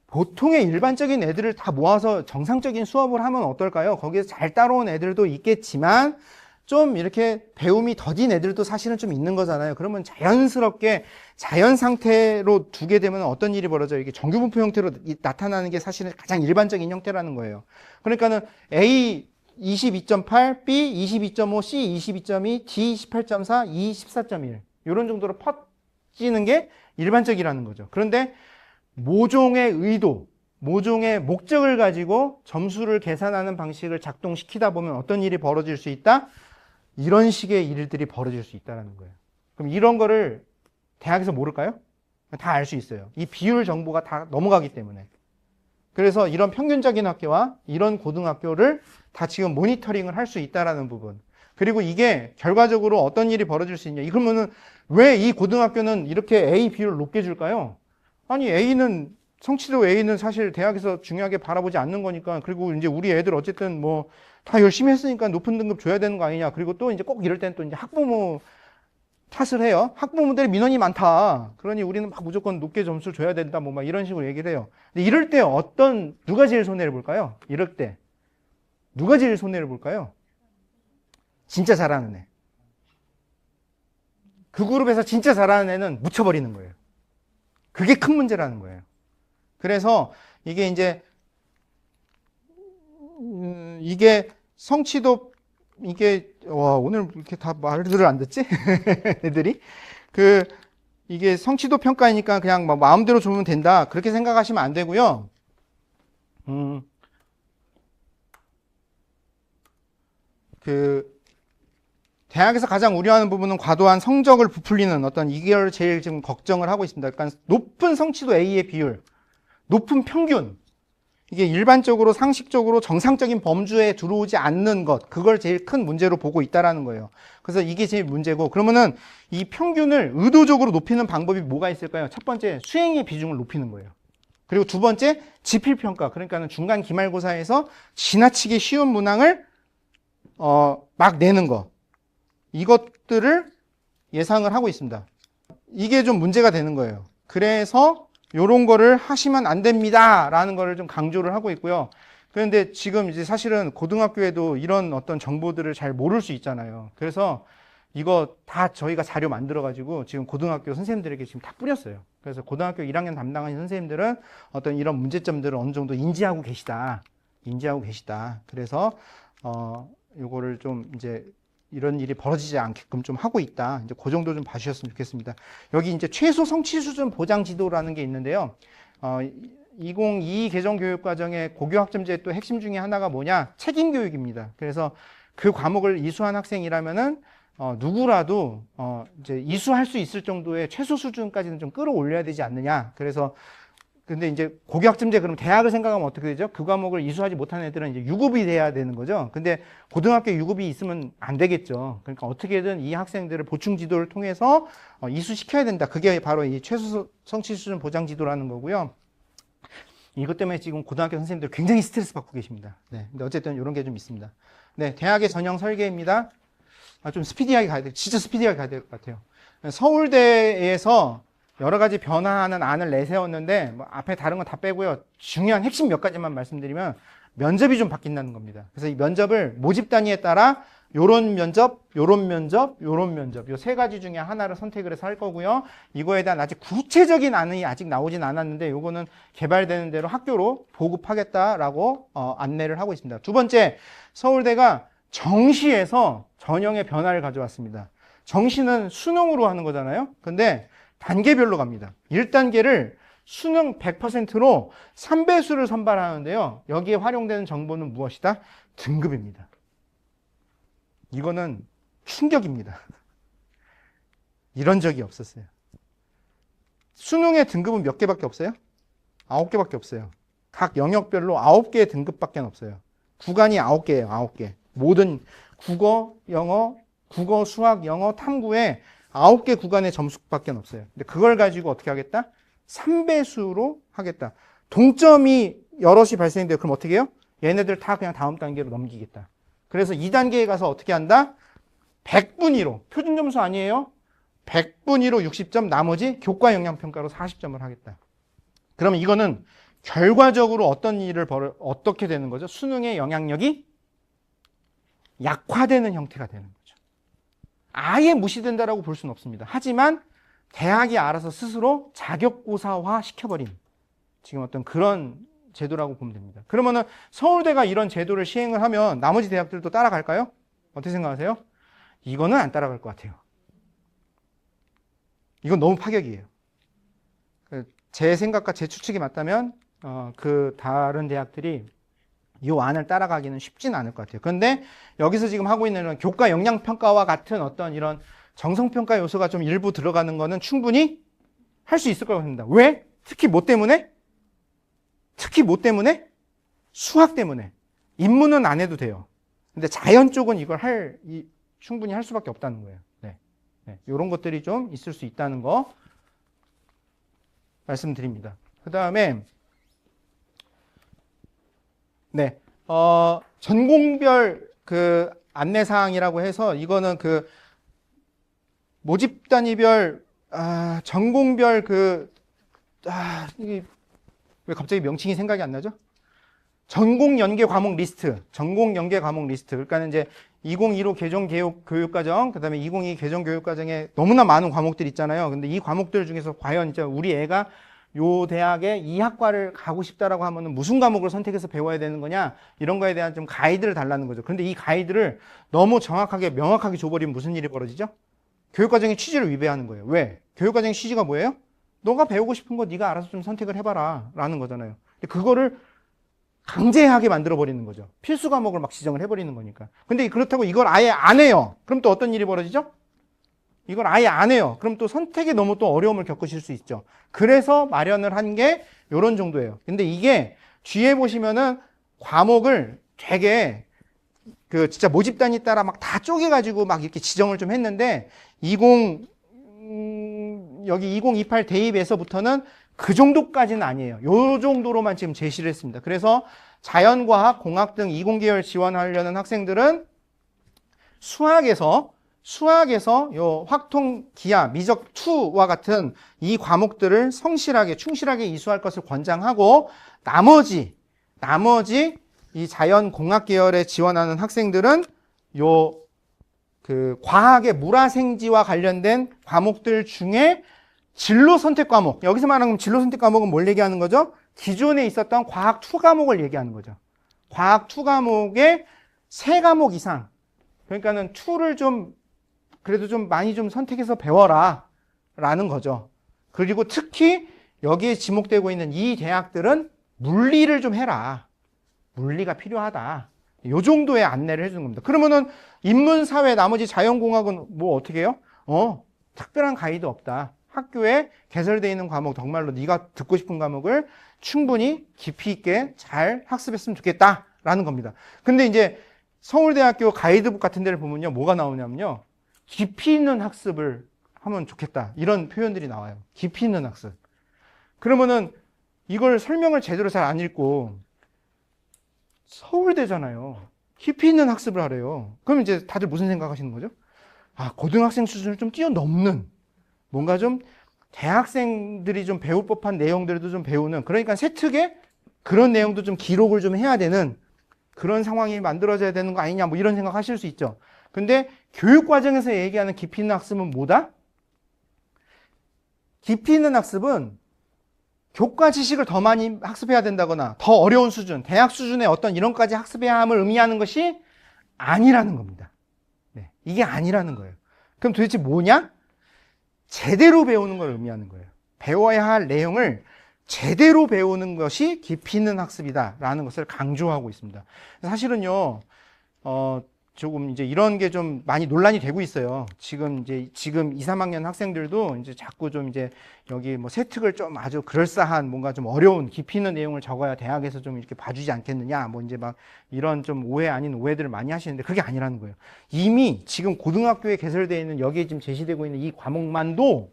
보통의 일반적인 애들을 다 모아서 정상적인 수업을 하면 어떨까요? 거기에서 잘 따라온 애들도 있겠지만 좀 이렇게 배움이 더딘 애들도 사실은 좀 있는 거잖아요. 그러면 자연스럽게 자연 상태로 두게 되면 어떤 일이 벌어져요? 이게 정규분포 형태로 나타나는 게 사실은 가장 일반적인 형태라는 거예요. 그러니까는 A 22.8, B 22.5, C 22.2, D 18.4, E 14.1 이런 정도로 퍼지는 게 일반적이라는 거죠. 그런데 모종의 의도, 모종의 목적을 가지고 점수를 계산하는 방식을 작동시키다 보면 어떤 일이 벌어질 수 있다? 이런 식의 일들이 벌어질 수 있다는 거예요. 그럼 이런 거를 대학에서 모를까요? 다 알 수 있어요. 이 비율 정보가 다 넘어가기 때문에. 그래서 이런 평균적인 학교와 이런 고등학교를 다 지금 모니터링을 할 수 있다는 부분. 그리고 이게 결과적으로 어떤 일이 벌어질 수 있냐. 그러면은 왜 이 고등학교는 이렇게 A 비율을 높게 줄까요? 아니 성취도 A는 사실 대학에서 중요하게 바라보지 않는 거니까. 그리고 이제 우리 애들 어쨌든 뭐 다 열심히 했으니까 높은 등급 줘야 되는 거 아니냐. 그리고 또 이제 꼭 이럴 때는 또 이제 학부모 탓을 해요. 학부모들이 민원이 많다. 그러니 우리는 막 무조건 높게 점수를 줘야 된다. 뭐 막 이런 식으로 얘기를 해요. 근데 이럴 때 누가 제일 손해를 볼까요? 이럴 때 누가 제일 손해를 볼까요? 진짜 잘하는 애. 그 그룹에서 진짜 잘하는 애는 묻혀버리는 거예요. 그게 큰 문제라는 거예요. 그래서 이게 이제 이게 성취도 이게 오늘 이렇게 다 말들을 안 듣지? 애들이 이게 성취도 평가이니까 그냥 막 마음대로 주면 된다 그렇게 생각하시면 안 되고요. 대학에서 가장 우려하는 부분은 과도한 성적을 부풀리는 이걸 제일 지금 걱정을 하고 있습니다. 그러니까 높은 성취도 A의 비율, 높은 평균, 이게 일반적으로 상식적으로 정상적인 범주에 들어오지 않는 것, 그걸 제일 큰 문제로 보고 있다라는 거예요. 그래서 이게 제일 문제고, 그러면은 이 평균을 의도적으로 높이는 방법이 뭐가 있을까요? 첫 번째, 수행의 비중을 높이는 거예요. 그리고 두 번째, 지필평가. 그러니까는 중간 기말고사에서 지나치게 쉬운 문항을 막 내는 거. 이것들을 예상을 하고 있습니다. 이게 좀 문제가 되는 거예요. 그래서 요런 거를 하시면 안 됩니다라는 거를 좀 강조를 하고 있고요. 그런데 지금 이제 사실은 고등학교에도 이런 어떤 정보들을 잘 모를 수 있잖아요. 그래서 이거 다 저희가 자료 만들어가지고 지금 고등학교 선생님들에게 지금 다 뿌렸어요. 그래서 고등학교 1학년 담당하는 선생님들은 어떤 이런 문제점들을 어느 정도 인지하고 계시다. 그래서, 요거를 좀 이제 이런 일이 벌어지지 않게끔 좀 하고 있다. 이제 그 정도 좀 봐주셨으면 좋겠습니다. 여기 이제 최소 성취 수준 보장 지도라는 게 있는데요. 2022 개정 교육과정의 고교학점제의 또 핵심 중에 하나가 뭐냐? 책임 교육입니다. 그래서 그 과목을 이수한 학생이라면은 누구라도 이제 이수할 수 있을 정도의 최소 수준까지는 좀 끌어올려야 되지 않느냐. 그래서 근데 이제 고교학점제 그럼 대학을 생각하면 어떻게 되죠? 그 과목을 이수하지 못한 애들은 이제 유급이 돼야 되는 거죠. 근데 고등학교 유급이 있으면 안 되겠죠. 그러니까 어떻게든 이 학생들을 보충 지도를 통해서 이수시켜야 된다. 그게 바로 이 최소 성취 수준 보장 지도라는 거고요. 이것 때문에 지금 고등학교 선생님들 굉장히 스트레스 받고 계십니다. 네. 근데 어쨌든 이런 게 좀 있습니다. 네. 대학의 전형 설계입니다. 좀 스피디하게 가야 돼. 진짜 스피디하게 가야 될 것 같아요. 서울대에서 여러 가지 변화하는 안을 내세웠는데, 뭐 앞에 다른 건 다 빼고요. 중요한 핵심 몇 가지만 말씀드리면, 면접이 좀 바뀐다는 겁니다. 그래서 이 면접을 모집 단위에 따라 요런 면접, 요런 면접, 요런 면접, 요 세 가지 중에 하나를 선택을 해서 할 거고요. 이거에 대한 아직 구체적인 안이 아직 나오진 않았는데, 요거는 개발되는 대로 학교로 보급하겠다라고 안내를 하고 있습니다. 두 번째, 서울대가 정시에서 전형의 변화를 가져왔습니다. 정시는 수능으로 하는 거잖아요. 근데 단계별로 갑니다. 1단계를 수능 100%로 3배수를 선발하는데요. 여기에 활용되는 정보는 무엇이다? 등급입니다. 이거는 충격입니다. 이런 적이 없었어요. 수능의 등급은 몇 개밖에 없어요? 9개밖에 없어요. 각 영역별로 9개의 등급밖에 없어요. 구간이 9개예요. 9개. 모든 국어, 영어, 수학, 영어, 탐구에 9개 구간의 점수밖에 없어요. 근데 그걸 가지고 어떻게 하겠다? 3배수로 하겠다. 동점이 여럿이 발생돼요. 그럼 어떻게 해요? 얘네들 다 그냥 다음 단계로 넘기겠다. 그래서 2단계에 가서 어떻게 한다? 100분위로. 표준 점수 아니에요? 100분위로 60점, 나머지 교과 영양평가로 40점을 하겠다. 그러면 이거는 결과적으로 어떻게 되는 거죠? 수능의 영향력이 약화되는 형태가 되는 거죠. 아예 무시된다라고 볼 수는 없습니다. 하지만 대학이 알아서 스스로 자격고사화 시켜버린 지금 어떤 그런 제도라고 보면 됩니다. 그러면은 서울대가 이런 제도를 시행을 하면 나머지 대학들도 따라갈까요? 어떻게 생각하세요? 이거는 안 따라갈 것 같아요. 이건 너무 파격이에요. 제 생각과 제 추측이 맞다면 그 다른 대학들이 이 안을 따라가기는 쉽지는 않을 것 같아요. 그런데 여기서 지금 하고 있는 이런 교과 역량평가와 같은 어떤 이런 정성평가 요소가 좀 일부 들어가는 거는 충분히 할 수 있을 거라고 합니다. 왜? 특히 뭐 때문에? 수학 때문에. 인문은 안 해도 돼요. 근데 자연 쪽은 이걸 충분히 할 수밖에 없다는 거예요. 네. 이런 것들이 좀 있을 수 있다는 거 말씀드립니다. 그 다음에 네, 전공별 그 안내사항이라고 해서 이거는 그 모집 단위별, 전공별 이게 왜 갑자기 명칭이 생각이 안 나죠? 전공 연계 과목 리스트. 그러니까 이제 2015 개정 교육과정, 그 다음에 2022 개정 교육과정에 너무나 많은 과목들이 있잖아요. 근데 이 과목들 중에서 과연 이제 우리 애가 요 대학에 이 학과를 가고 싶다라고 하면은 무슨 과목을 선택해서 배워야 되는 거냐, 이런 거에 대한 좀 가이드를 달라는 거죠. 그런데 이 가이드를 너무 정확하게 명확하게 줘버리면 무슨 일이 벌어지죠? 교육과정의 취지를 위배하는 거예요. 왜? 교육과정의 취지가 뭐예요? 너가 배우고 싶은 거 네가 알아서 좀 선택을 해봐라 라는 거잖아요. 근데 그거를 강제하게 만들어버리는 거죠. 필수 과목을 막 지정을 해버리는 거니까. 근데 그렇다고 이걸 아예 안 해요. 그럼 또 어떤 일이 벌어지죠? 이걸 아예 안 해요. 그럼 또 선택에 너무 또 어려움을 겪으실 수 있죠. 그래서 마련을 한 게 요런 정도예요. 근데 이게 뒤에 보시면은 과목을 되게 진짜 모집 단위 따라 막 다 쪼개가지고 막 이렇게 지정을 좀 했는데 여기 2028 대입에서부터는 그 정도까지는 아니에요. 요 정도로만 지금 제시를 했습니다. 그래서 자연과학, 공학 등 이공계열 지원하려는 학생들은 수학에서 수학에서 요 확통, 기하, 미적 2와 같은 이 과목들을 성실하게, 충실하게 이수할 것을 권장하고 나머지 이 자연공학 계열에 지원하는 학생들은 요 그 과학의 물화생지와 관련된 과목들 중에 진로 선택 과목, 여기서 말하는 진로 선택 과목은 뭘 얘기하는 거죠? 기존에 있었던 과학 2 과목을 얘기하는 거죠. 과학 2 과목의 3과목 이상, 그러니까는 2를 좀 그래도 좀 많이 좀 선택해서 배워라 라는 거죠. 그리고 특히 여기에 지목되고 있는 이 대학들은 물리를 좀 해라. 물리가 필요하다. 요 정도의 안내를 해주는 겁니다. 그러면은 인문사회 나머지 자연공학은 뭐 어떻게 해요? 특별한 가이드 없다. 학교에 개설되어 있는 과목 정말로 네가 듣고 싶은 과목을 충분히 깊이 있게 잘 학습했으면 좋겠다라는 겁니다. 근데 이제 서울대학교 가이드북 같은 데를 보면요. 뭐가 나오냐면요. 깊이 있는 학습을 하면 좋겠다. 이런 표현들이 나와요. 깊이 있는 학습. 그러면은 이걸 설명을 제대로 잘 안 읽고 서울대잖아요. 깊이 있는 학습을 하래요. 그럼 이제 다들 무슨 생각하시는 거죠? 아, 고등학생 수준을 좀 뛰어넘는 뭔가 좀 대학생들이 좀 배울 법한 내용들도 좀 배우는, 그러니까 세특에 그런 내용도 좀 기록을 좀 해야 되는 그런 상황이 만들어져야 되는 거 아니냐, 뭐 이런 생각 하실 수 있죠. 근데 교육 과정에서 얘기하는 깊이 있는 학습은 뭐다? 깊이 있는 학습은 교과 지식을 더 많이 학습해야 된다거나 더 어려운 수준, 대학 수준의 어떤 이런까지 학습해야 함을 의미하는 것이 아니라는 겁니다. 네, 이게 아니라는 거예요. 그럼 도대체 뭐냐? 제대로 배우는 걸 의미하는 거예요. 배워야 할 내용을 제대로 배우는 것이 깊이 있는 학습이다라는 것을 강조하고 있습니다. 사실은요, 조금 이제 이런 게 좀 많이 논란이 되고 있어요. 지금 2, 3학년 학생들도 이제 자꾸 좀 이제 여기 뭐 세특을 좀 아주 그럴싸한 뭔가 좀 어려운 깊이 있는 내용을 적어야 대학에서 좀 이렇게 봐주지 않겠느냐, 뭐 이제 막 이런 좀 오해 아닌 오해들을 많이 하시는데 그게 아니라는 거예요. 이미 지금 고등학교에 개설되어 있는 여기에 지금 제시되고 있는 이 과목만도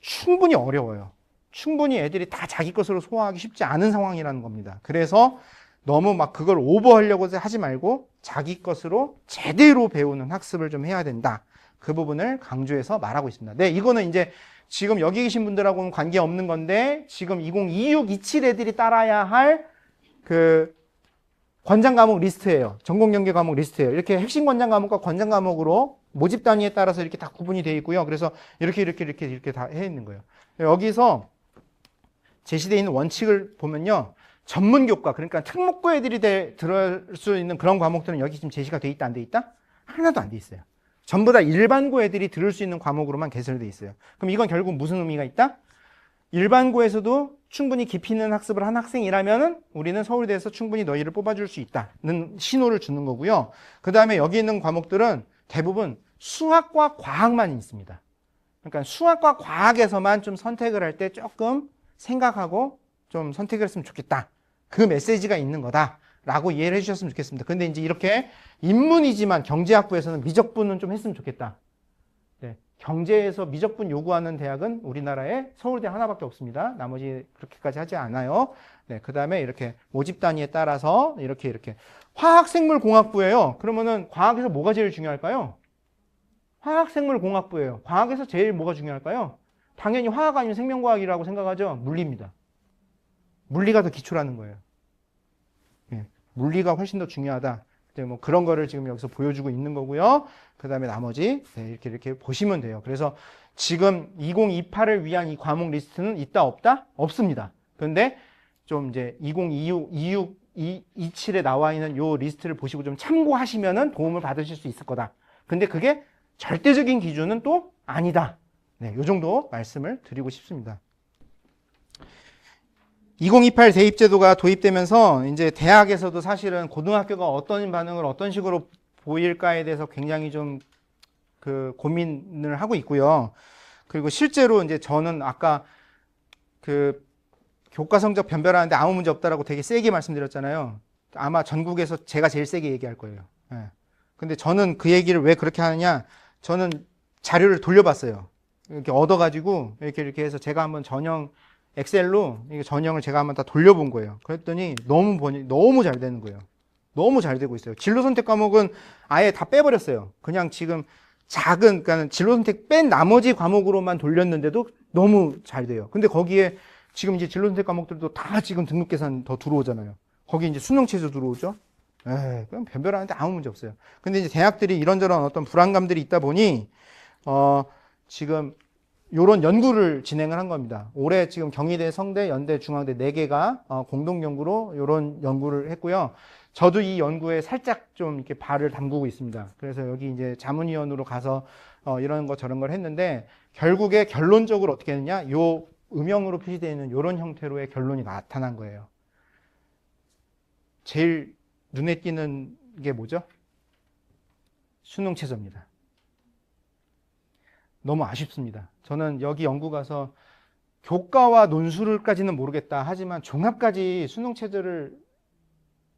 충분히 어려워요. 충분히 애들이 다 자기 것으로 소화하기 쉽지 않은 상황이라는 겁니다. 그래서 너무 막 그걸 오버하려고 하지 말고 자기 것으로 제대로 배우는 학습을 좀 해야 된다. 그 부분을 강조해서 말하고 있습니다. 네, 이거는 이제 지금 여기 계신 분들하고는 관계없는 건데 지금 2026, 27 애들이 따라야 할 그 권장 과목 리스트예요. 전공 연계 과목 리스트예요. 이렇게 핵심 권장 과목과 권장 과목으로 모집 단위에 따라서 이렇게 다 구분이 되어 있고요. 그래서 이렇게 다 해 있는 거예요. 여기서 제시되어 있는 원칙을 보면요. 전문교과, 그러니까 특목고 애들이 들을 수 있는 그런 과목들은 여기 지금 제시가 돼 있다, 안 돼 있다? 하나도 안 돼 있어요. 전부 다 일반고 애들이 들을 수 있는 과목으로만 개설돼 있어요. 그럼 이건 결국 무슨 의미가 있다? 일반고에서도 충분히 깊이 있는 학습을 한 학생이라면은 우리는 서울대에서 충분히 너희를 뽑아줄 수 있다는 신호를 주는 거고요. 그 다음에 여기 있는 과목들은 대부분 수학과 과학만 있습니다. 그러니까 수학과 과학에서만 좀 선택을 할 때 조금 생각하고 좀 선택을 했으면 좋겠다. 그 메시지가 있는 거다라고 이해를 해주셨으면 좋겠습니다. 근데 이제 이렇게 인문이지만 경제학부에서는 미적분은 좀 했으면 좋겠다. 네, 경제에서 미적분 요구하는 대학은 우리나라에 서울대 하나밖에 없습니다. 나머지 그렇게까지 하지 않아요. 네, 그 다음에 이렇게 모집 단위에 따라서 이렇게 화학생물공학부예요. 그러면은 과학에서 뭐가 제일 중요할까요? 화학생물공학부예요. 과학에서 제일 뭐가 중요할까요? 당연히 화학 아니면 생명과학이라고 생각하죠. 물리입니다. 물리가 더 기초라는 거예요. 네, 물리가 훨씬 더 중요하다. 뭐 그런 거를 지금 여기서 보여주고 있는 거고요. 그 다음에 나머지 네, 이렇게 보시면 돼요. 그래서 지금 2028을 위한 이 과목 리스트는 있다 없다? 없습니다. 그런데 좀 이제 2026, 27에 나와 있는 요 리스트를 보시고 좀 참고하시면은 도움을 받으실 수 있을 거다. 근데 그게 절대적인 기준은 또 아니다. 네, 요 정도 말씀을 드리고 싶습니다. 2028 대입제도가 도입되면서 이제 대학에서도 사실은 고등학교가 어떤 반응을 어떤 식으로 보일까에 대해서 굉장히 좀 그 고민을 하고 있고요. 그리고 실제로 이제 저는 아까 그 교과 성적 변별하는데 아무 문제 없다라고 되게 세게 말씀드렸잖아요. 아마 전국에서 제가 제일 세게 얘기할 거예요. 예. 근데 저는 그 얘기를 왜 그렇게 하느냐? 저는 자료를 돌려봤어요. 이렇게 얻어가지고 이렇게 해서 제가 한번 전형 엑셀로 전형을 제가 한번 다 돌려본 거예요. 그랬더니 너무 잘 되는 거예요. 너무 잘 되고 있어요. 진로 선택 과목은 아예 다 빼버렸어요. 그냥 지금 작은, 그러니까 진로 선택 뺀 나머지 과목으로만 돌렸는데도 너무 잘 돼요. 근데 거기에 지금 이제 진로 선택 과목들도 다 지금 등록 계산 더 들어오잖아요. 거기 이제 수능 체제 들어오죠. 그럼 변별하는데 아무 문제 없어요. 근데 이제 대학들이 이런저런 어떤 불안감들이 있다 보니, 지금 요런 연구를 진행을 한 겁니다. 올해 지금 경희대, 성대, 연대, 중앙대 4개가 공동 연구로 요런 연구를 했고요. 저도 이 연구에 살짝 좀 이렇게 발을 담그고 있습니다. 그래서 여기 이제 자문위원으로 가서 이런 거 저런 걸 했는데, 결국에 결론적으로 어떻게 했느냐? 요 음영으로 표시되어 있는 요런 형태로의 결론이 나타난 거예요. 제일 눈에 띄는 게 뭐죠? 수능 최저입니다. 너무 아쉽습니다. 저는 여기 연구 가서 교과와 논술까지는 모르겠다 하지만 종합까지 수능 체제를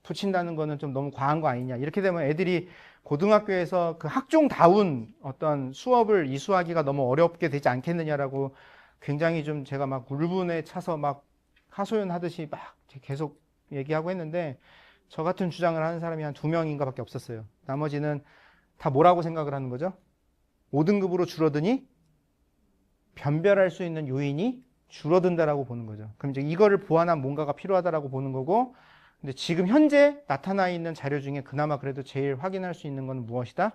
붙인다는 거는 좀 너무 과한 거 아니냐. 이렇게 되면 애들이 고등학교에서 그 학종다운 어떤 수업을 이수하기가 너무 어렵게 되지 않겠느냐라고 굉장히 좀 제가 막 울분에 차서 막 하소연하듯이 막 계속 얘기하고 했는데, 저 같은 주장을 하는 사람이 한 2명인가 밖에 없었어요. 나머지는 다 뭐라고 생각을 하는 거죠? 5등급으로 줄어드니 변별할 수 있는 요인이 줄어든다라고 보는 거죠. 그럼 이제 이거를 보완한 뭔가가 필요하다라고 보는 거고, 근데 지금 현재 나타나 있는 자료 중에 그나마 그래도 제일 확인할 수 있는 건 무엇이다?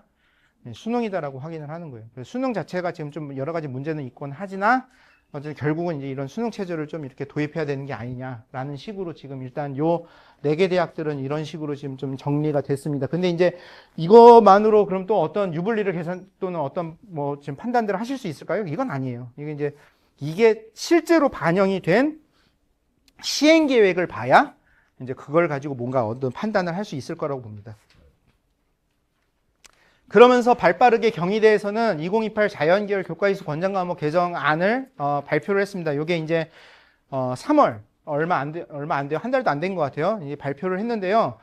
수능이다라고 확인을 하는 거예요. 그래서 수능 자체가 지금 좀 여러 가지 문제는 있곤 하지나 어쨌든 결국은 이제 이런 수능 체제를 좀 이렇게 도입해야 되는 게 아니냐라는 식으로 지금 일단 요 4개 대학들은 이런 식으로 지금 좀 정리가 됐습니다. 근데 이제 이것만으로 그럼 또 어떤 유불리를 계산 또는 어떤 뭐 지금 판단들을 하실 수 있을까요? 이건 아니에요. 이게 실제로 반영이 된 시행 계획을 봐야 이제 그걸 가지고 뭔가 어떤 판단을 할 수 있을 거라고 봅니다. 그러면서 발빠르게 경희대에서는 2028 자연계열 교과이수 권장 과목 개정안을 발표를 했습니다. 이게 이제 3월 얼마 안 돼요. 한 달도 안 된 것 같아요. 이제 발표를 했는데요.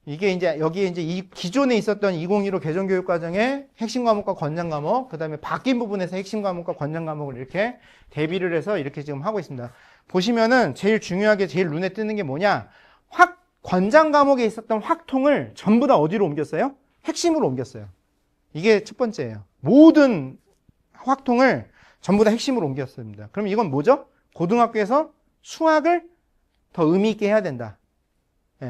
이게 이제 여기에 이제 이 기존에 있었던 2015 개정교육과정의 핵심 과목과 권장 과목, 그다음에 바뀐 부분에서 핵심 과목과 권장 과목을 이렇게 대비를 해서 이렇게 지금 하고 있습니다. 보시면은 제일 중요하게 제일 눈에 띄는 게 뭐냐? 권장 과목에 있었던 확통을 전부 다 어디로 옮겼어요? 핵심으로 옮겼어요. 이게 첫 번째예요. 모든 확통을 전부 다 핵심으로 옮겼습니다. 그럼 이건 뭐죠? 고등학교에서 수학을 더 의미 있게 해야 된다.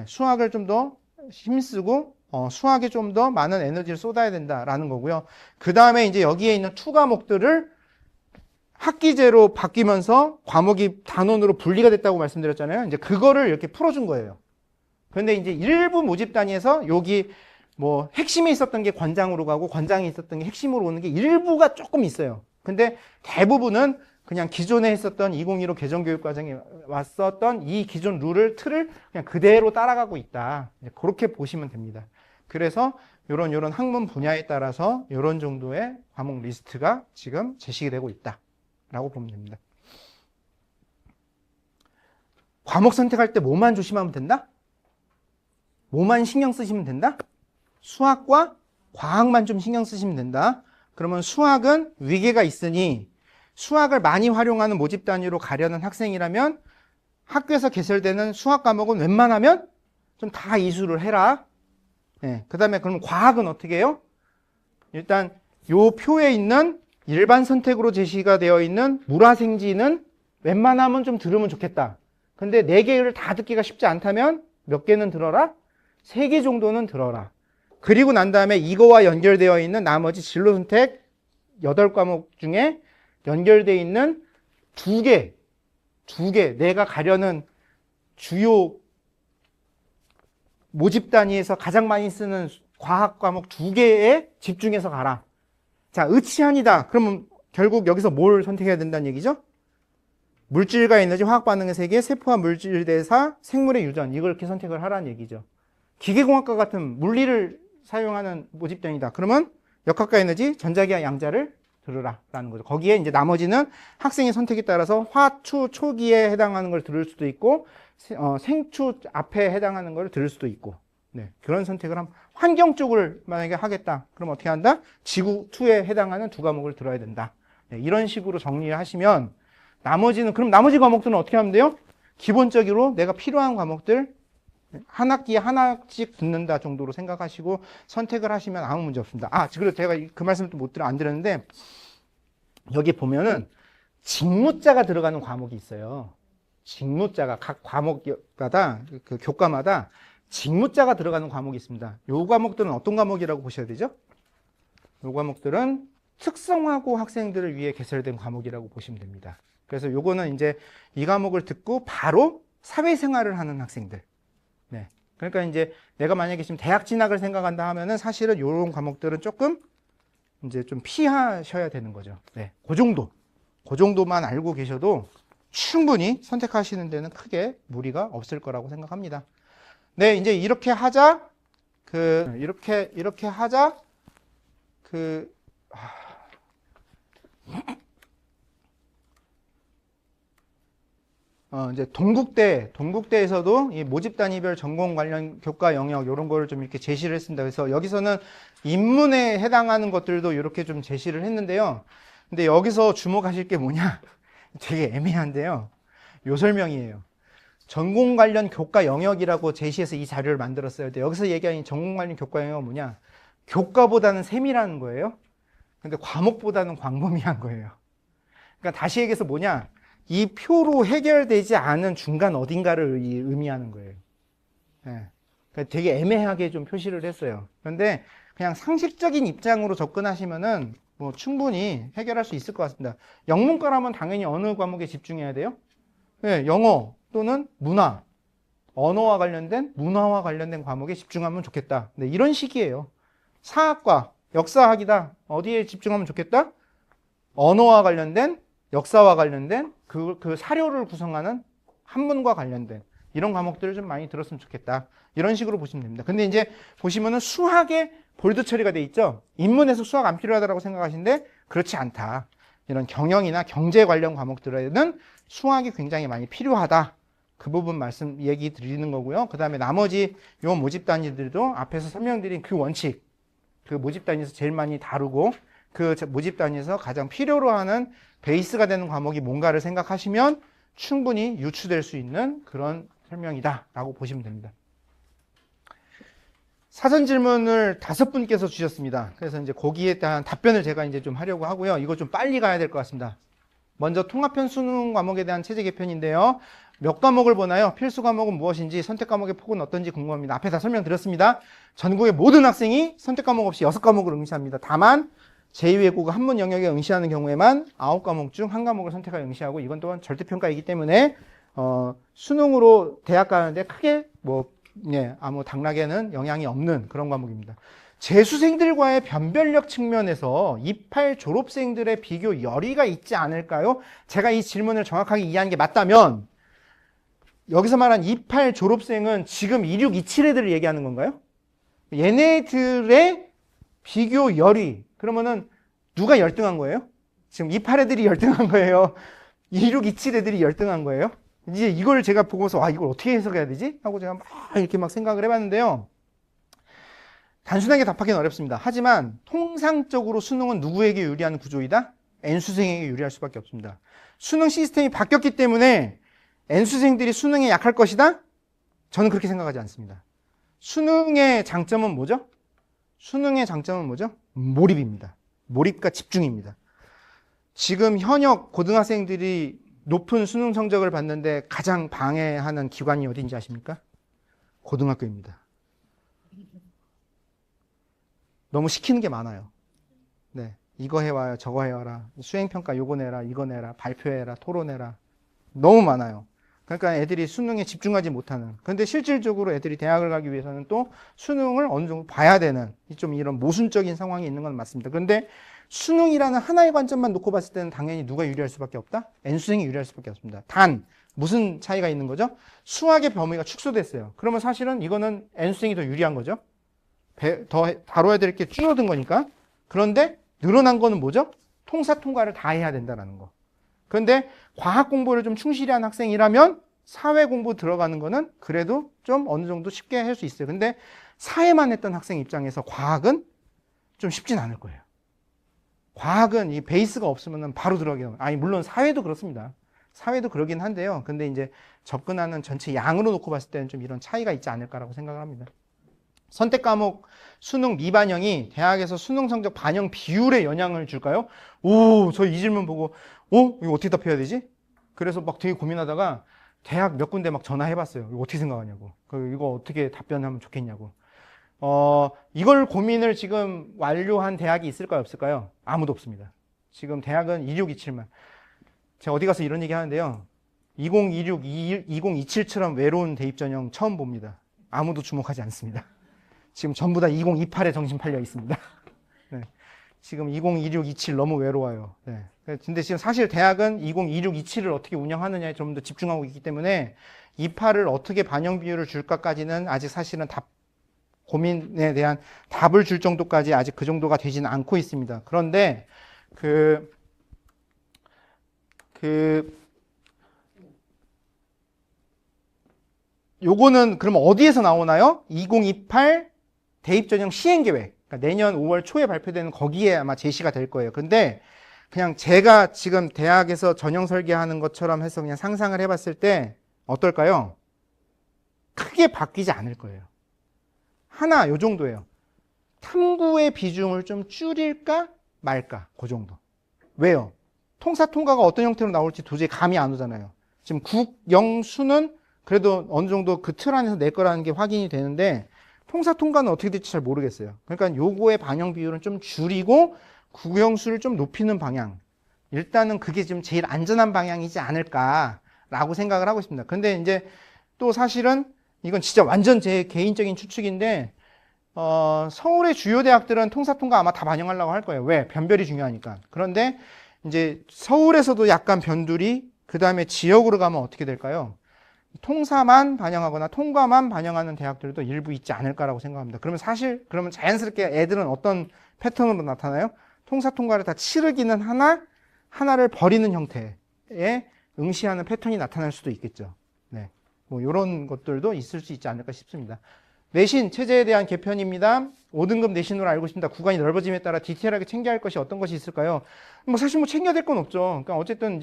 수학을 좀 더 힘쓰고 수학에 좀 더 많은 에너지를 쏟아야 된다라는 거고요. 그 다음에 이제 여기에 있는 투 과목들을 학기제로 바뀌면서 과목이 단원으로 분리가 됐다고 말씀드렸잖아요. 이제 그거를 이렇게 풀어준 거예요. 그런데 이제 일부 모집 단위에서 여기 뭐 핵심이 있었던 게 권장으로 가고 권장이 있었던 게 핵심으로 오는 게 일부가 조금 있어요. 근데 대부분은 그냥 기존에 했었던 2015 개정교육과정에 왔었던 이 기존 틀을 그냥 그대로 따라가고 있다. 그렇게 보시면 됩니다. 그래서 요런 학문 분야에 따라서 요런 정도의 과목 리스트가 지금 제시가 되고 있다라고 보면 됩니다. 과목 선택할 때 뭐만 조심하면 된다? 뭐만 신경 쓰시면 된다? 수학과 과학만 좀 신경 쓰시면 된다. 그러면 수학은 위계가 있으니 수학을 많이 활용하는 모집 단위로 가려는 학생이라면 학교에서 개설되는 수학 과목은 웬만하면 좀 다 이수를 해라. 그 다음에 그럼 과학은 어떻게 해요? 일단 요 표에 있는 일반 선택으로 제시가 되어 있는 물화생지는 웬만하면 좀 들으면 좋겠다. 근데 4개를 다 듣기가 쉽지 않다면 몇 개는 들어라? 3개 정도는 들어라. 그리고 난 다음에 이거와 연결되어 있는 나머지 진로 선택 8과목 중에 연결되어 있는 2개, 내가 가려는 주요 모집 단위에서 가장 많이 쓰는 과학 과목 2개에 집중해서 가라. 자, 의치한이다. 그러면 결국 여기서 뭘 선택해야 된다는 얘기죠? 물질과 에너지, 화학 반응의 세계, 세포와 물질 대사, 생물의 유전, 이걸 이렇게 선택을 하라는 얘기죠. 기계공학과 같은 물리를 사용하는 모집단이다. 그러면 역학과 에너지, 전자기와 양자를 들으라 라는 거죠. 거기에 이제 나머지는 학생의 선택에 따라서 화추 초기에 해당하는 걸 들을 수도 있고 생추 앞에 해당하는 걸 들을 수도 있고, 그런 선택을 하면 환경 쪽을 만약에 하겠다. 그럼 어떻게 한다? 지구2에 해당하는 2과목을 들어야 된다. 이런 식으로 정리를 하시면 그럼 나머지 과목들은 어떻게 하면 돼요? 기본적으로 내가 필요한 과목들 한 학기에 하나씩 붙는다 정도로 생각하시고 선택을 하시면 아무 문제 없습니다. 그리고 제가 그 말씀을 또 안 드렸는데, 여기 보면은 직무자가 들어가는 과목이 있어요. 직무자가 각 과목마다, 그 교과마다 직무자가 들어가는 과목이 있습니다. 요 과목들은 어떤 과목이라고 보셔야 되죠? 요 과목들은 특성화고 학생들을 위해 개설된 과목이라고 보시면 됩니다. 그래서 요거는 이제 이 과목을 듣고 바로 사회생활을 하는 학생들. 네. 그러니까 이제 내가 만약에 지금 대학 진학을 생각한다 하면은 사실은 요런 과목들은 조금 이제 좀 피하셔야 되는 거죠. 네. 그 정도만 알고 계셔도 충분히 선택하시는 데는 크게 무리가 없을 거라고 생각합니다. 네, 이제 이렇게 하자. 이렇게 하자. 이제 동국대에서도 이 모집 단위별 전공 관련 교과 영역 이런 거를 좀 이렇게 제시를 했습니다. 그래서 여기서는 인문에 해당하는 것들도 이렇게 좀 제시를 했는데요. 근데 여기서 주목하실 게 뭐냐? 되게 애매한데요. 요 설명이에요. 전공 관련 교과 영역이라고 제시해서 이 자료를 만들었어요. 근데 여기서 얘기하는 전공 관련 교과 영역은 뭐냐? 교과보다는 세밀한 거예요. 근데 과목보다는 광범위한 거예요. 그러니까 다시 얘기해서 뭐냐? 이 표로 해결되지 않은 중간 어딘가를 의미하는 거예요. 네. 그러니까 되게 애매하게 좀 표시를 했어요. 그런데 그냥 상식적인 입장으로 접근하시면은 뭐 충분히 해결할 수 있을 것 같습니다. 영문과라면 당연히 어느 과목에 집중해야 돼요? 네, 영어 또는 문화, 언어와 관련된 문화와 관련된 과목에 집중하면 좋겠다. 네, 이런 식이에요. 사학과, 역사학이다. 어디에 집중하면 좋겠다? 언어와 관련된, 역사와 관련된 그 사료를 구성하는 한문과 관련된 이런 과목들을 좀 많이 들었으면 좋겠다. 이런 식으로 보시면 됩니다. 근데 이제 보시면은 수학에 볼드 처리가 돼 있죠. 인문에서 수학 안 필요하다고 생각하시는데 그렇지 않다. 이런 경영이나 경제 관련 과목들에는 수학이 굉장히 많이 필요하다. 그 부분 얘기 드리는 거고요. 그 다음에 나머지 요 모집 단위들도 앞에서 설명드린 그 원칙, 그 모집 단위에서 제일 많이 다루고 그 모집 단위에서 가장 필요로 하는 베이스가 되는 과목이 뭔가를 생각하시면 충분히 유추될 수 있는 그런 설명이다 라고 보시면 됩니다. 사전 질문을 5분께서 주셨습니다. 그래서 이제 거기에 대한 답변을 제가 이제 좀 하려고 하고요. 이거 좀 빨리 가야 될 것 같습니다. 먼저 통합형 수능 과목에 대한 체제 개편인데요. 몇 과목을 보나요? 필수 과목은 무엇인지, 선택 과목의 폭은 어떤지 궁금합니다. 앞에 다 설명드렸습니다. 전국의 모든 학생이 선택 과목 없이 6과목을 응시합니다. 다만 제2외국어 한문 영역에 응시하는 경우에만 9과목 중 1과목을 선택하여 응시하고, 이건 또한 절대평가이기 때문에 수능으로 대학 가는데 크게 아무 당락에는 영향이 없는 그런 과목입니다. 재수생들과의 변별력 측면에서 28 졸업생들의 비교 열의가 있지 않을까요? 제가 이 질문을 정확하게 이해한 게 맞다면 여기서 말한 28 졸업생은 지금 26, 27 애들을 얘기하는 건가요? 얘네들의 비교 열의, 그러면은 누가 열등한 거예요? 지금 28 애들이 열등한 거예요? 26, 27 애들이 열등한 거예요? 이제 이걸 제가 보고서 이걸 어떻게 해석해야 되지? 하고 제가 이렇게 생각을 해봤는데요. 단순하게 답하기는 어렵습니다. 하지만 통상적으로 수능은 누구에게 유리한 구조이다? N수생에게 유리할 수밖에 없습니다. 수능 시스템이 바뀌었기 때문에 N수생들이 수능에 약할 것이다? 저는 그렇게 생각하지 않습니다. 수능의 장점은 뭐죠? 수능의 장점은 뭐죠? 몰입입니다. 몰입과 집중입니다. 지금 현역 고등학생들이 높은 수능 성적을 받는데 가장 방해하는 기관이 어딘지 아십니까? 고등학교입니다. 너무 시키는 게 많아요. 네, 이거 해와요, 저거 해와라, 수행평가 요거 내라, 이거 내라, 발표해라, 토론해라. 너무 많아요. 그러니까 애들이 수능에 집중하지 못하는. 그런데 실질적으로 애들이 대학을 가기 위해서는 또 수능을 어느 정도 봐야 되는 좀 이런 모순적인 상황이 있는 건 맞습니다. 그런데 수능이라는 하나의 관점만 놓고 봤을 때는 당연히 누가 유리할 수밖에 없다? N수생이 유리할 수밖에 없습니다. 단 무슨 차이가 있는 거죠? 수학의 범위가 축소됐어요. 그러면 사실은 이거는 N수생이 더 유리한 거죠. 더 다뤄야 될 게 줄어든 거니까. 그런데 늘어난 거는 뭐죠? 통사 통과를 다 해야 된다는 거. 그런데 과학 공부를 좀 충실히 한 학생이라면 사회 공부 들어가는 거는 그래도 좀 어느 정도 쉽게 할 수 있어요. 근데 사회만 했던 학생 입장에서 과학은 좀 쉽진 않을 거예요. 과학은 이 베이스가 없으면 바로 들어가게 됩니다. 물론 사회도 그렇습니다. 사회도 그러긴 한데요. 근데 이제 접근하는 전체 양으로 놓고 봤을 때는 좀 이런 차이가 있지 않을까라고 생각을 합니다. 선택 과목 수능 미반영이 대학에서 수능 성적 반영 비율에 영향을 줄까요? 오, 저 이 질문 보고, 이거 어떻게 답해야 되지? 그래서 막 되게 고민하다가 대학 몇 군데 막 전화해봤어요. 이거 어떻게 생각하냐고. 이거 어떻게 답변하면 좋겠냐고. 이걸 고민을 지금 완료한 대학이 있을까요? 없을까요? 아무도 없습니다. 지금 대학은 2627만. 제가 어디 가서 이런 얘기 하는데요. 2026, 2027처럼 외로운 대입 전형 처음 봅니다. 아무도 주목하지 않습니다. 지금 전부 다 2028에 정신 팔려 있습니다. 네. 지금 2026, 27 너무 외로워요. 네. 근데 지금 사실 대학은 2026, 27을 어떻게 운영하느냐에 좀 더 집중하고 있기 때문에 28을 어떻게 반영 비율을 줄까까지는 아직 사실은 고민에 대한 답을 줄 정도까지 아직 그 정도가 되지는 않고 있습니다. 그런데 요거는 그럼 어디에서 나오나요? 2028 대입전형 시행계획. 그러니까 내년 5월 초에 발표되는 거기에 아마 제시가 될 거예요. 근데 그냥 제가 지금 대학에서 전형 설계하는 것처럼 해서 그냥 상상을 해봤을 때 어떨까요? 크게 바뀌지 않을 거예요. 하나, 요 정도예요. 탐구의 비중을 좀 줄일까 말까, 그 정도. 왜요? 통사 통과가 어떤 형태로 나올지 도저히 감이 안 오잖아요. 지금 국, 영, 수는 그래도 어느 정도 그 틀 안에서 낼 거라는 게 확인이 되는데 통사 통과는 어떻게 될지 잘 모르겠어요. 그러니까 요거의 반영 비율은 좀 줄이고 국영수를 좀 높이는 방향. 일단은 그게 좀 제일 안전한 방향이지 않을까라고 생각을 하고 있습니다. 근데 이제 또 사실은 이건 진짜 완전 제 개인적인 추측인데 서울의 주요 대학들은 통사 통과 아마 다 반영하려고 할 거예요. 왜? 변별이 중요하니까. 그런데 이제 서울에서도 약간 변두리, 그 다음에 지역으로 가면 어떻게 될까요? 통사만 반영하거나 통과만 반영하는 대학들도 일부 있지 않을까라고 생각합니다. 그러면 자연스럽게 애들은 어떤 패턴으로 나타나요? 통사 통과를 다 치르기는 하나를 버리는 형태의 응시하는 패턴이 나타날 수도 있겠죠. 네. 뭐 이런 것들도 있을 수 있지 않을까 싶습니다. 내신 체제에 대한 개편입니다. 5등급 내신으로 알고 있습니다. 구간이 넓어짐에 따라 디테일하게 챙겨야 할 것이 어떤 것이 있을까요? 사실 챙겨야 될 건 없죠. 그러니까 어쨌든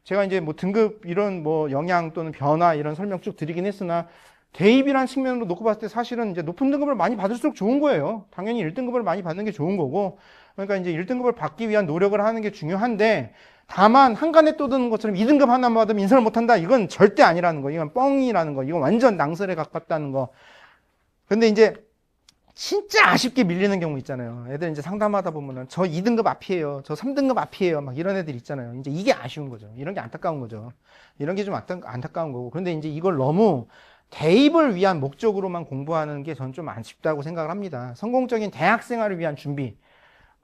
제가 뭐 등급 이런 뭐 영향 또는 변화 이런 설명 쭉 드리긴 했으나 대입이라는 측면으로 놓고 봤을 때 사실은 이제 높은 등급을 많이 받을수록 좋은 거예요. 당연히 1등급을 많이 받는 게 좋은 거고, 그러니까 이제 1등급을 받기 위한 노력을 하는 게 중요한데, 다만 한간에 떠드는 것처럼 2등급 하나만 받으면 인서를 못한다. 이건 절대 아니라는 거. 이건 뻥이라는 거. 이건 완전 낭설에 가깝다는 거. 근데 이제 진짜 아쉽게 밀리는 경우 있잖아요. 애들 이제 상담하다 보면은 저 2등급 앞이에요. 저 3등급 앞이에요. 막 이런 애들 있잖아요. 이제 이게 아쉬운 거죠. 이런 게 안타까운 거죠. 이런 게 좀 안타까운 거고. 그런데 이제 이걸 너무 대입을 위한 목적으로만 공부하는 게 전 좀 아쉽다고 생각을 합니다. 성공적인 대학 생활을 위한 준비.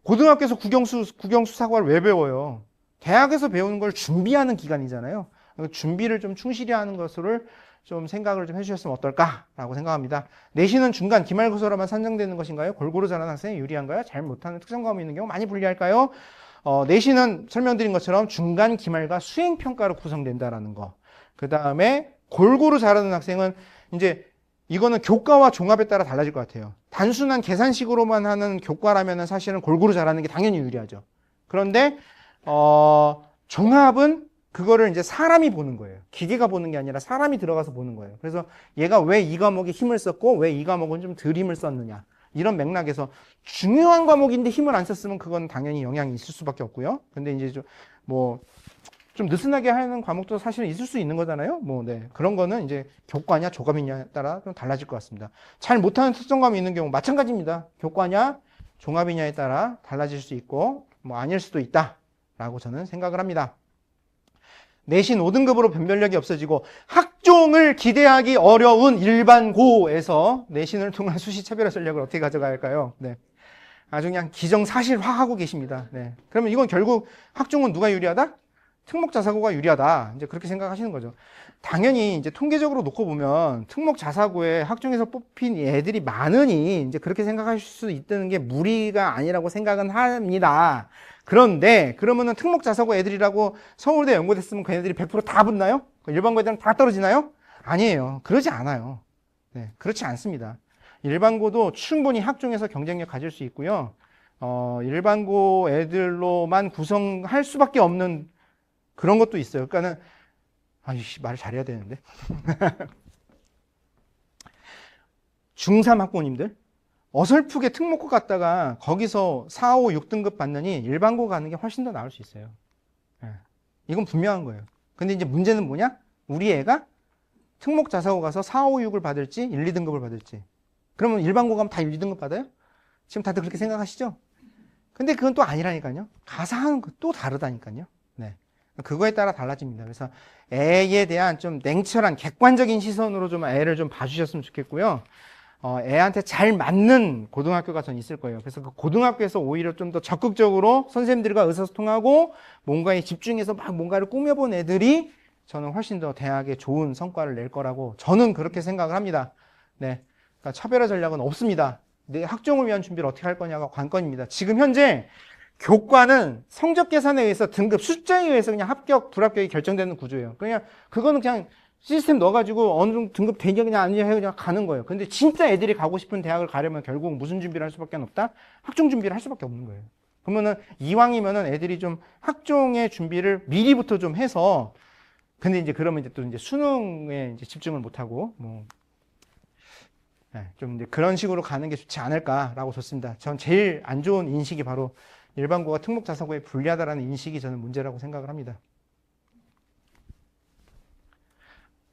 고등학교에서 국영수 사고를 왜 배워요? 대학에서 배우는 걸 준비하는 기간이잖아요. 준비를 좀 충실히 하는 것을 좀 생각을 좀 해주셨으면 어떨까라고 생각합니다. 내신은 중간 기말고사로만 산정되는 것인가요? 골고루 잘하는 학생이 유리한가요? 잘 못하는 특성 과목이 있는 경우 많이 불리할까요? 내신은 설명드린 것처럼 중간 기말과 수행평가로 구성된다라는 거. 그 다음에 골고루 잘하는 학생은 이제 이거는 교과와 종합에 따라 달라질 것 같아요. 단순한 계산식으로만 하는 교과라면은 사실은 골고루 잘하는 게 당연히 유리하죠. 그런데 종합은 그거를 이제 사람이 보는 거예요. 기계가 보는 게 아니라 사람이 들어가서 보는 거예요. 그래서 얘가 왜 이 과목에 힘을 썼고 왜 이 과목은 좀 덜 힘을 썼느냐. 이런 맥락에서 중요한 과목인데 힘을 안 썼으면 그건 당연히 영향이 있을 수밖에 없고요. 근데 이제 좀 느슨하게 하는 과목도 사실은 있을 수 있는 거잖아요. 네. 그런 거는 이제 교과냐 종합이냐에 따라 좀 달라질 것 같습니다. 잘 못하는 특성감이 있는 경우 마찬가지입니다. 교과냐 종합이냐에 따라 달라질 수 있고 아닐 수도 있다라고 저는 생각을 합니다. 내신 5등급으로 변별력이 없어지고 학종을 기대하기 어려운 일반고에서 내신을 통한 수시 차별화 전략을 어떻게 가져갈까요? 네. 아주 그냥 기정사실화하고 계십니다. 네. 그러면 이건 결국 학종은 누가 유리하다? 특목자사고가 유리하다. 이제 그렇게 생각하시는 거죠. 당연히 이제 통계적으로 놓고 보면 특목자사고에 학종에서 뽑힌 애들이 많으니 이제 그렇게 생각하실 수 있다는 게 무리가 아니라고 생각은 합니다. 그런데 그러면은 특목자사고 애들이라고 서울대 연고대 쓰면 그 애들이 100%다 붙나요? 일반고 애들은 다 떨어지나요? 아니에요. 그러지 않아요. 네, 그렇지 않습니다. 일반고도 충분히 학종에서 경쟁력 가질 수 있고요. 일반고 애들로만 구성할 수밖에 없는 그런 것도 있어요. 그러니까는 아이씨, 말을 잘해야 되는데. 중3 학부모님들, 어설프게 특목고 갔다가 거기서 4, 5, 6등급 받느니 일반고 가는 게 훨씬 더 나을 수 있어요. 예. 이건 분명한 거예요. 근데 이제 문제는 뭐냐? 우리 애가 특목 자사고 가서 4, 5, 6을 받을지 1, 2등급을 받을지. 그러면 일반고 가면 다 1, 2등급 받아요? 지금 다들 그렇게 생각하시죠? 근데 그건 또 아니라니까요. 가서 하는 거 또 다르다니까요. 네. 그거에 따라 달라집니다. 그래서 애에 대한 좀 냉철한 객관적인 시선으로 좀 애를 좀 봐주셨으면 좋겠고요. 애한테 잘 맞는 고등학교가 전 있을 거예요. 그래서 그 고등학교에서 오히려 좀 더 적극적으로 선생님들과 의사소통하고 뭔가에 집중해서 막 뭔가를 꾸며본 애들이 저는 훨씬 더 대학에 좋은 성과를 낼 거라고 저는 그렇게 생각을 합니다. 네. 그러니까 차별화 전략은 없습니다. 내 학종을 위한 준비를 어떻게 할 거냐가 관건입니다. 지금 현재 교과는 성적 계산에 의해서 등급 숫자에 의해서 그냥 합격, 불합격이 결정되는 구조예요. 그냥 그거는 그냥 시스템 넣어가지고 어느 정도 등급 되냐 그냥 아니냐 해 그냥 가는 거예요. 근데 진짜 애들이 가고 싶은 대학을 가려면 결국 무슨 준비를 할 수밖에 없다? 학종 준비를 할 수밖에 없는 거예요. 그러면은 이왕이면은 애들이 좀 학종의 준비를 미리부터 좀 해서 근데 이제 그러면 이제 또 이제 수능에 이제 집중을 못 하고 뭐 네, 좀 이제 그런 식으로 가는 게 좋지 않을까라고 좋습니다. 전 제일 안 좋은 인식이 바로 일반고가 특목 자사고에 불리하다라는 인식이 저는 문제라고 생각을 합니다.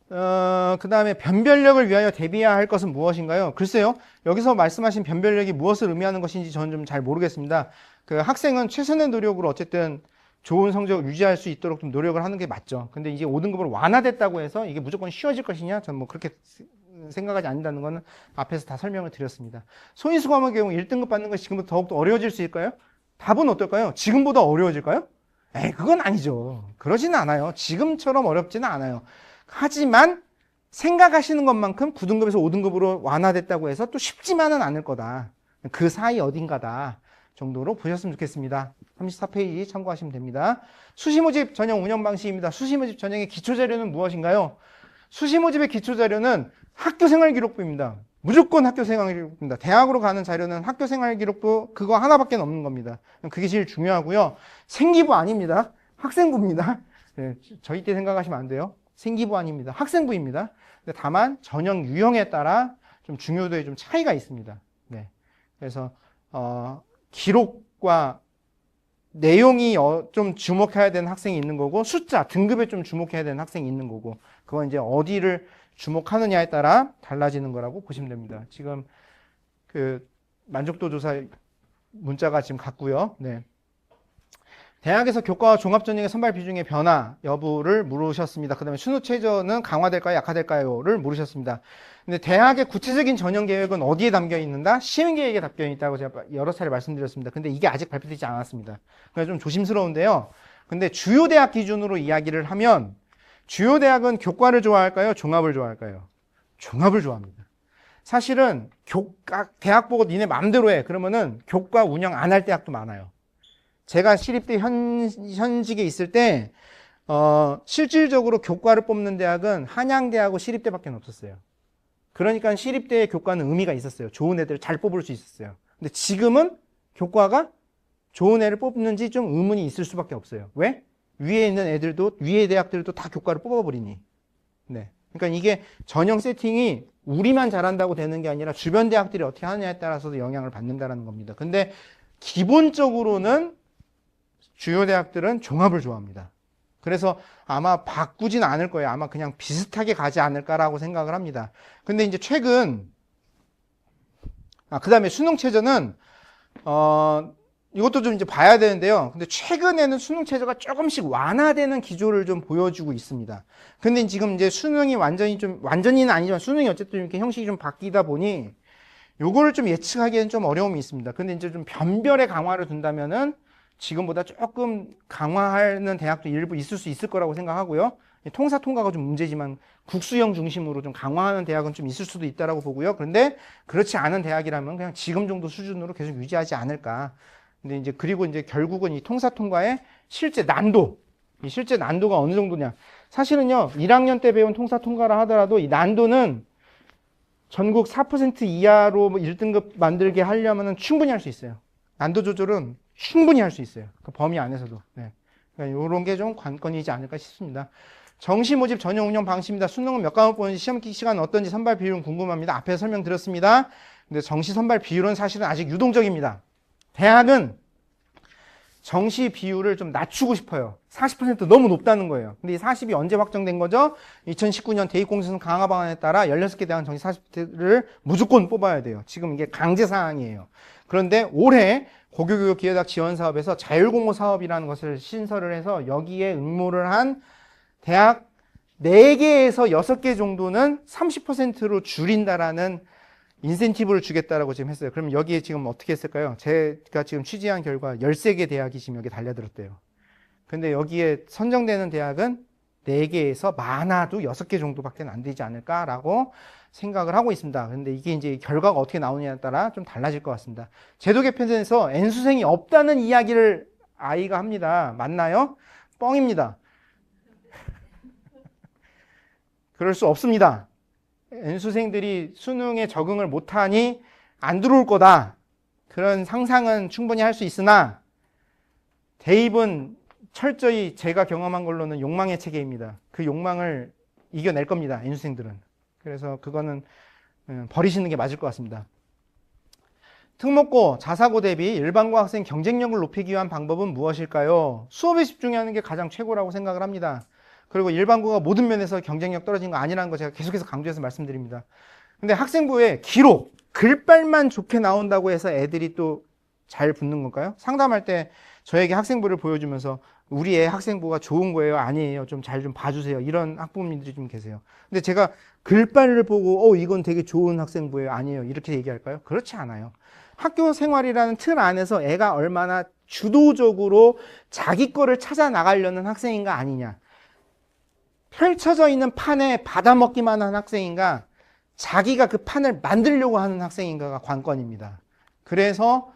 그 다음에 변별력을 위하여 대비해야 할 것은 무엇인가요? 글쎄요. 여기서 말씀하신 변별력이 무엇을 의미하는 것인지 저는 좀 잘 모르겠습니다. 그 학생은 최선의 노력으로 어쨌든 좋은 성적을 유지할 수 있도록 좀 노력을 하는 게 맞죠. 근데 이제 5등급으로 완화됐다고 해서 이게 무조건 쉬워질 것이냐? 저는 뭐 그렇게 생각하지 않는다는 거는 앞에서 다 설명을 드렸습니다. 소인수 과목의 경우 1등급 받는 것이 지금부터 더욱더 어려워질 수 있을까요? 답은 어떨까요? 지금보다 어려워질까요? 에이, 그건 아니죠. 그러지는 않아요. 지금처럼 어렵지는 않아요. 하지만 생각하시는 것만큼 9등급에서 5등급으로 완화됐다고 해서 또 쉽지만은 않을 거다. 그 사이 어딘가다 정도로 보셨으면 좋겠습니다. 34페이지 참고하시면 됩니다. 수시모집 전형 운영 방식입니다. 수시모집 전형의 기초자료는 무엇인가요? 수시모집의 기초자료는 학교생활기록부입니다. 무조건 학교생활기록부입니다. 대학으로 가는 자료는 학교생활기록부 그거 하나밖에 없는 겁니다. 그게 제일 중요하고요. 생기부 아닙니다. 학생부입니다. 네, 저희 때 생각하시면 안 돼요. 생기부 아닙니다. 학생부입니다. 근데 다만 전형 유형에 따라 좀 중요도에 좀 차이가 있습니다. 네. 그래서 기록과 내용이 좀 주목해야 되는 학생이 있는 거고 숫자, 등급에 좀 주목해야 되는 학생이 있는 거고 그건 이제 어디를 주목하느냐에 따라 달라지는 거라고 보시면 됩니다. 지금 그 만족도 조사 문자가 지금 갔고요. 네. 대학에서 교과와 종합전형의 선발 비중의 변화 여부를 물으셨습니다. 그 다음에 순후체저는 강화될까요? 약화될까요?를 물으셨습니다. 근데 대학의 구체적인 전형 계획은 어디에 담겨 있는다? 시행 계획에 담겨 있다고 제가 여러 차례 말씀드렸습니다. 근데 이게 아직 발표되지 않았습니다. 그래서 좀 조심스러운데요. 근데 주요 대학 기준으로 이야기를 하면 주요 대학은 교과를 좋아할까요? 종합을 좋아할까요? 종합을 좋아합니다. 사실은 대학 보고 니네 마음대로 해. 그러면은 교과 운영 안 할 대학도 많아요. 제가 시립대 현직에 있을 때 실질적으로 교과를 뽑는 대학은 한양대하고 시립대밖에 없었어요. 그러니까 시립대의 교과는 의미가 있었어요. 좋은 애들을 잘 뽑을 수 있었어요. 근데 지금은 교과가 좋은 애를 뽑는지 좀 의문이 있을 수밖에 없어요. 왜? 위에 있는 애들도 위에 대학들도 다 교과를 뽑아버리니. 네. 그러니까 이게 전형 세팅이 우리만 잘한다고 되는 게 아니라 주변 대학들이 어떻게 하느냐에 따라서도 영향을 받는다는 겁니다. 근데 기본적으로는 주요 대학들은 종합을 좋아합니다. 그래서 아마 바꾸진 않을 거예요. 아마 그냥 비슷하게 가지 않을까라고 생각을 합니다. 근데 이제 최근, 그 다음에 수능 최저는, 이것도 좀 이제 봐야 되는데요. 근데 최근에는 수능 최저가 조금씩 완화되는 기조를 좀 보여주고 있습니다. 근데 지금 이제 수능이 완전히는 아니지만 수능이 어쨌든 이렇게 형식이 좀 바뀌다 보니 요거를 좀 예측하기에는 좀 어려움이 있습니다. 근데 이제 좀 변별의 강화를 둔다면은 지금보다 조금 강화하는 대학도 일부 있을 수 있을 거라고 생각하고요. 통사 통과가 좀 문제지만 국수형 중심으로 좀 강화하는 대학은 좀 있을 수도 있다라고 보고요. 그런데 그렇지 않은 대학이라면 그냥 지금 정도 수준으로 계속 유지하지 않을까. 근데 이제 그리고 이제 결국은 이 통사 통과의 실제 난도, 이 실제 난도가 어느 정도냐. 사실은요, 1학년 때 배운 통사 통과라 하더라도 이 난도는 전국 4% 이하로 1등급 만들게 하려면 충분히 할 수 있어요. 난도 조절은 충분히 할 수 있어요. 그 범위 안에서도. 네. 그러니까 이런 게 좀 관건이지 않을까 싶습니다. 정시 모집 전형 운영 방식입니다. 수능은 몇 과목 보는지 시험 시간은 어떤지 선발 비율은 궁금합니다. 앞에 설명드렸습니다. 근데 정시 선발 비율은 사실은 아직 유동적입니다. 대학은 정시 비율을 좀 낮추고 싶어요. 40% 너무 높다는 거예요. 근데 이 40이 언제 확정된 거죠? 2019년 대입공시생 강화 방안에 따라 16개 대학 정시 40%를 무조건 뽑아야 돼요. 지금 이게 강제 사항이에요. 그런데 올해 고교교육 기회대학 지원 사업에서 자율공모 사업이라는 것을 신설을 해서 여기에 응모를 한 대학 4개에서 6개 정도는 30%로 줄인다라는 인센티브를 주겠다라고 지금 했어요. 그럼 여기에 지금 어떻게 했을까요? 제가 지금 취재한 결과 13개 대학이 지금 여기 달려들었대요. 근데 여기에 선정되는 대학은 4개에서 많아도 6개 정도밖에 안 되지 않을까라고 생각을 하고 있습니다. 근데 이게 이제 결과가 어떻게 나오느냐에 따라 좀 달라질 것 같습니다. 제도 개편에서 N수생이 없다는 이야기를 아이가 합니다. 맞나요? 뻥입니다. 그럴 수 없습니다. N수생들이 수능에 적응을 못하니 안 들어올 거다. 그런 상상은 충분히 할 수 있으나 대입은 철저히 제가 경험한 걸로는 욕망의 체계입니다. 그 욕망을 이겨낼 겁니다. N수생들은. 그래서 그거는 버리시는 게 맞을 것 같습니다. 특목고, 자사고 대비 일반고 학생 경쟁력을 높이기 위한 방법은 무엇일까요? 수업에 집중하는 게 가장 최고라고 생각을 합니다. 그리고 일반고가 모든 면에서 경쟁력 떨어진 거 아니라는 거 제가 계속해서 강조해서 말씀드립니다. 근데 학생부에 기록, 글빨만 좋게 나온다고 해서 애들이 또 잘 붙는 건가요? 상담할 때 저에게 학생부를 보여주면서 우리 애 학생부가 좋은 거예요? 아니에요? 좀 잘 좀 봐주세요. 이런 학부모님들이 좀 계세요. 근데 제가 글빨을 보고 이건 되게 좋은 학생부예요? 아니에요? 이렇게 얘기할까요? 그렇지 않아요. 학교 생활이라는 틀 안에서 애가 얼마나 주도적으로 자기 거를 찾아 나가려는 학생인가 아니냐. 펼쳐져 있는 판에 받아먹기만 한 학생인가 자기가 그 판을 만들려고 하는 학생인가가 관건입니다. 그래서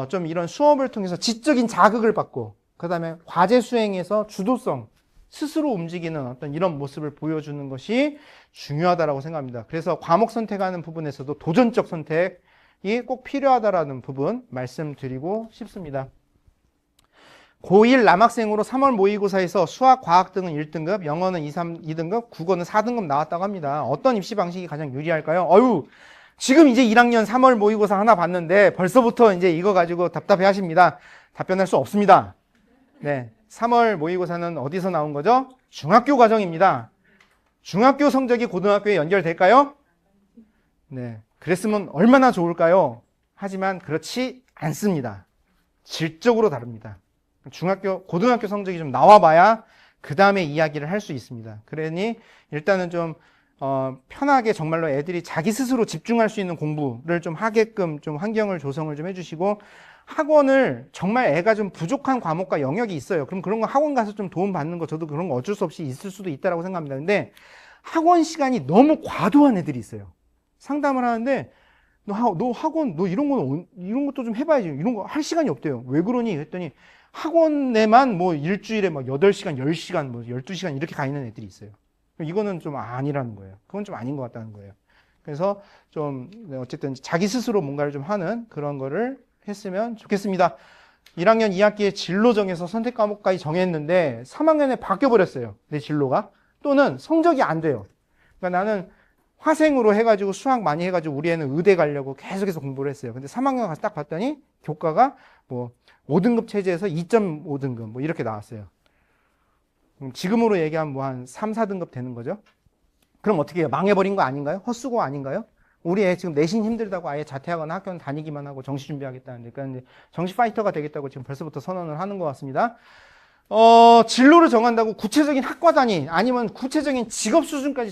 좀 이런 수업을 통해서 지적인 자극을 받고 그 다음에 과제 수행에서 주도성 스스로 움직이는 어떤 이런 모습을 보여주는 것이 중요하다고 생각합니다. 그래서 과목 선택하는 부분에서도 도전적 선택이 꼭 필요하다라는 부분 말씀드리고 싶습니다. 고1 남학생으로 3월 모의고사에서 수학, 과학 등은 1등급, 영어는 2, 3, 2등급, 국어는 4등급 나왔다고 합니다. 어떤 입시 방식이 가장 유리할까요? 지금 이제 1학년 3월 모의고사 하나 봤는데 벌써부터 이제 이거 가지고 답답해 하십니다. 답변할 수 없습니다. 네. 3월 모의고사는 어디서 나온 거죠? 중학교 과정입니다. 중학교 성적이 고등학교에 연결될까요? 네. 그랬으면 얼마나 좋을까요? 하지만 그렇지 않습니다. 질적으로 다릅니다. 고등학교 성적이 좀 나와봐야 그 다음에 이야기를 할 수 있습니다. 그러니 일단은 좀 편하게 정말로 애들이 자기 스스로 집중할 수 있는 공부를 좀 하게끔 좀 환경을 조성을 좀 해주시고 학원을 정말 애가 좀 부족한 과목과 영역이 있어요. 그럼 그런 거 학원 가서 좀 도움 받는 거 저도 그런 거 어쩔 수 없이 있을 수도 있다고 생각합니다. 근데 학원 시간이 너무 과도한 애들이 있어요. 상담을 하는데 너 학원 이런 것도 좀 해봐야지. 이런 거 할 시간이 없대요. 왜 그러니? 했더니 학원에만 뭐 일주일에 막 8시간, 10시간, 뭐 12시간 이렇게 가 있는 애들이 있어요. 이거는 좀 아니라는 거예요. 그건 좀 아닌 것 같다는 거예요. 그래서 좀 어쨌든 자기 스스로 뭔가를 좀 하는 그런 거를 했으면 좋겠습니다. 1학년 2학기에 진로 정해서 선택 과목까지 정했는데 3학년에 바뀌어버렸어요. 내 진로가. 또는 성적이 안 돼요. 그러니까 나는 화생으로 해가지고 수학 많이 해가지고 우리 애는 의대 가려고 계속해서 공부를 했어요. 근데 3학년 가서 딱 봤더니 교과가 뭐 5등급 체제에서 2.5등급 뭐 이렇게 나왔어요. 지금으로 얘기하면 뭐 한 3, 4등급 되는 거죠. 그럼 어떻게 해요? 망해버린 거 아닌가요? 헛수고 아닌가요? 우리 애 지금 내신 힘들다고 아예 자퇴하거나 학교는 다니기만 하고 정시 준비하겠다는데, 그러니까 정시 파이터가 되겠다고 지금 벌써부터 선언을 하는 것 같습니다. 진로를 정한다고 구체적인 학과 단위 아니면 구체적인 직업 수준까지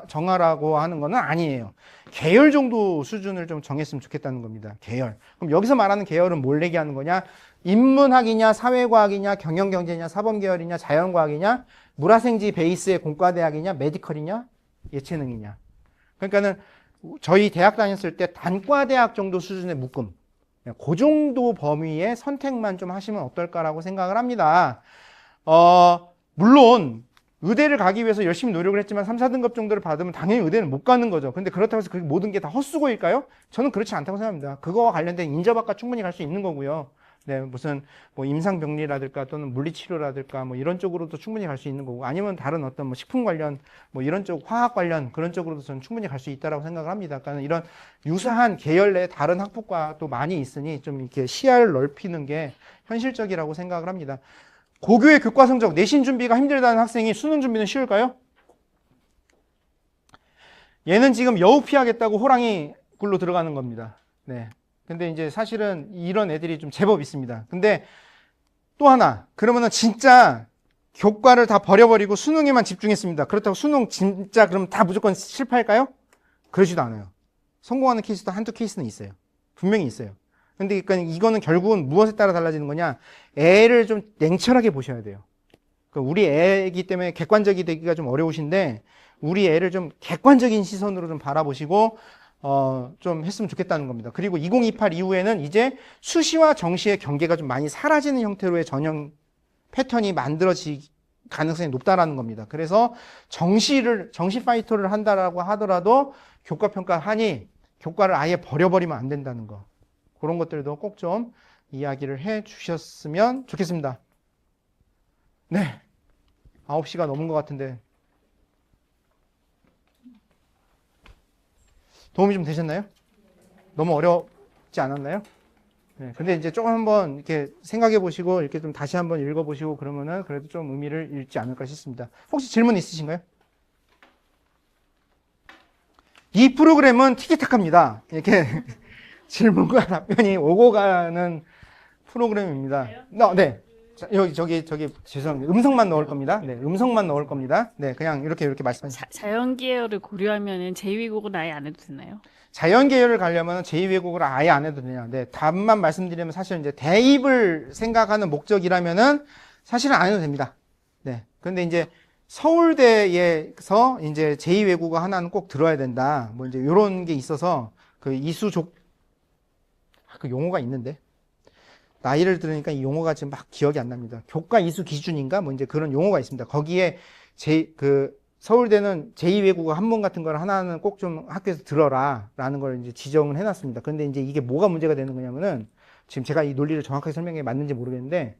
정하라고 하는 건 아니에요. 계열 정도 수준을 좀 정했으면 좋겠다는 겁니다. 계열. 그럼 여기서 말하는 계열은 뭘 얘기하는 거냐? 인문학이냐, 사회과학이냐, 경영경제냐, 사범계열이냐, 자연과학이냐, 물화생지 베이스의 공과대학이냐, 메디컬이냐, 예체능이냐. 그러니까는 저희 대학 다녔을 때 단과대학 정도 수준의 묶음. 그 정도 범위의 선택만 좀 하시면 어떨까라고 생각을 합니다. 물론 의대를 가기 위해서 열심히 노력을 했지만 3, 4등급 정도를 받으면 당연히 의대는 못 가는 거죠. 근데 그렇다고 해서 그 모든 게 다 헛수고일까요? 저는 그렇지 않다고 생각합니다. 그거와 관련된 인접학과 충분히 갈 수 있는 거고요. 네, 무슨 뭐 임상병리라든가 또는 물리치료라든가 뭐 이런 쪽으로도 충분히 갈 수 있는 거고 아니면 다른 어떤 뭐 식품 관련 뭐 이런 쪽 화학 관련 그런 쪽으로도 저는 충분히 갈 수 있다라고 생각을 합니다. 그러니까 이런 유사한 계열 내 다른 학부과도 많이 있으니 좀 이렇게 시야를 넓히는 게 현실적이라고 생각을 합니다. 고교의 교과 성적 내신 준비가 힘들다는 학생이 수능 준비는 쉬울까요? 얘는 지금 여우 피하겠다고 호랑이 굴로 들어가는 겁니다. 네. 근데 이제 사실은 이런 애들이 좀 제법 있습니다. 근데 또 하나, 그러면은 진짜 교과를 다 버려버리고 수능에만 집중했습니다. 그렇다고 수능 진짜 그럼 다 무조건 실패할까요? 그러지도 않아요. 성공하는 케이스도 한두 케이스는 있어요. 분명히 있어요. 근데 그러니까 이거는 결국은 무엇에 따라 달라지는 거냐? 애를 좀 냉철하게 보셔야 돼요. 그러니까 우리 애이기 때문에 객관적이 되기가 좀 어려우신데 우리 애를 좀 객관적인 시선으로 좀 바라보시고 좀 했으면 좋겠다는 겁니다. 그리고 2028 이후에는 이제 수시와 정시의 경계가 좀 많이 사라지는 형태로의 전형 패턴이 만들어질 가능성이 높다라는 겁니다. 그래서 정시 파이터를 한다라고 하더라도 교과 평가하니 교과를 아예 버려버리면 안 된다는 거. 그런 것들도 꼭 좀 이야기를 해 주셨으면 좋겠습니다. 네. 9시가 넘은 것 같은데 도움이 좀 되셨나요? 너무 어렵지 않았나요? 네, 근데 이제 조금 한번 이렇게 생각해 보시고 이렇게 좀 다시 한번 읽어 보시고 그러면은 그래도 좀 의미를 잃지 않을까 싶습니다. 혹시 질문 있으신가요? 이 프로그램은 티키타카입니다. 이렇게 질문과 답변이 오고 가는 프로그램입니다. 네. 저기 죄송합니다. 음성만 넣을 겁니다. 네, 음성만 넣을 겁니다. 네, 그냥 이렇게 말씀하시죠. 자연 계열을 고려하면은 제2외국어는 아예 안 해도 되나요? 자연 계열을 가려면 제2외국어를 아예 안 해도 되냐. 네, 답만 말씀드리면 사실 이제 대입을 생각하는 목적이라면은 사실은 안 해도 됩니다. 네. 근데 이제 서울대에서 이제 제2외국어 하나는 꼭 들어야 된다. 뭐 이제 요런 게 있어서 그 이수족 그 용어가 있는데 나이를 들으니까 이 용어가 지금 막 기억이 안 납니다. 교과 이수 기준인가? 뭐 이제 그런 용어가 있습니다. 거기에 서울대는 제2외국어 한문 같은 걸 하나는 꼭 좀 학교에서 들어라 라는 걸 이제 지정을 해놨습니다. 그런데 이제 이게 뭐가 문제가 되는 거냐면은 지금 제가 이 논리를 정확하게 설명해 맞는지 모르겠는데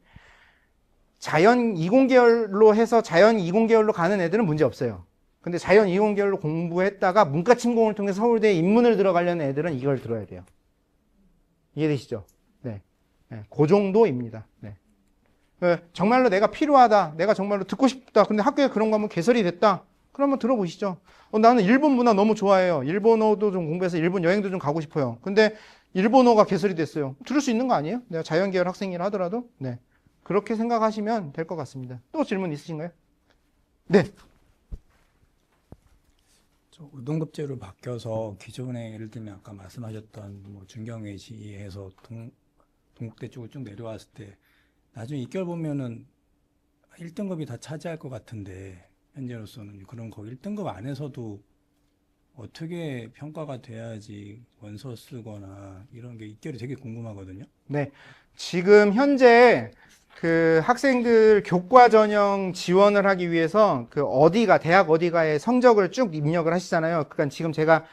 자연 이공계열로 해서 자연 이공계열로 가는 애들은 문제 없어요. 근데 자연 이공계열로 공부했다가 문과 침공을 통해서 서울대에 입문을 들어가려는 애들은 이걸 들어야 돼요. 이해되시죠? 네. 네, 그 정도입니다. 네. 정말로 내가 필요하다. 내가 정말로 듣고 싶다. 근데 학교에 그런 거 하면 개설이 됐다. 그러면 들어보시죠. 나는 일본 문화 너무 좋아해요. 일본어도 좀 공부해서 일본 여행도 좀 가고 싶어요. 근데 일본어가 개설이 됐어요. 들을 수 있는 거 아니에요? 내가 자연계열 학생이라 하더라도. 네. 그렇게 생각하시면 될 것 같습니다. 또 질문 있으신가요? 네. 우등급제로 바뀌어서 기존에 예를 들면 아까 말씀하셨던 뭐 중경외시에서 동국대 쪽을 쭉 내려왔을 때 나중에 입결 보면은 1등급이 다 차지할 것 같은데 현재로서는 그럼 거기 1등급 안에서도 어떻게 평가가 돼야지 원서 쓰거나 이런 게 입결이 되게 궁금하거든요. 네. 지금 현재 그 학생들 교과 전형 지원을 하기 위해서 대학 어디가에 성적을 쭉 입력을 하시잖아요. 그러니까 지금 제가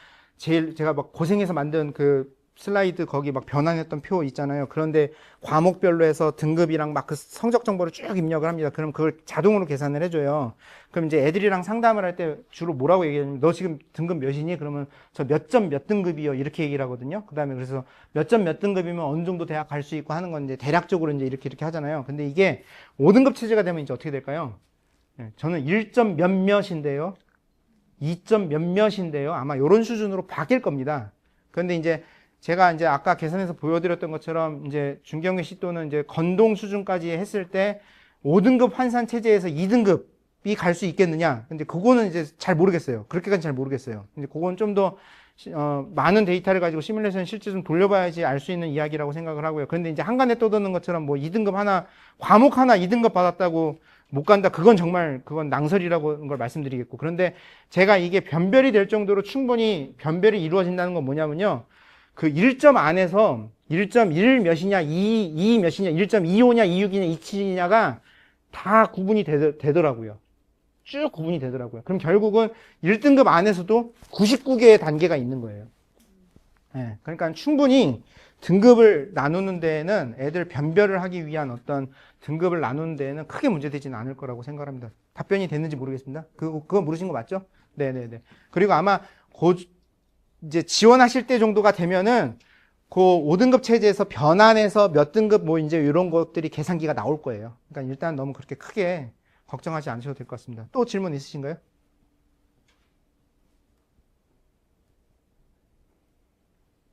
막 고생해서 만든 그 슬라이드 거기 막 변환했던 표 있잖아요. 그런데 과목별로 해서 등급이랑 막 그 성적 정보를 쭉 입력을 합니다. 그럼 그걸 자동으로 계산을 해줘요. 그럼 이제 애들이랑 상담을 할 때 주로 뭐라고 얘기하냐면 너 지금 등급 몇이니? 그러면 저 몇 점 몇 등급이요. 이렇게 얘기를 하거든요. 그 다음에 그래서 몇 점 몇 등급이면 어느 정도 대학 갈 수 있고 하는 건 이제 대략적으로 이제 이렇게 하잖아요. 근데 이게 5등급 체제가 되면 이제 어떻게 될까요? 저는 1점 몇몇인데요. 2점 몇몇인데요. 아마 이런 수준으로 바뀔 겁니다. 그런데 이제 제가 이제 아까 계산해서 보여드렸던 것처럼 이제 중경외시 또는 이제 건동 수준까지 했을 때 5등급 환산 체제에서 2등급이 갈 수 있겠느냐. 근데 그거는 이제 잘 모르겠어요. 그렇게까지 잘 모르겠어요. 근데 그건 좀 더 많은 데이터를 가지고 시뮬레이션 실제 좀 돌려봐야지 알 수 있는 이야기라고 생각을 하고요. 그런데 이제 한간에 떠드는 것처럼 뭐 2등급 하나, 과목 하나 2등급 받았다고 못 간다. 그건 낭설이라고 걸 말씀드리겠고. 그런데 제가 이게 변별이 될 정도로 충분히 변별이 이루어진다는 건 뭐냐면요. 그 1점 안에서 1.1 몇이냐, 2 몇이냐, 1.25냐, 26이냐, 27이냐가 다 구분이 되더라고요. 쭉 구분이 되더라고요. 그럼 결국은 1등급 안에서도 99개의 단계가 있는 거예요. 예, 그러니까 충분히 등급을 나누는 데에는 애들 변별을 하기 위한 어떤 등급을 나누는 데에는 크게 문제되지는 않을 거라고 생각합니다. 답변이 됐는지 모르겠습니다. 그거 물으신 거 맞죠? 네네네. 그리고 아마 이제 지원하실 때 정도가 되면은 그 5등급 체제에서 변환해서 몇 등급 뭐 이제 이런 것들이 계산기가 나올 거예요. 그러니까 일단 너무 그렇게 크게 걱정하지 않으셔도 될 것 같습니다. 또 질문 있으신가요?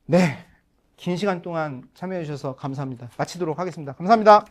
네. 긴 시간 동안 참여해 주셔서 감사합니다. 마치도록 하겠습니다. 감사합니다.